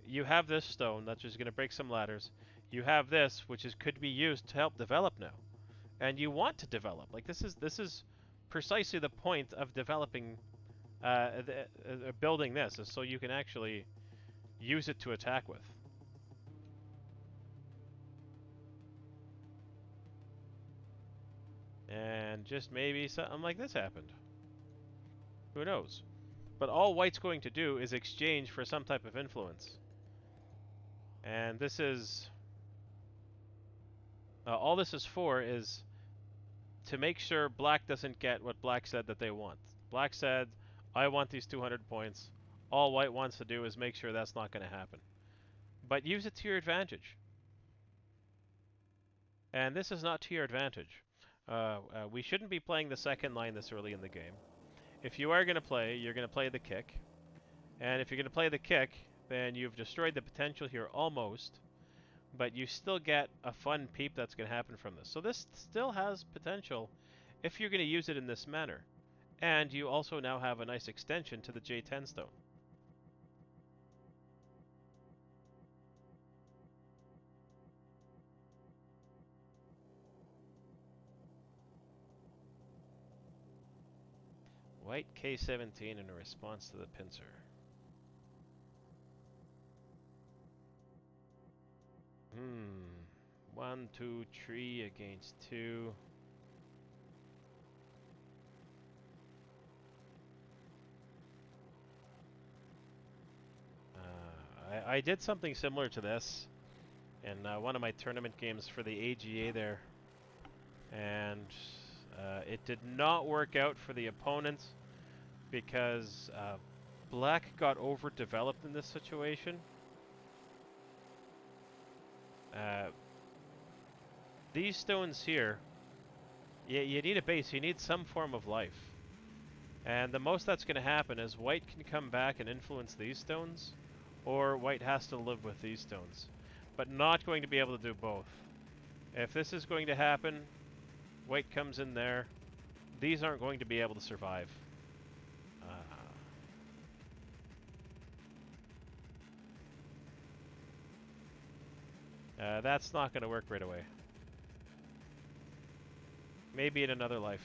you have this stone that's just going to break some ladders. You have this, which could be used to help develop now. And you want to develop. Like, this is precisely the point of developing, building this, is so you can actually use it to attack with. And just maybe something like this happened. Who knows? But all white's going to do is exchange for some type of influence. And this is... all this is for is to make sure black doesn't get what black said that they want. Black said, I want these 200 points. All white wants to do is make sure that's not going to happen. But use it to your advantage. And this is not to your advantage. We shouldn't be playing the second line this early in the game. If you are going to play, you're going to play the kick. And if you're going to play the kick, then you've destroyed the potential here almost. But you still get a fun peep that's going to happen from this. So this still has potential if you're going to use it in this manner. And you also now have a nice extension to the J10 stone. White K17 in a response to the pincer. One, two, three against two. I did something similar to this in one of my tournament games for the AGA there. And it did not work out for the opponent because black got overdeveloped in this situation. These stones here, you need a base, you need some form of life. And the most that's going to happen is white can come back and influence these stones, or white has to live with these stones. But not going to be able to do both. If this is going to happen, white comes in there, these aren't going to be able to survive. That's not going to work right away. Maybe in another life.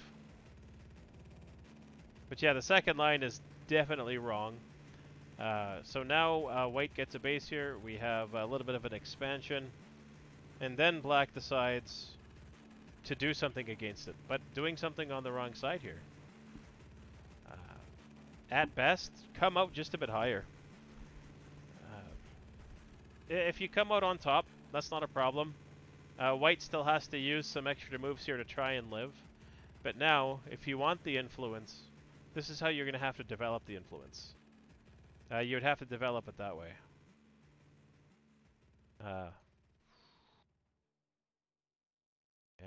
But yeah, the second line is definitely wrong. So now white gets a base here. We have a little bit of an expansion. And then black decides to do something against it. But doing something on the wrong side here. At best, come out just a bit higher. If you come out on top, that's not a problem. White still has to use some extra moves here to try and live. But now, if you want the influence, this is how you're going to have to develop the influence. You would have to develop it that way. Yeah,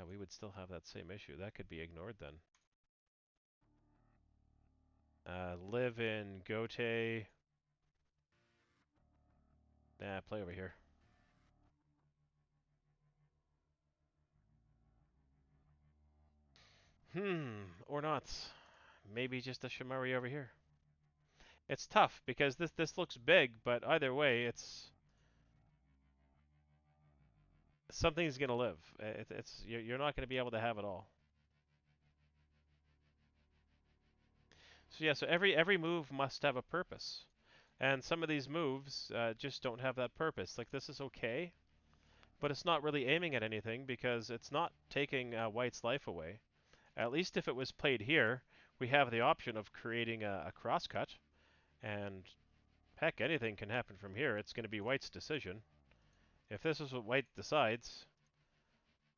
we would still have that same issue. That could be ignored then. Live in Gote. Nah, play over here. Or not. Maybe just a Shamari over here. It's tough because this looks big, but either way, it's something's gonna live. It's you're not gonna be able to have it all. So yeah, so every move must have a purpose, and some of these moves just don't have that purpose. Like this is okay, but it's not really aiming at anything because it's not taking White's life away. At least if it was played here, we have the option of creating a crosscut, and heck, anything can happen from here. It's going to be White's decision. If this is what White decides,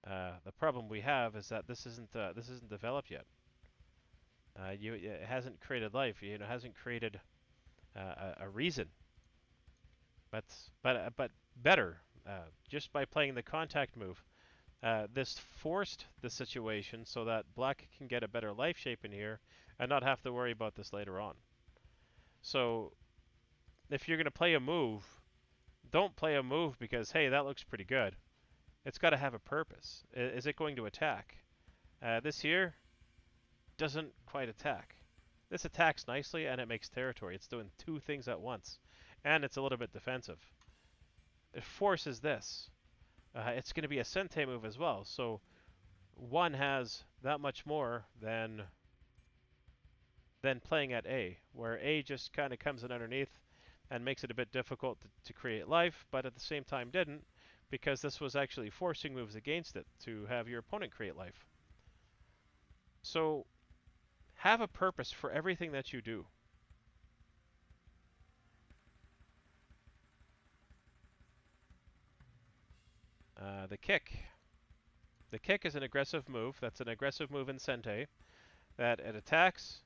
the problem we have is that this isn't developed yet. It hasn't created life. You know, hasn't created a reason. But better, just by playing the contact move. This forced the situation so that Black can get a better life shape in here and not have to worry about this later on. So if you're going to play a move, don't play a move because, hey, that looks pretty good. It's got to have a purpose. Is it going to attack? This here doesn't quite attack. This attacks nicely and it makes territory. It's doing two things at once. And it's a little bit defensive. It forces this. It's going to be a Sente move as well. So one has that much more than playing at A, where A just kind of comes in underneath and makes it a bit difficult to create life, but at the same time didn't, because this was actually forcing moves against it to have your opponent create life. So have a purpose for everything that you do. The kick. The kick is an aggressive move. That's an aggressive move in Sente. That it attacks,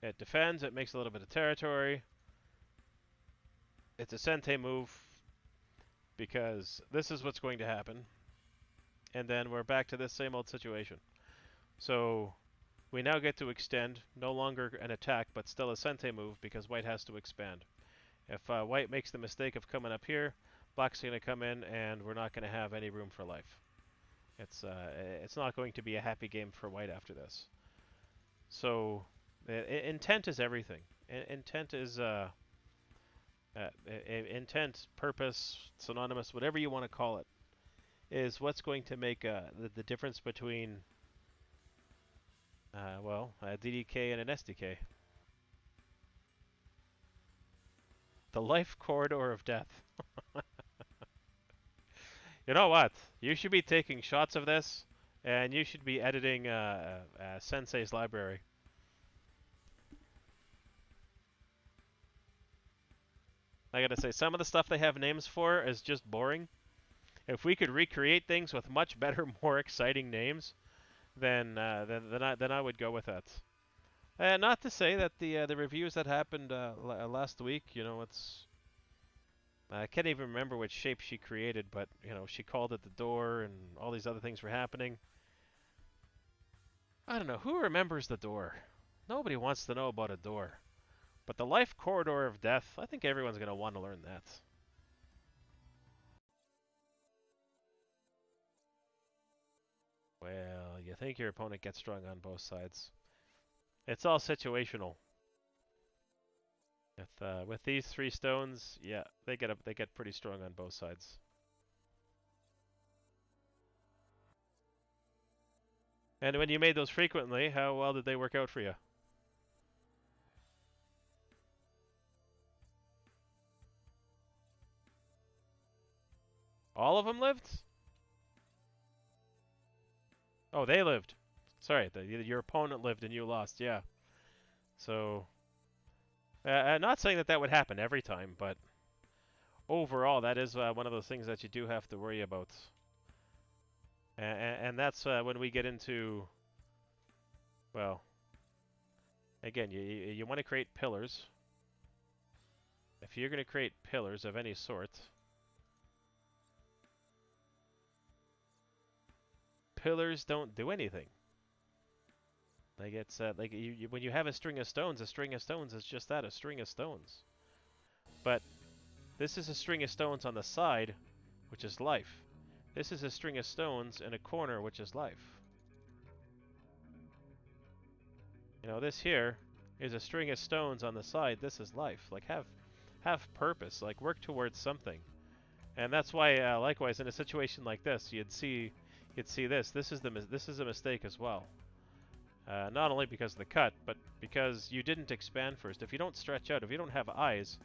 it defends, it makes a little bit of territory. It's a Sente move because this is what's going to happen. And then we're back to this same old situation. So we now get to extend, no longer an attack, but still a Sente move because White has to expand. If White makes the mistake of coming up here, Black's going to come in and we're not going to have any room for life. It's not going to be a happy game for White after this. So intent is everything. Intent is intent, purpose, synonymous, whatever you want to call it, is what's going to make the difference between a DDK and an SDK. The life corridor of death. You know what? You should be taking shots of this, and you should be editing Sensei's library. I gotta say, some of the stuff they have names for is just boring. If we could recreate things with much better, more exciting names, then I would go with that. Not to say that the reviews that happened last week, you know, I can't even remember which shape she created, but you know, she called it the door, and all these other things were happening. I don't know who remembers the door. Nobody wants to know about a door. But the life corridor of death, I think everyone's gonna want to learn that. Well, you think your opponent gets strong on both sides. It's all situational. With these three stones, yeah, they get pretty strong on both sides. And when you made those frequently, how well did they work out for you? All of them lived? Oh, they lived. Sorry, your opponent lived and you lost, yeah. So, not saying that would happen every time, but overall, that is one of those things that you do have to worry about. And that's when we get into, well, again, you want to create pillars. If you're going to create pillars of any sort, pillars don't do anything. Like it's like when you have a string of stones is just that, a string of stones. But this is a string of stones on the side, which is life. This is a string of stones in a corner, which is life. You know, this here is a string of stones on the side. This is life. Like, have purpose. Like, work towards something. And that's why, likewise, in a situation like this, you'd see this. This is a mistake as well. Not only because of the cut, but because you didn't expand first. If you don't stretch out, if you don't have eyes,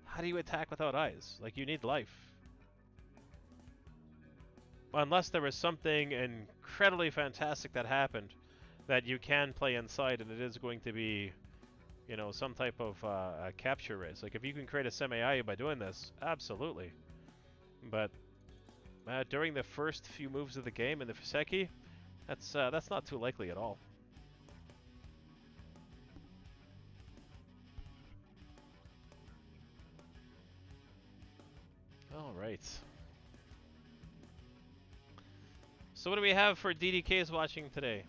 how do you attack without eyes? Like, you need life. Unless there was something incredibly fantastic that happened that you can play inside, and it is going to be, you know, some type of a capture race. Like, if you can create a semi-AI by doing this, absolutely. But during the first few moves of the game in the Fuseki, that's not too likely at all. All right. So what do we have for DDKs watching today?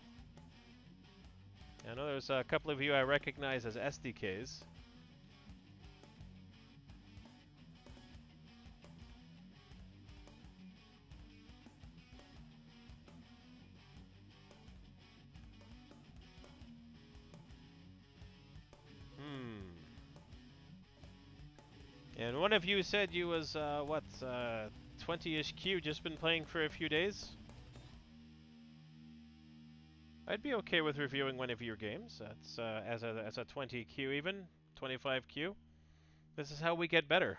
I know there's a couple of you I recognize as SDKs. And one of you said you was, 20-ish Q, just been playing for a few days? I'd be okay with reviewing one of your games. That's as a 20 Q even, 25 Q. This is how we get better.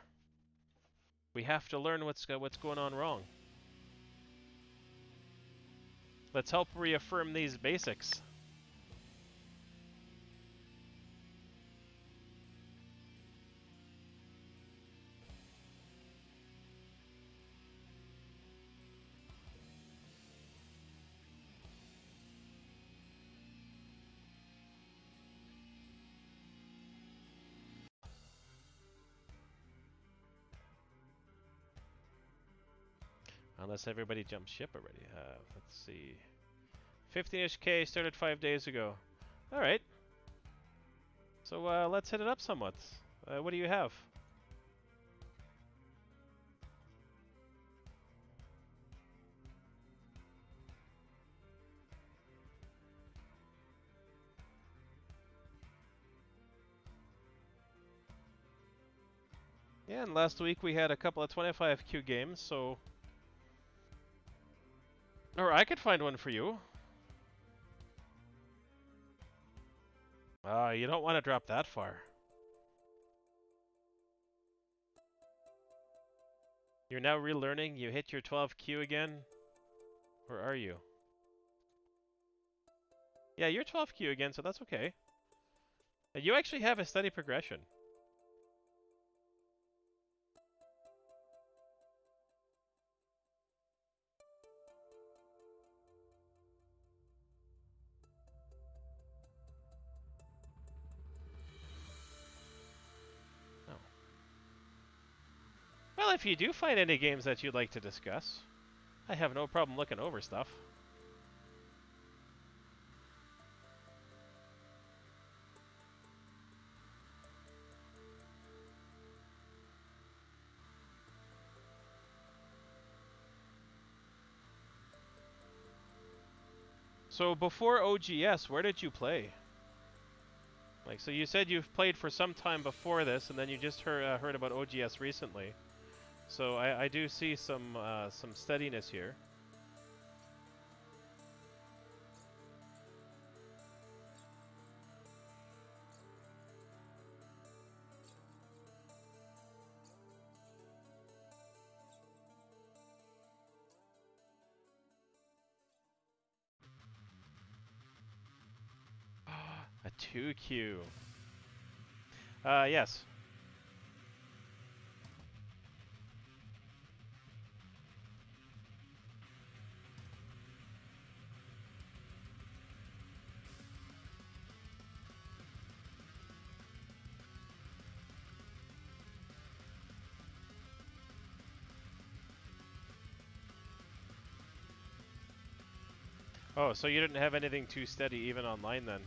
We have to learn what's going on wrong. Let's help reaffirm these basics. Unless everybody jumped ship already. Let's see. 15-ish K started 5 days ago. Alright. So let's hit it up somewhat. What do you have? Yeah, and last week we had a couple of 25Q games, so... Or I could find one for you. You don't want to drop that far. You're now relearning, you hit your 12Q again? Where are you? Yeah, you're 12Q again, so that's okay. And you actually have a steady progression. Oh. Well, if you do find any games that you'd like to discuss, I have no problem looking over stuff. So before OGS, where did you play? Like, so you said you've played for some time before this, and then you just heard about OGS recently. So I do see some steadiness here. A 2Q. Yes. Oh, so you didn't have anything too steady even online then?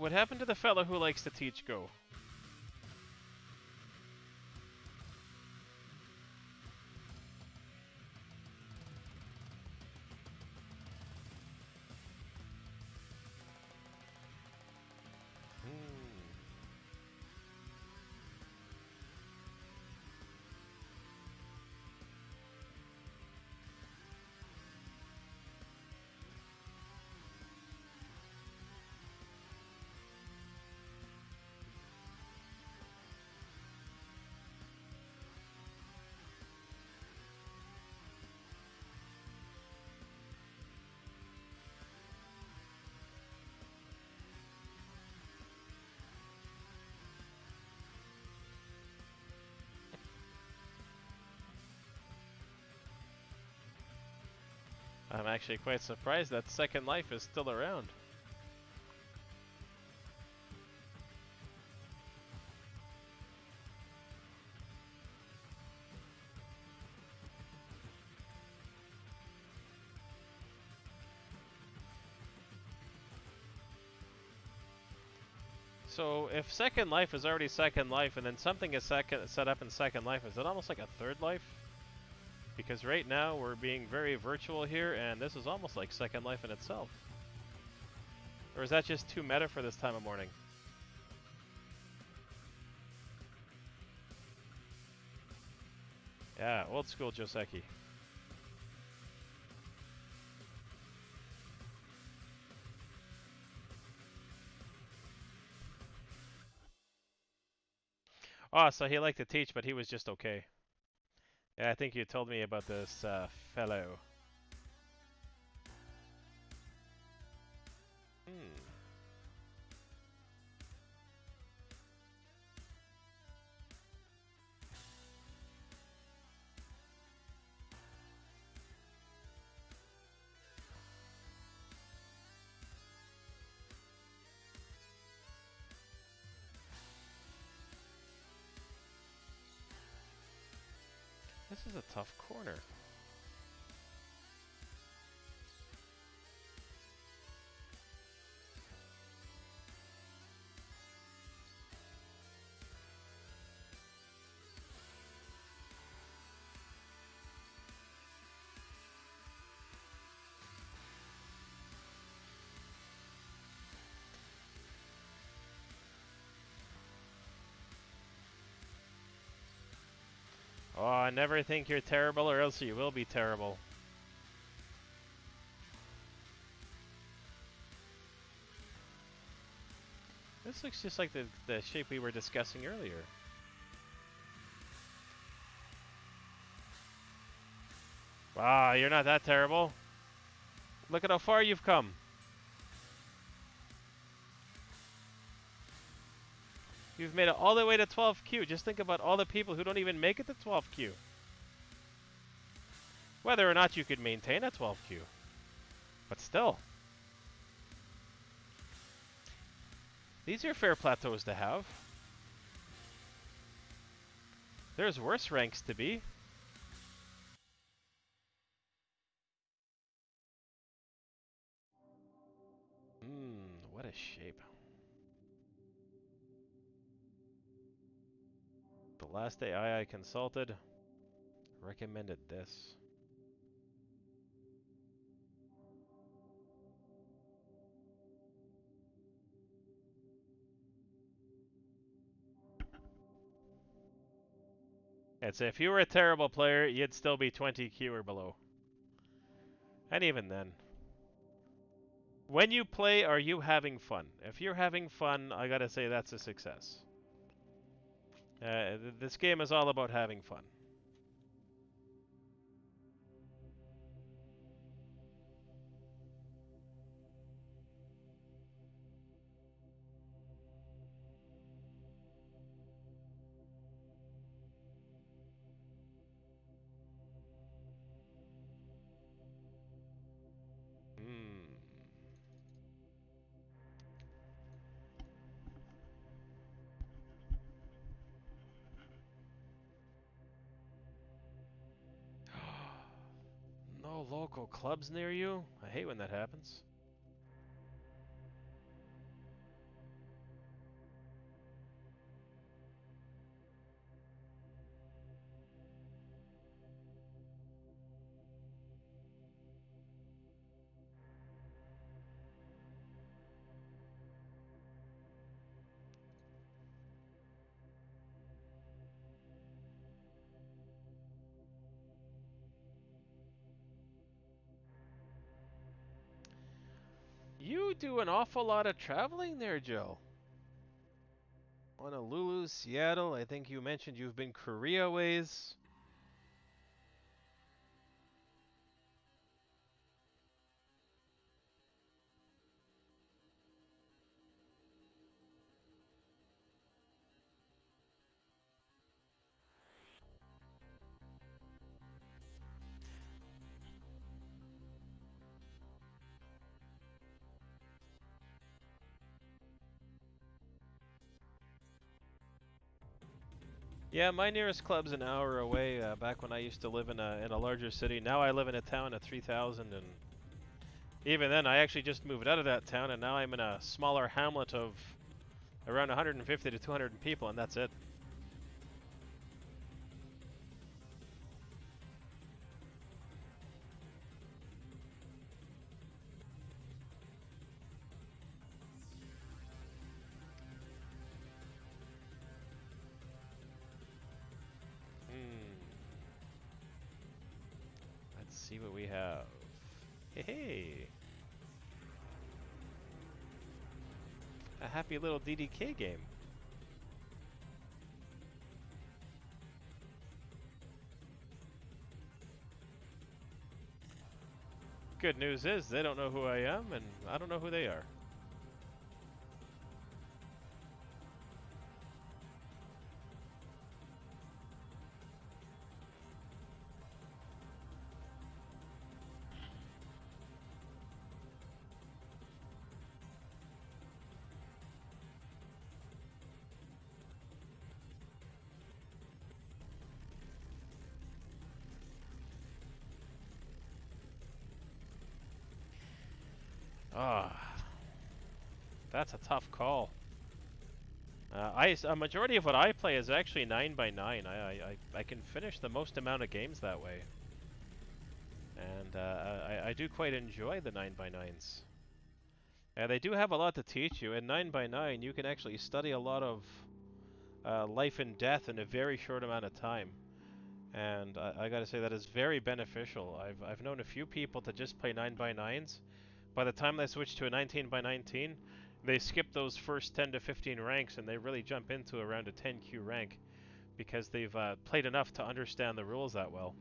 What happened to the fellow who likes to teach Go? I'm actually quite surprised that Second Life is still around. So if Second Life is already Second Life and then something is set up in Second Life, is it almost like a Third Life? Because right now we're being very virtual here and this is almost like Second Life in itself. Or is that just too meta for this time of morning? Yeah, old school Joseki. Oh, so he liked to teach, but he was just okay. Yeah, I think you told me about this fellow. Hmm. This is a tough corner. Oh, never think you're terrible or else you will be terrible. This looks just like the shape we were discussing earlier. Ah, you're not that terrible. Look at how far you've come. You've made it all the way to 12Q. Just think about all the people who don't even make it to 12Q. Whether or not you could maintain a 12Q. But still. These are fair plateaus to have. There's worse ranks to be. What a shape. The last AI I consulted recommended this. I'd say if you were a terrible player, you'd still be 20Q or below. And even then. When you play, are you having fun? If you're having fun, I gotta say that's a success. This game is all about having fun. No local clubs near you? I hate when that happens. You do an awful lot of traveling there, Joe. Honolulu, Seattle, I think you mentioned you've been Korea ways. Yeah, my nearest club's an hour away. Back when I used to live in a larger city, now I live in a town of 3,000, and even then, I actually just moved out of that town, and now I'm in a smaller hamlet of around 150 to 200 people, and that's it. Hmm. Let's see what we have. Hey, hey, a happy little DDK game. Good news is they don't know who I am, and I don't know who they are. Ah, that's a tough call. A majority of what I play is actually 9 by 9. I can finish the most amount of games that way, and I do quite enjoy the 9 by 9s. They do have a lot to teach you. In 9 by 9, you can actually study a lot of life and death in a very short amount of time. And I gotta say that is very beneficial. I've known a few people to just play 9 by 9s. By the time they switch to a 19 by 19, they skip those first 10 to 15 ranks and they really jump into around a 10Q rank because they've played enough to understand the rules that well.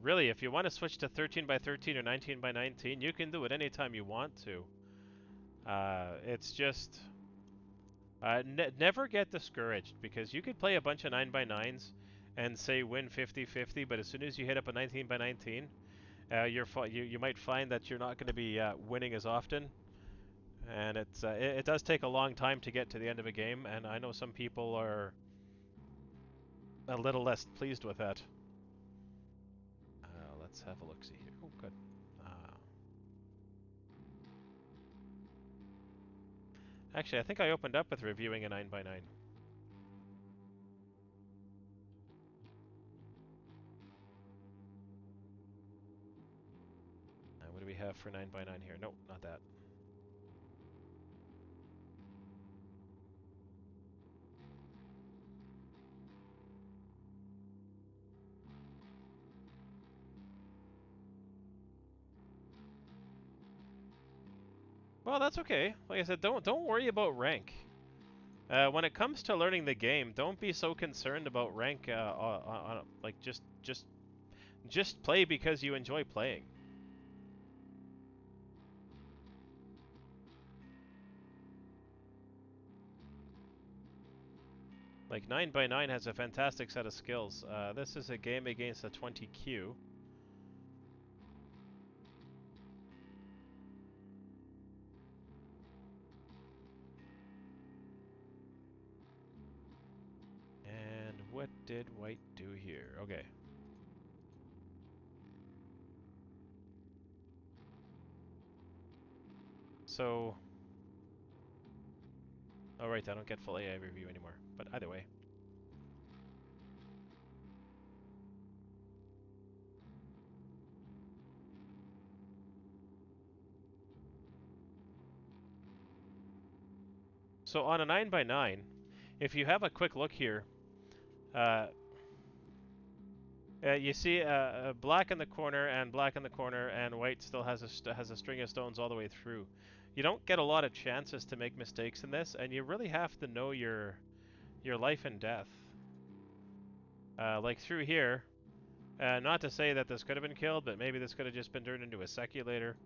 Really, if you want to switch to 13 by 13 or 19 by 19, you can do it anytime you want to. It's just never get discouraged because you could play a bunch of 9 by 9s and say win 50-50, but as soon as you hit up a 19 by 19, you might find that you're not going to be winning as often, and it does take a long time to get to the end of a game, and I know some people are a little less pleased with that. Let's have a look see here. Oh, good. Uh, Actually, I think I opened up with reviewing a 9 by 9. What do we have for 9 by 9 here? Nope, not that. Well, that's okay. Like I said, don't worry about rank. When it comes to learning the game, don't be so concerned about rank. Like just play because you enjoy playing. Like 9 by 9 has a fantastic set of skills. This is a game against a 20Q. And what did white do here? Okay. So, oh right, I don't get full AI review anymore. But either way. So on a 9 by 9, if you have a quick look here, uh, You see black in the corner and black in the corner, and white still has has a string of stones all the way through. You don't get a lot of chances to make mistakes in this, and you really have to know your life and death. Like through here, not to say that this could have been killed, but maybe this could have just been turned into a seculator.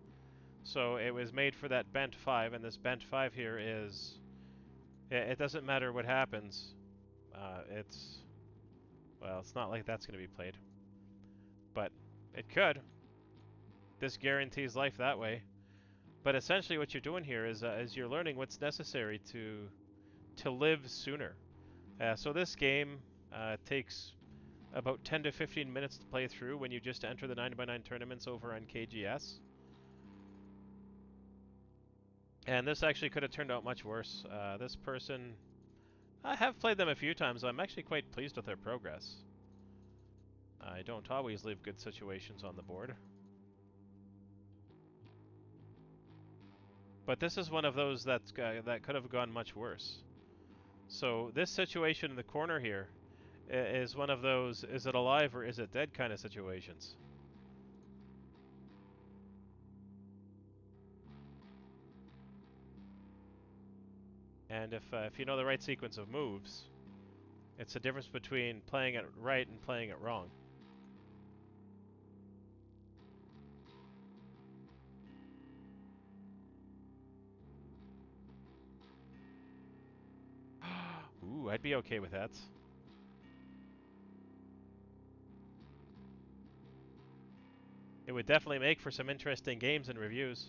So it was made for that bent 5, and this bent 5 here is... It doesn't matter what happens. Well, it's not like that's going to be played. But it could. This guarantees life that way. But essentially what you're doing here is you're learning what's necessary to live sooner. So this game takes about 10 to 15 minutes to play through when you just enter the 9x9 tournaments over on KGS. And this actually could have turned out much worse. This person, I have played them a few times, so I'm actually quite pleased with their progress. I don't always leave good situations on the board. But this is one of those that could have gone much worse. So this situation in the corner here is one of those is it alive or is it dead kind of situations. And if you know the right sequence of moves, it's the difference between playing it right and playing it wrong. Ooh, I'd be okay with that. It would definitely make for some interesting games and reviews.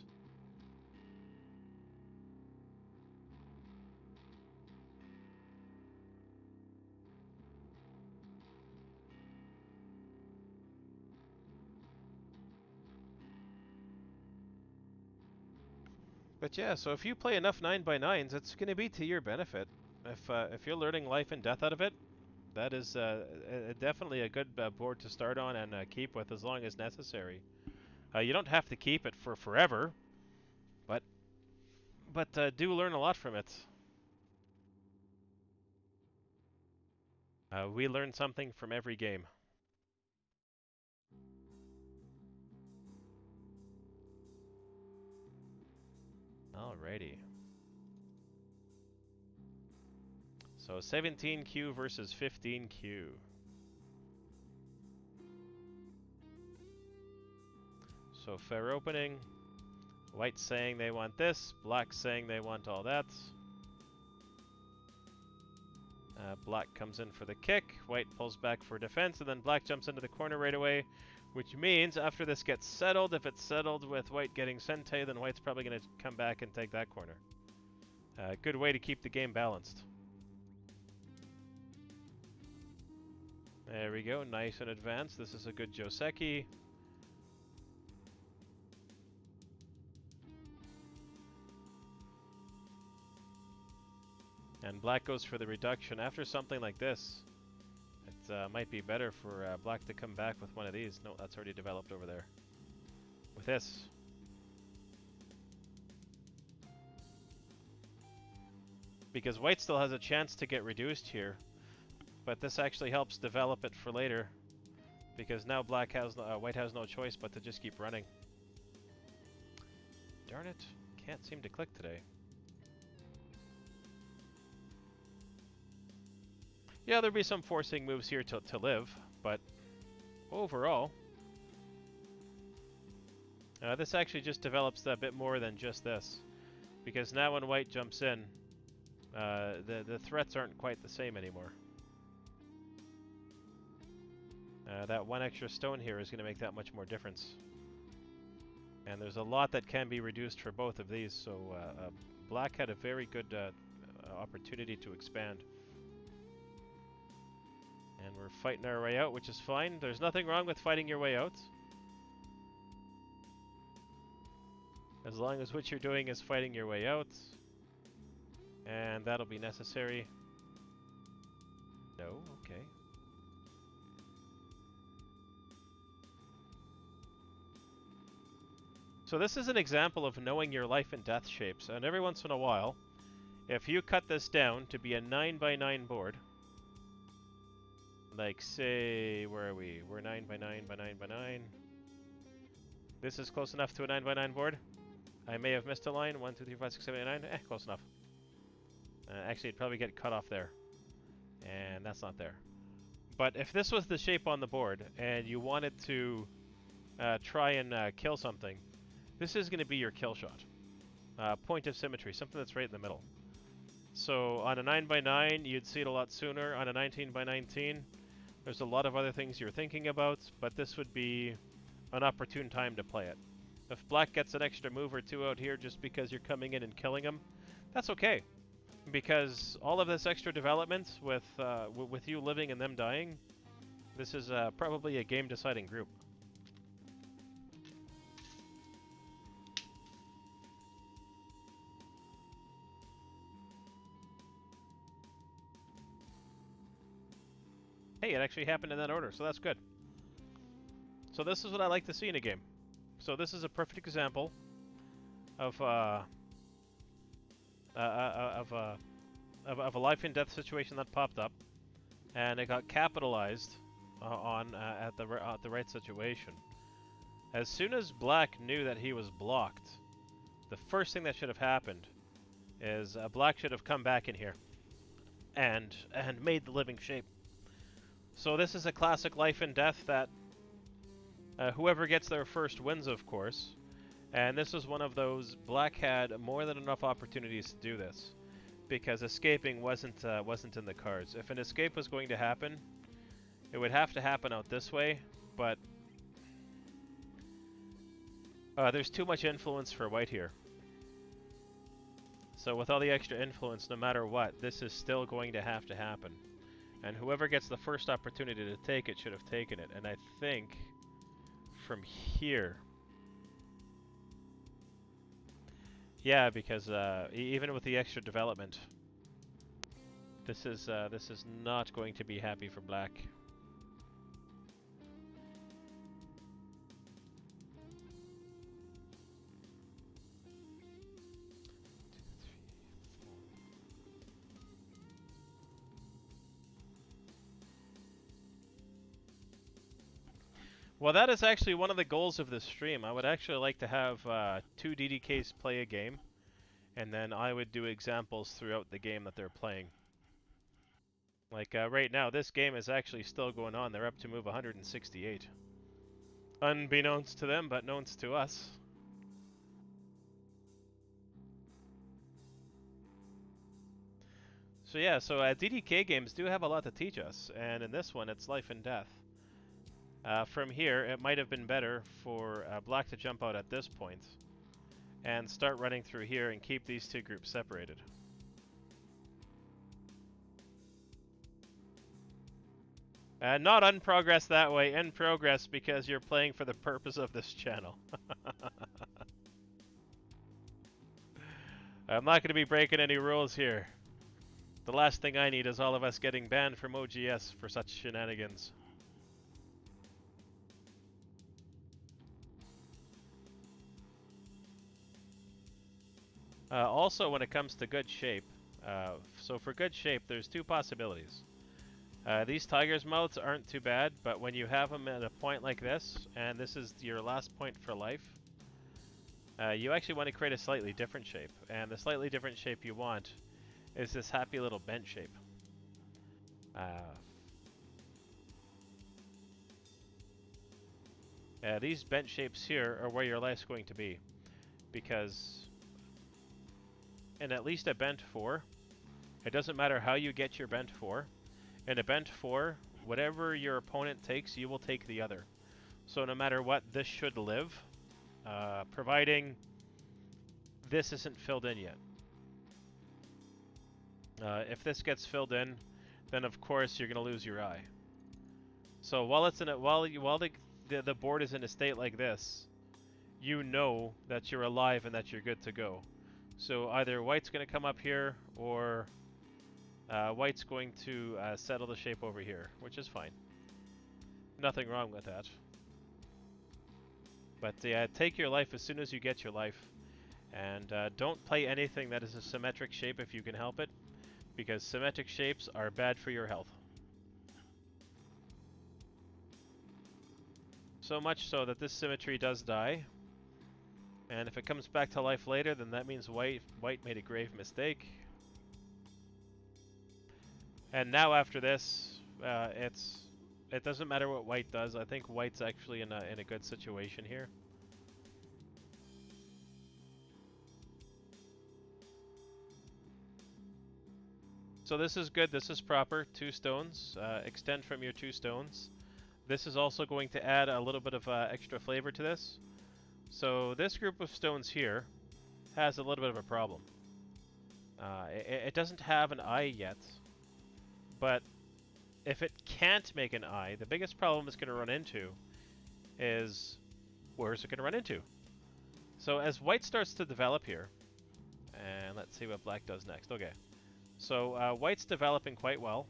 But yeah, so if you play enough 9x9s, it's going to be to your benefit. If you're learning life and death out of it, that is definitely a good board to start on and keep with as long as necessary. You don't have to keep it for forever, but do learn a lot from it. We learn something from every game. Alrighty. So 17Q versus 15Q. So fair opening. White saying they want this, black saying they want all that. Black comes in for the kick, white pulls back for defense, and then black jumps into the corner right away, which means after this gets settled, if it's settled with white getting Sente, then white's probably going to come back and take that corner. Good way to keep the game balanced. There we go, nice and advanced. This is a good Joseki. And black goes for the reduction. After something like this, it might be better for black to come back with one of these. No, that's already developed over there. With this. Because white still has a chance to get reduced here. But this actually helps develop it for later. Because now white has no choice but to just keep running. Darn it. Can't seem to click today. Yeah, there'll be some forcing moves here to live, but overall, this actually just develops a bit more than just this. Because now when white jumps in, the threats aren't quite the same anymore. That one extra stone here is going to make that much more difference. And there's a lot that can be reduced for both of these, so black had a very good opportunity to expand. And we're fighting our way out, which is fine. There's nothing wrong with fighting your way out. As long as what you're doing is fighting your way out. And that'll be necessary. No? Okay. So this is an example of knowing your life and death shapes. And every once in a while, if you cut this down to be a 9x9 board, Like, say, where are we? We're 9 by 9 by 9 by 9. This is close enough to a 9 by 9 board. I may have missed a line. 1, 2, 3, 4, 5, 6, 7, 8, 9. Close enough. Actually, it'd probably get cut off there. And that's not there. But if this was the shape on the board, and you wanted to try and kill something, this is going to be your kill shot. Point of symmetry, something that's right in the middle. So on a 9 by 9, you'd see it a lot sooner. On a 19 by 19, there's a lot of other things you're thinking about, but this would be an opportune time to play it. If black gets an extra move or two out here just because you're coming in and killing him, that's okay. Because all of this extra development with you living and them dying, this is probably a game-deciding group. Hey, it actually happened in that order, so that's good. So this is what I like to see in a game. So this is a perfect example of a life and death situation that popped up, and it got capitalized on at the right situation. As soon as black knew that he was blocked, the first thing that should have happened is black should have come back in here and made the living shape. So this is a classic life and death that whoever gets there first wins, of course. And this was one of those black had more than enough opportunities to do this, because escaping wasn't in the cards. If an escape was going to happen, it would have to happen out this way, but there's too much influence for white here. So with all the extra influence, no matter what, this is still going to happen. And whoever gets the first opportunity to take it should have taken it. And I think from here, yeah, because even with the extra development, this is not going to be happy for black. Well, that is actually one of the goals of this stream. I would actually like to have 2 DDKs play a game, and then I would do examples throughout the game that they're playing. Like right now, this game is actually still going on. They're up to move 168. Unbeknownst to them, but knowns to us. So yeah, so DDK games do have a lot to teach us, and in this one, it's life and death. From here, it might have been better for black to jump out at this point and start running through here and keep these two groups separated. Not unprogress that way, in progress because you're playing for the purpose of this channel. I'm not going to be breaking any rules here. The last thing I need is all of us getting banned from OGS for such shenanigans. Also, when it comes to good shape, so for good shape, there's 2 possibilities. These tiger's mouths aren't too bad, but when you have them at a point like this, and this is your last point for life, you actually want to create a slightly different shape. And the slightly different shape you want is this happy little bent shape. These bent shapes here are where your life's going to be, because in at least a bent 4, it doesn't matter how you get your bent 4. In a bent 4, whatever your opponent takes, you will take the other. So no matter what, this should live, providing this isn't filled in yet. If this gets filled in, then of course you're going to lose your eye. So while it's in a, while the board is in a state like this, you know that you're alive and that you're good to go. So either white's going to come up here, or white's going to settle the shape over here, which is fine. Nothing wrong with that. But take your life as soon as you get your life. And don't play anything that is a symmetric shape if you can help it, because symmetric shapes are bad for your health. So much so that this symmetry does die. And if it comes back to life later, then that means white made a grave mistake. And now after this, it doesn't matter what white does. I think white's actually in a good situation here. So this is good. This is proper. 2 stones. Extend from your 2 stones. This is also going to add a little bit of extra flavor to this. So this group of stones here has a little bit of a problem. It doesn't have an eye yet, but if it can't make an eye, the biggest problem it's going to run into is where is it going to run into? So as white starts to develop here, and let's see what black does next. Okay, so white's developing quite well.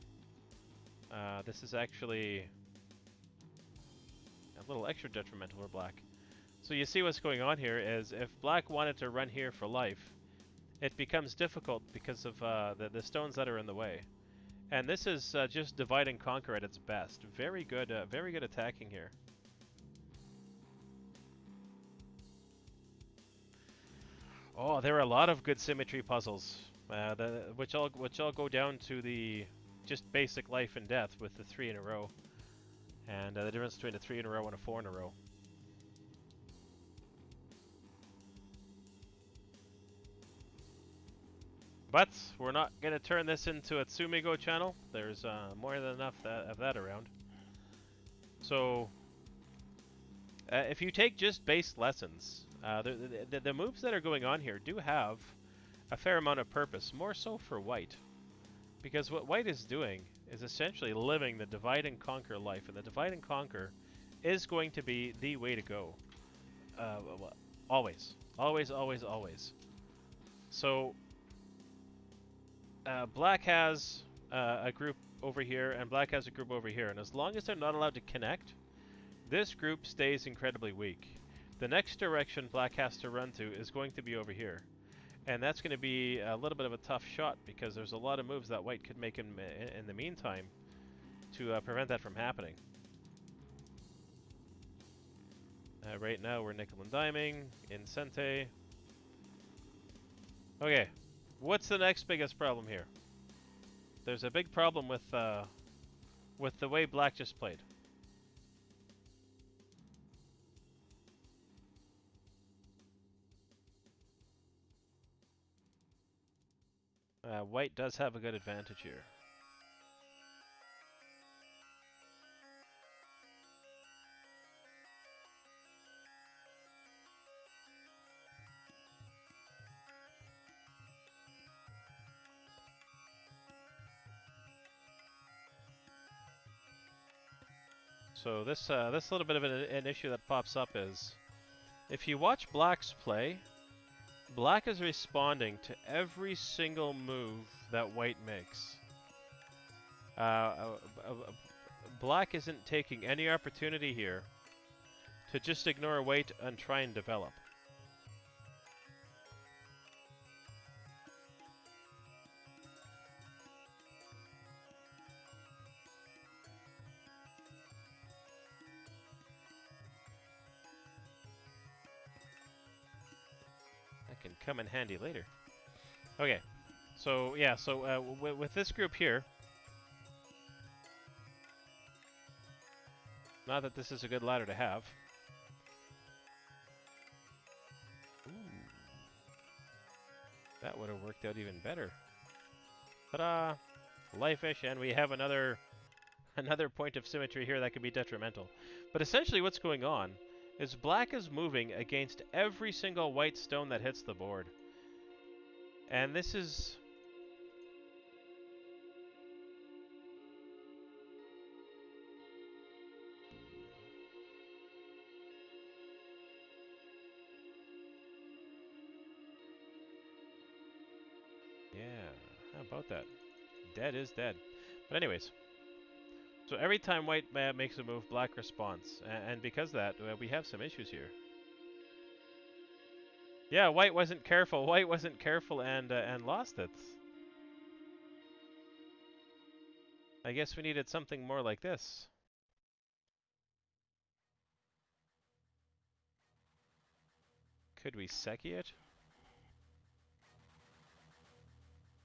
This is actually a little extra detrimental for black. So you see what's going on here is if black wanted to run here for life, it becomes difficult because of the stones that are in the way. And this is just divide and conquer at its best. Very good attacking here. Oh, there are a lot of good symmetry puzzles, which all go down to the just basic life and death with the 3 in a row, and the difference between a 3 in a row and a 4 in a row. But we're not going to turn this into a Tsumigo channel. There's more than enough of that around. So, if you take just base lessons, the moves that are going on here do have a fair amount of purpose, more so for white. Because what white is doing is essentially living the divide and conquer life, and the divide and conquer is going to be the way to go. Always. Always, always, always. So, black has a group over here, and black has a group over here, and as long as they're not allowed to connect, this group stays incredibly weak. The next direction black has to run to is going to be over here, and that's going to be a little bit of a tough shot because there's a lot of moves that white could make in the meantime to prevent that from happening. Right now we're nickel and diming, Incente. Okay, what's the next biggest problem here? There's a big problem with the way black just played. White does have a good advantage here. So this little bit of an issue that pops up is, if you watch black's play, black is responding to every single move that white makes. Black isn't taking any opportunity here to just ignore white and try and develop. That can come in handy later. Okay, so yeah, so with this group here, not that this is a good ladder to have. Ooh. That would have worked out even better. Ta-da! Life-ish, and we have another point of symmetry here that could be detrimental. But essentially what's going on is black is moving against every single white stone that hits the board. And this is... yeah, how about that? Dead is dead. But anyways, so every time white makes a move, black responds. And because of that, we have some issues here. Yeah, white wasn't careful. White wasn't careful and lost it. I guess we needed something more like this. Could we Seki it?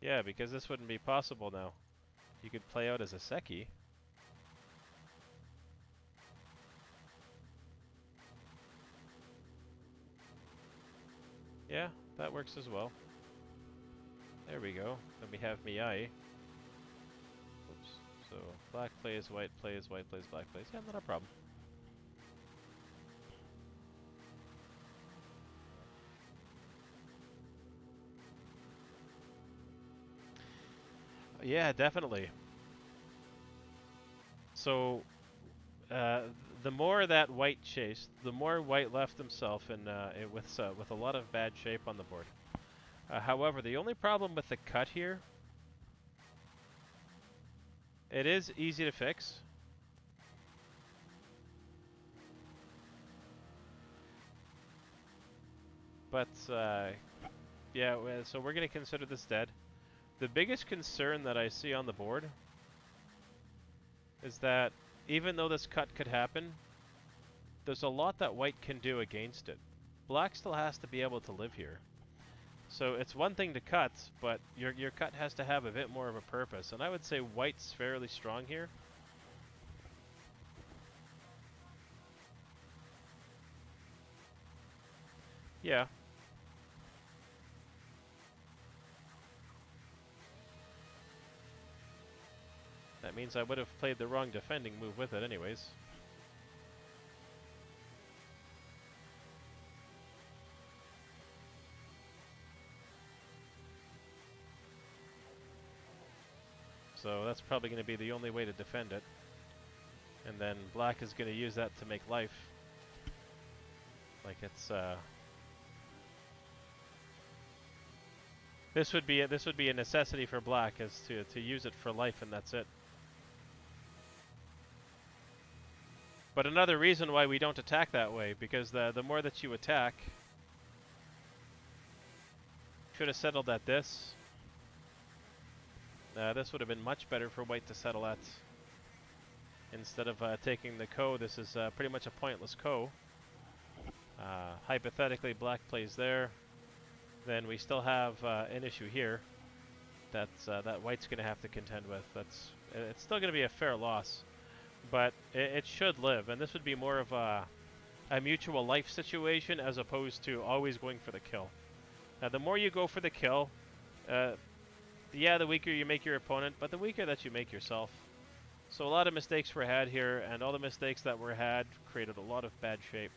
Yeah, because this wouldn't be possible now. You could play out as a Seki. Yeah, that works as well. There we go. Then we have Miai. Oops. So black plays, white plays, white plays, black plays. Yeah, not a problem. Yeah, definitely. So, the more that white chased, the more white left himself with a lot of bad shape on the board. However, the only problem with the cut here, it is easy to fix. But, yeah, so we're going to consider this dead. The biggest concern that I see on the board is that even though this cut could happen, there's a lot that white can do against it. Black still has to be able to live here. So it's one thing to cut, but your cut has to have a bit more of a purpose. And I would say white's fairly strong here. Yeah. That means I would have played the wrong defending move with it anyways. So that's probably going to be the only way to defend it. And then black is going to use that to make life. Like it's this would be a necessity for black, as to use it for life, and that's it. But another reason why we don't attack that way, because the more that you attack, should have settled at this. This would have been much better for white to settle at. Instead of taking the ko, this is pretty much a pointless ko. Hypothetically, black plays there. Then we still have an issue here that white's going to have to contend with. It's still going to be a fair loss, but it should live. And this would be more of a mutual life situation as opposed to always going for the kill. Now, the more you go for the kill, yeah, the weaker you make your opponent, but the weaker that you make yourself. So a lot of mistakes were had here, and all the mistakes that were had created a lot of bad shape.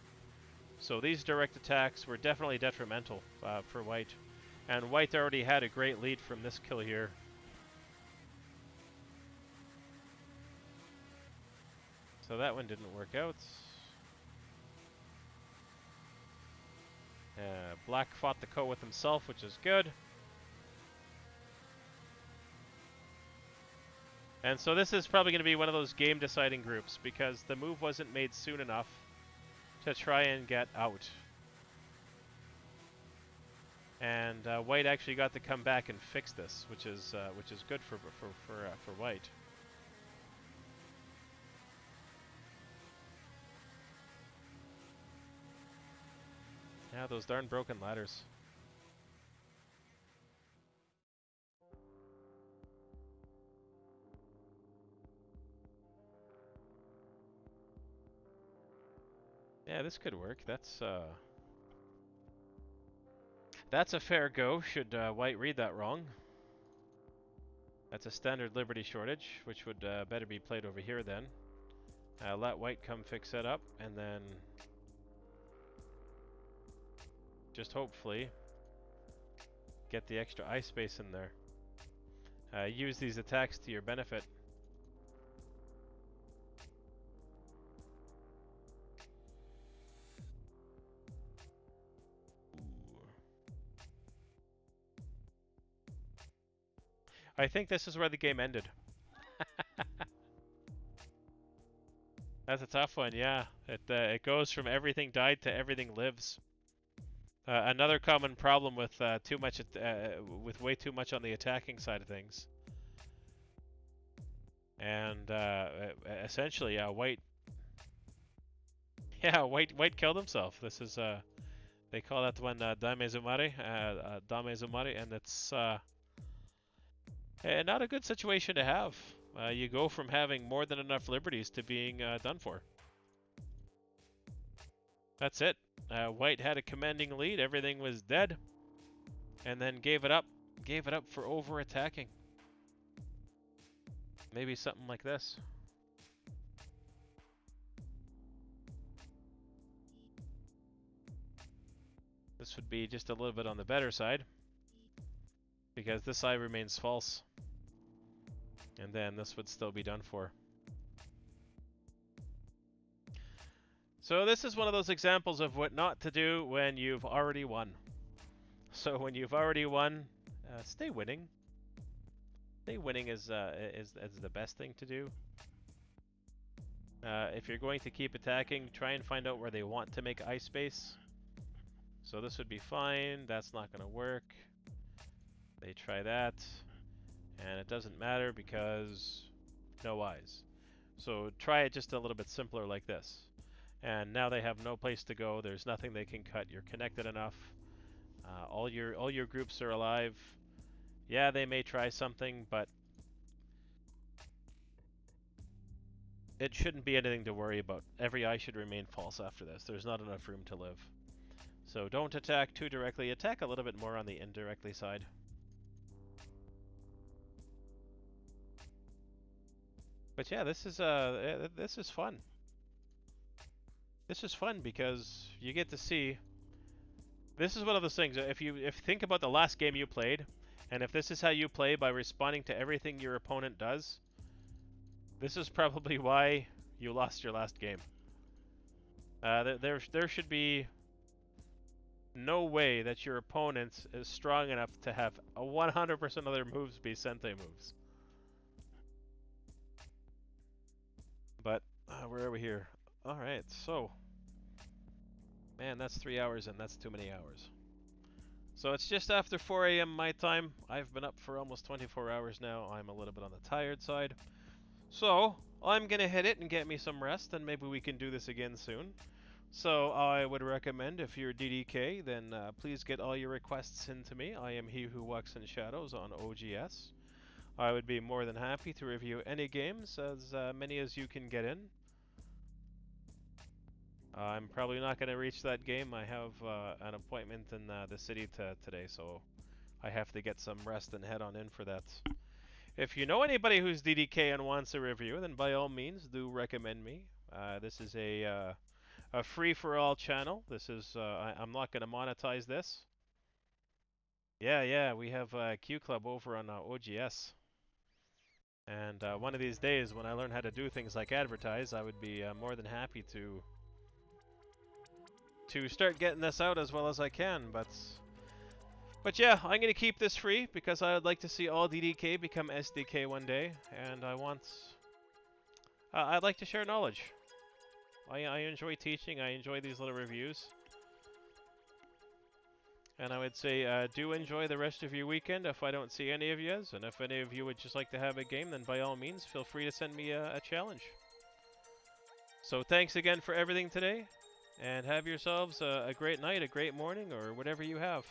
So these direct attacks were definitely detrimental for white. And white already had a great lead from this kill here. So that one didn't work out. Black fought the ko with himself, which is good. And so this is probably going to be one of those game-deciding groups, because the move wasn't made soon enough to try and get out. And white actually got to come back and fix this, which is good for white. Yeah, those darn broken ladders. Yeah, this could work. That's a fair go, should white read that wrong. That's a standard Liberty shortage, which would better be played over here then. Let white come fix it up, and then just hopefully get the extra eye space in there. Use these attacks to your benefit. I think this is where the game ended. That's a tough one, yeah. It goes from everything died to everything lives. Another common problem with with way too much on the attacking side of things. And essentially, white. Yeah, white killed himself. This They call that one Damezumari, Damezumari, and it's not a good situation to have. You go from having more than enough liberties to being done for. That's it. White had a commanding lead, everything was dead, and then gave it up. Gave it up for over-attacking. Maybe something like this. This would be just a little bit on the better side, because this side remains false. And then this would still be done for. So this is one of those examples of what not to do when you've already won. So when you've already won, stay winning. Stay winning is the best thing to do. If you're going to keep attacking, try and find out where they want to make ice space. So this would be fine. That's not going to work. They try that. And it doesn't matter because no eyes. So try it just a little bit simpler like this. And now they have no place to go. There's nothing they can cut. You're connected enough. All your groups are alive. Yeah, they may try something, but it shouldn't be anything to worry about. Every eye should remain false after this. There's not enough room to live. So don't attack too directly. Attack a little bit more on the indirectly side. But yeah, this is fun. This is fun because you get to see. This is one of those things. If think about the last game you played, and if this is how you play by responding to everything your opponent does, this is probably why you lost your last game. There should be no way that your opponent is strong enough to have 100% of their moves be Sente moves. But where are we here? All right, so man, that's 3 hours, and that's too many hours. So it's just after 4 a.m. my time. I've been up for almost 24 hours now. I'm a little bit on the tired side. So I'm gonna hit it and get me some rest, and maybe we can do this again soon. So I would recommend, if you're DDK, then please get all your requests into me. I am He Who Walks in Shadows on OGS. I would be more than happy to review any games, as many as you can get in. I'm probably not going to reach that game. I have an appointment in the city today, so I have to get some rest and head on in for that. If you know anybody who's DDK and wants a review, then by all means do recommend me. This is a free-for-all channel. This is I'm not going to monetize this. Yeah, we have Q Club over on OGS. And one of these days, when I learn how to do things like advertise, I would be more than happy to start getting this out as well as I can. But yeah, I'm going to keep this free because I would like to see all DDK become SDK one day, and I'd like to share knowledge. I enjoy teaching. I enjoy these little reviews. And I would say, do enjoy the rest of your weekend if I don't see any of you. And if any of you would just like to have a game, then by all means, feel free to send me a challenge. So thanks again for everything today. And have yourselves a great night, a great morning, or whatever you have.